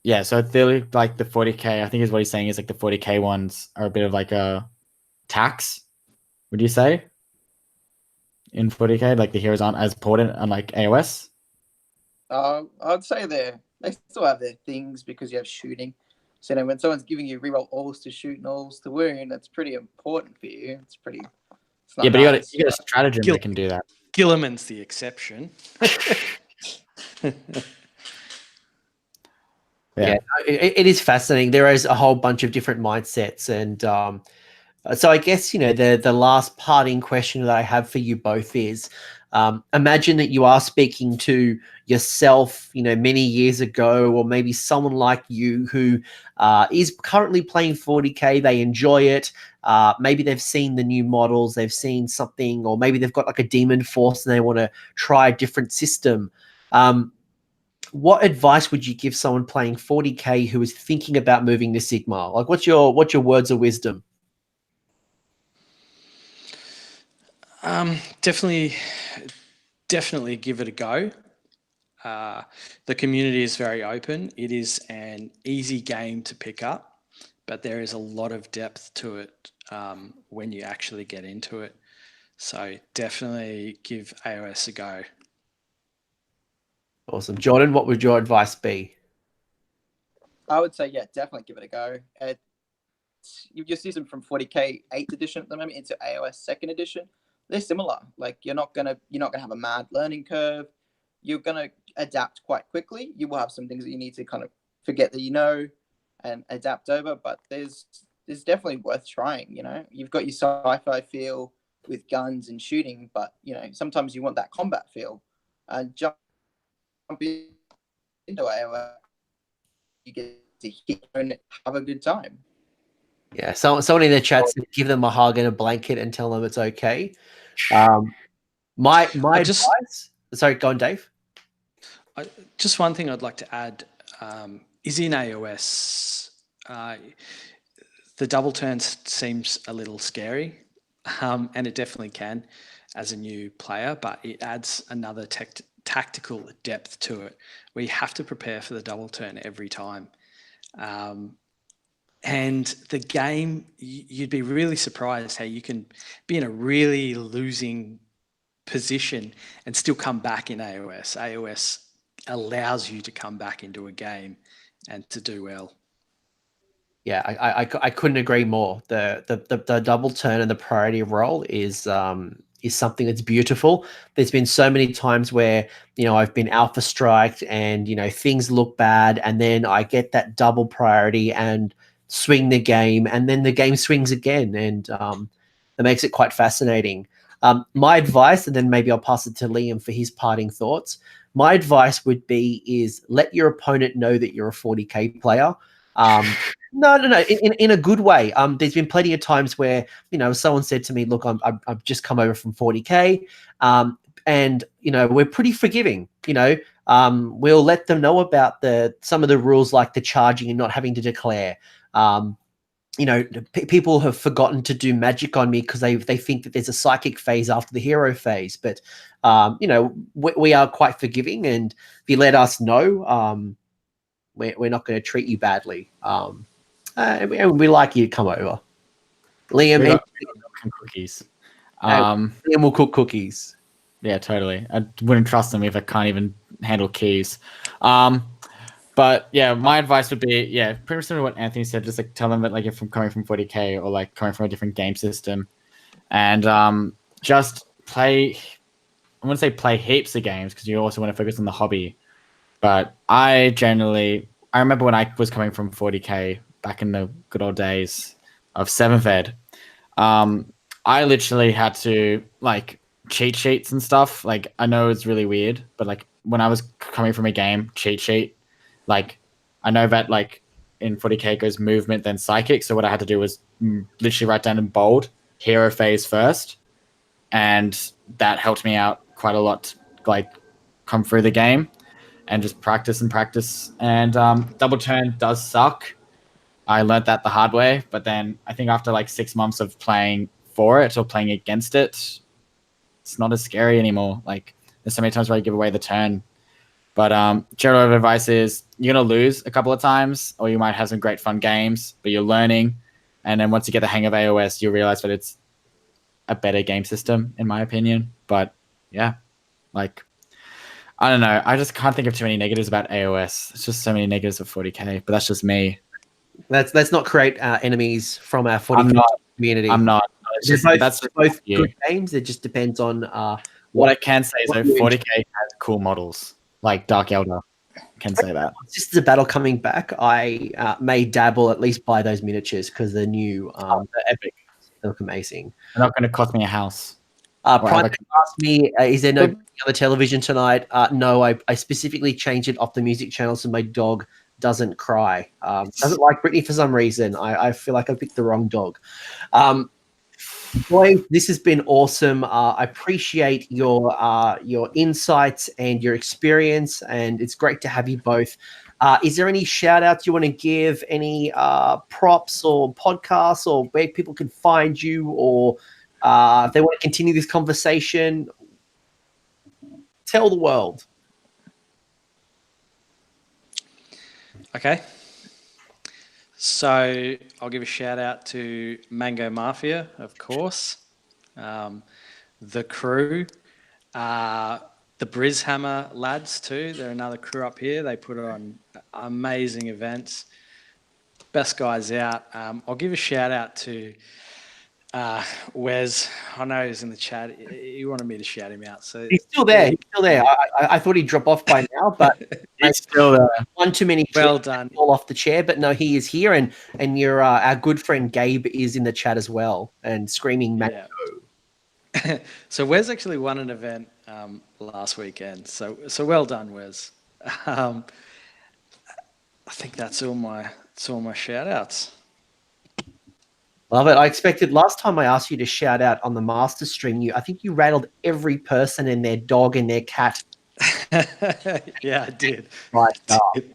[SPEAKER 2] yeah, so they're like the 40k, I think is what he's saying, is like the 40k ones are a bit of like a tax, would you say? In 40k, like the heroes aren't as important unlike AoS?
[SPEAKER 4] I'd say they still have their things because you have shooting. So you know, when someone's giving you reroll alls to shoot and alls to wound, that's pretty important for you. It's pretty. It's not
[SPEAKER 2] Yeah, but
[SPEAKER 4] nice,
[SPEAKER 2] you got a stratagem that can do that.
[SPEAKER 3] Gilliman's the exception.
[SPEAKER 1] Yeah, it is fascinating. There is a whole bunch of different mindsets, and so I guess, you know, the last parting question that I have for you both is, imagine that you are speaking to yourself, you know, many years ago, or maybe someone like you who is currently playing 40k. They enjoy it. Maybe they've seen the new models, they've seen something, or maybe they've got like a demon force and they want to try a different system. What advice would you give someone playing 40k who is thinking about moving to Sigmar? Like, what's your words of wisdom?
[SPEAKER 3] Definitely give it a go. The community is very open. It is an easy game to pick up, but there is a lot of depth to it when you actually get into it. So definitely give AoS a go.
[SPEAKER 1] Awesome. Jordan, what would your advice be?
[SPEAKER 4] I would say, yeah, definitely give it a go. You see them from 40k 8th edition at the moment into AoS 2nd edition. They're similar. Like you're not gonna have a mad learning curve. You're gonna adapt quite quickly. You will have some things that you need to kind of forget that you know and adapt over. But there's is definitely worth trying. You know, you've got your sci-fi feel with guns and shooting, but you know, sometimes you want that combat feel. Jump into AoS, you get to hit and have a good time.
[SPEAKER 1] Yeah, someone in the chat said give them a hug and a blanket and tell them it's okay. My advice. Sorry, go on, Dave.
[SPEAKER 3] Just one thing I'd like to add is in AoS, the double turn seems a little scary, and it definitely can as a new player, but it adds another tactical depth to it where you have to prepare for the double turn every time. And the game, you'd be really surprised how you can be in a really losing position and still come back in AoS. AoS allows you to come back into a game and to do well.
[SPEAKER 1] Yeah, I couldn't agree more. The double turn and the priority role is something that's beautiful. There's been so many times where, you know, I've been alpha striked and, you know, things look bad, and then I get that double priority and swing the game, and then the game swings again, and it makes it quite fascinating. My advice, and then maybe I'll pass it to Liam for his parting thoughts. My advice would be is let your opponent know that you're a 40k player. No, in a good way. There's been plenty of times where, you know, someone said to me, "Look, I've just come over from 40k," and you know, we're pretty forgiving. You know, we'll let them know about some of the rules, like the charging and not having to declare. You know, people have forgotten to do magic on me because they think that there's a psychic phase after the hero phase. But you know, we are quite forgiving, and if you let us know, we're not going to treat you badly. And we like you to come over. Liam,
[SPEAKER 2] We got cookies.
[SPEAKER 1] Liam will cook cookies.
[SPEAKER 2] Yeah, totally. I wouldn't trust them if I can't even handle keys. But yeah, my advice would be, yeah, pretty much similar to what Anthony said. Just like tell them that like if I'm coming from 40k or like coming from a different game system, and just play. I wouldn't say play heaps of games because you also want to focus on the hobby. But I remember when I was coming from 40k back in the good old days of 7th ed. I literally had to like cheat sheets and stuff. Like I know it's really weird, but like when I was coming from a game cheat sheet, like I know that like in 40k it goes movement then psychic. So what I had to do was literally write down in bold hero phase first, and that helped me out quite a lot. Like come through the game and just practice and practice. And double turn does suck. I learned that the hard way, but then I think after like 6 months of playing for it or playing against it, it's not as scary anymore. Like there's so many times where I give away the turn. But general advice is you're going to lose a couple of times, or you might have some great fun games, but you're learning. And then once you get the hang of AoS, you'll realize that it's a better game system, in my opinion. But yeah, like, I don't know. I just can't think of too many negatives about AoS. It's just so many negatives of 40k, but that's just me.
[SPEAKER 1] Let's not create enemies from our 40k community.
[SPEAKER 2] I'm not.
[SPEAKER 1] That's both good games. It just depends on
[SPEAKER 2] what I can say is that 40k has cool models, like Dark Elder. I can say that.
[SPEAKER 1] Just as a battle coming back, I may dabble, at least buy those miniatures because the new
[SPEAKER 2] they're epic.
[SPEAKER 1] They look amazing.
[SPEAKER 2] They're not going to cost me a house.
[SPEAKER 1] Prime asked me, is there no on the television tonight? No, I specifically changed it off the music channel so my dog doesn't cry. Doesn't like Britney for some reason. I feel like I picked the wrong dog. Boy, this has been awesome. I appreciate your insights and your experience, and it's great to have you both. Is there any shout outs you want to give, any props or podcasts, or where people can find you, or if they want to continue this conversation? Tell the world.
[SPEAKER 3] Okay. So I'll give a shout out to Mango Mafia, of course, the crew, the Brishammer lads too. They're another crew up here. They put on amazing events. Best guys out. I'll give a shout out to Wes, I know he's in the chat. He wanted me to shout him out. So
[SPEAKER 1] He's still there. He's still there. I thought he'd drop off by now, but
[SPEAKER 2] It's still there.
[SPEAKER 1] one too many
[SPEAKER 3] well
[SPEAKER 1] trees
[SPEAKER 3] done.
[SPEAKER 1] fall off the chair. But no, he is here, and your our good friend Gabe is in the chat as well and screaming.
[SPEAKER 3] Yeah. So Wes actually won an event last weekend. So well done, Wes. I think that's all my shout outs.
[SPEAKER 1] Love it. I expected last time I asked you to shout out on the master stream, I think you rattled every person and their dog and their cat.
[SPEAKER 3] Yeah, I did.
[SPEAKER 1] Right. It's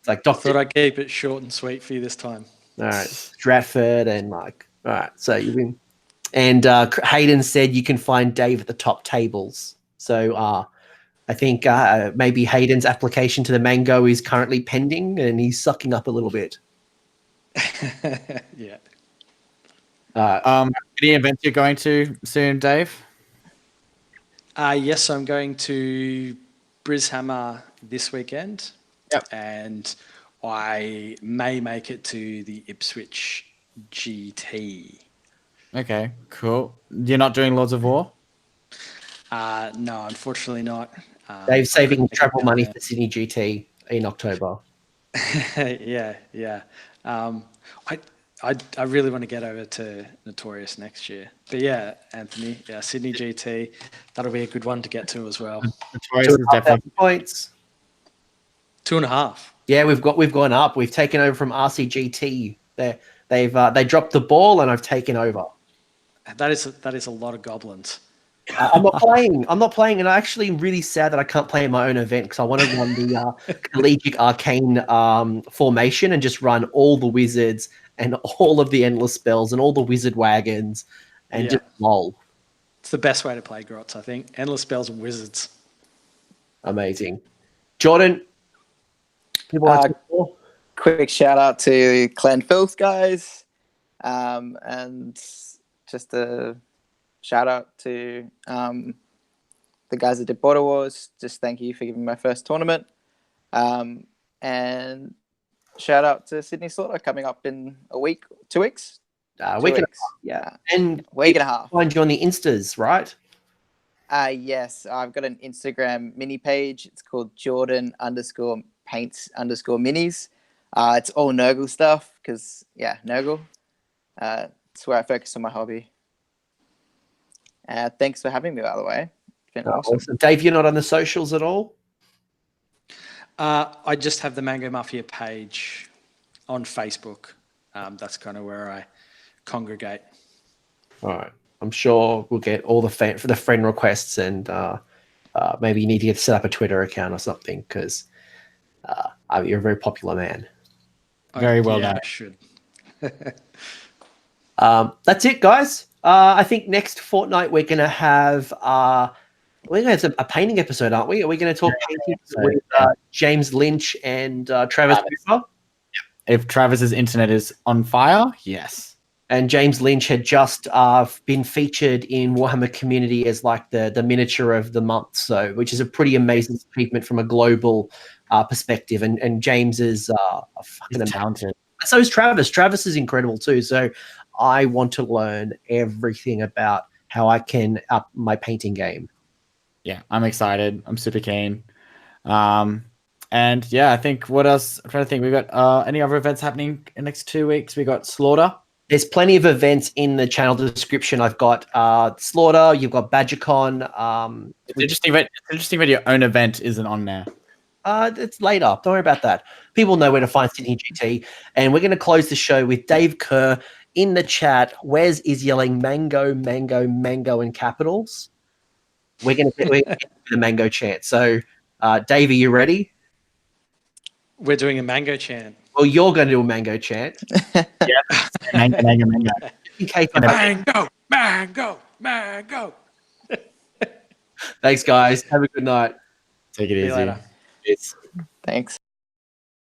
[SPEAKER 1] like
[SPEAKER 3] I
[SPEAKER 1] Dr.
[SPEAKER 3] thought I'd keep it short and sweet for you this time.
[SPEAKER 1] All right. Stratford and like, all right. So you win. And Hayden said you can find Dave at the top tables. So I think maybe Hayden's application to the Mango is currently pending and he's sucking up a little bit.
[SPEAKER 3] Yeah.
[SPEAKER 2] Any events you're going to soon, Dave?
[SPEAKER 3] Yes, I'm going to Brishammer this weekend.
[SPEAKER 2] Yep.
[SPEAKER 3] And I may make it to the Ipswich GT.
[SPEAKER 2] Okay, cool. You're not doing Lords of War?
[SPEAKER 3] No, unfortunately not.
[SPEAKER 1] Dave's saving
[SPEAKER 3] couldn't
[SPEAKER 1] travel
[SPEAKER 3] make it
[SPEAKER 1] money
[SPEAKER 3] down
[SPEAKER 1] for Sydney GT in October.
[SPEAKER 3] there. Yeah. I really want to get over to Notorious next year. But yeah, Anthony, Sydney GT, that'll be a good one to get to as well.
[SPEAKER 2] Notorious is definitely.
[SPEAKER 1] Points.
[SPEAKER 3] 2.5.
[SPEAKER 1] Yeah, we've gone up. We've taken over from RCGT. They dropped the ball and I've taken over.
[SPEAKER 3] That is a lot of goblins.
[SPEAKER 1] I'm not playing, and I'm actually really sad that I can't play in my own event because I want to run the collegiate arcane formation and just run all the wizards and all of the endless spells and all the wizard wagons and just lol.
[SPEAKER 3] It's the best way to play Grots, I think. Endless spells and wizards.
[SPEAKER 1] Amazing. Jordan, people want to talk?
[SPEAKER 4] Quick shout out to Clan Filth guys, and just a shout out to the guys that did Border Wars. Just thank you for giving me my first tournament, and shout out to Sydney Slaughter coming up in a week, 2 weeks.
[SPEAKER 1] Week and a half, yeah, and
[SPEAKER 4] week and a half.
[SPEAKER 1] Find you on the Instas, right?
[SPEAKER 4] Yes, I've got an Instagram mini page. It's called Jordan_paints_minis. It's all Nurgle stuff because, Nurgle. It's where I focus on my hobby. Thanks for having me, by the way. It's been awesome.
[SPEAKER 1] Dave, you're not on the socials at all?
[SPEAKER 3] I just have the Mango Mafia page on Facebook. That's kind of where I congregate.
[SPEAKER 1] All right. I'm sure we'll get all the friend requests, and maybe you need to set up a Twitter account or something because you're a very popular man.
[SPEAKER 2] Very well
[SPEAKER 3] done.
[SPEAKER 2] done.
[SPEAKER 3] I should.
[SPEAKER 1] That's it, guys. I think next fortnight we're going to have a painting episode, aren't we? Are we going to talk painting with James Lynch and Travis Cooper?
[SPEAKER 2] If Travis's internet is on fire, yes.
[SPEAKER 1] And James Lynch had just been featured in Warhammer Community as like the miniature of the month, which is a pretty amazing achievement from a global perspective. And James is fucking
[SPEAKER 2] talented.
[SPEAKER 1] So is Travis. Travis is incredible too. So I want to learn everything about how I can up my painting game.
[SPEAKER 2] Yeah, I'm excited. I'm super keen. And yeah, I think what else? I'm trying to think. We've got any other events happening in the next 2 weeks. We got Slaughter.
[SPEAKER 1] There's plenty of events in the channel description. I've got Slaughter. You've got BADGACON.
[SPEAKER 2] It's interesting that your own event isn't on there.
[SPEAKER 1] It's later. Don't worry about that. People know where to find Sydney GT. And we're going to close the show with Dave Kerr in the chat. Wes is yelling mango, mango, mango in capitals. We're going to get the mango chant. So, Dave, are you ready?
[SPEAKER 3] We're doing a mango chant.
[SPEAKER 1] Well, you're going to do a mango chant.
[SPEAKER 2] Yeah. Mango, mango, mango.
[SPEAKER 1] In case
[SPEAKER 3] mango, mango, mango.
[SPEAKER 1] Thanks, guys. Have a good night.
[SPEAKER 2] Take it
[SPEAKER 3] See you
[SPEAKER 2] easy.
[SPEAKER 3] later.
[SPEAKER 2] Peace.
[SPEAKER 4] Thanks.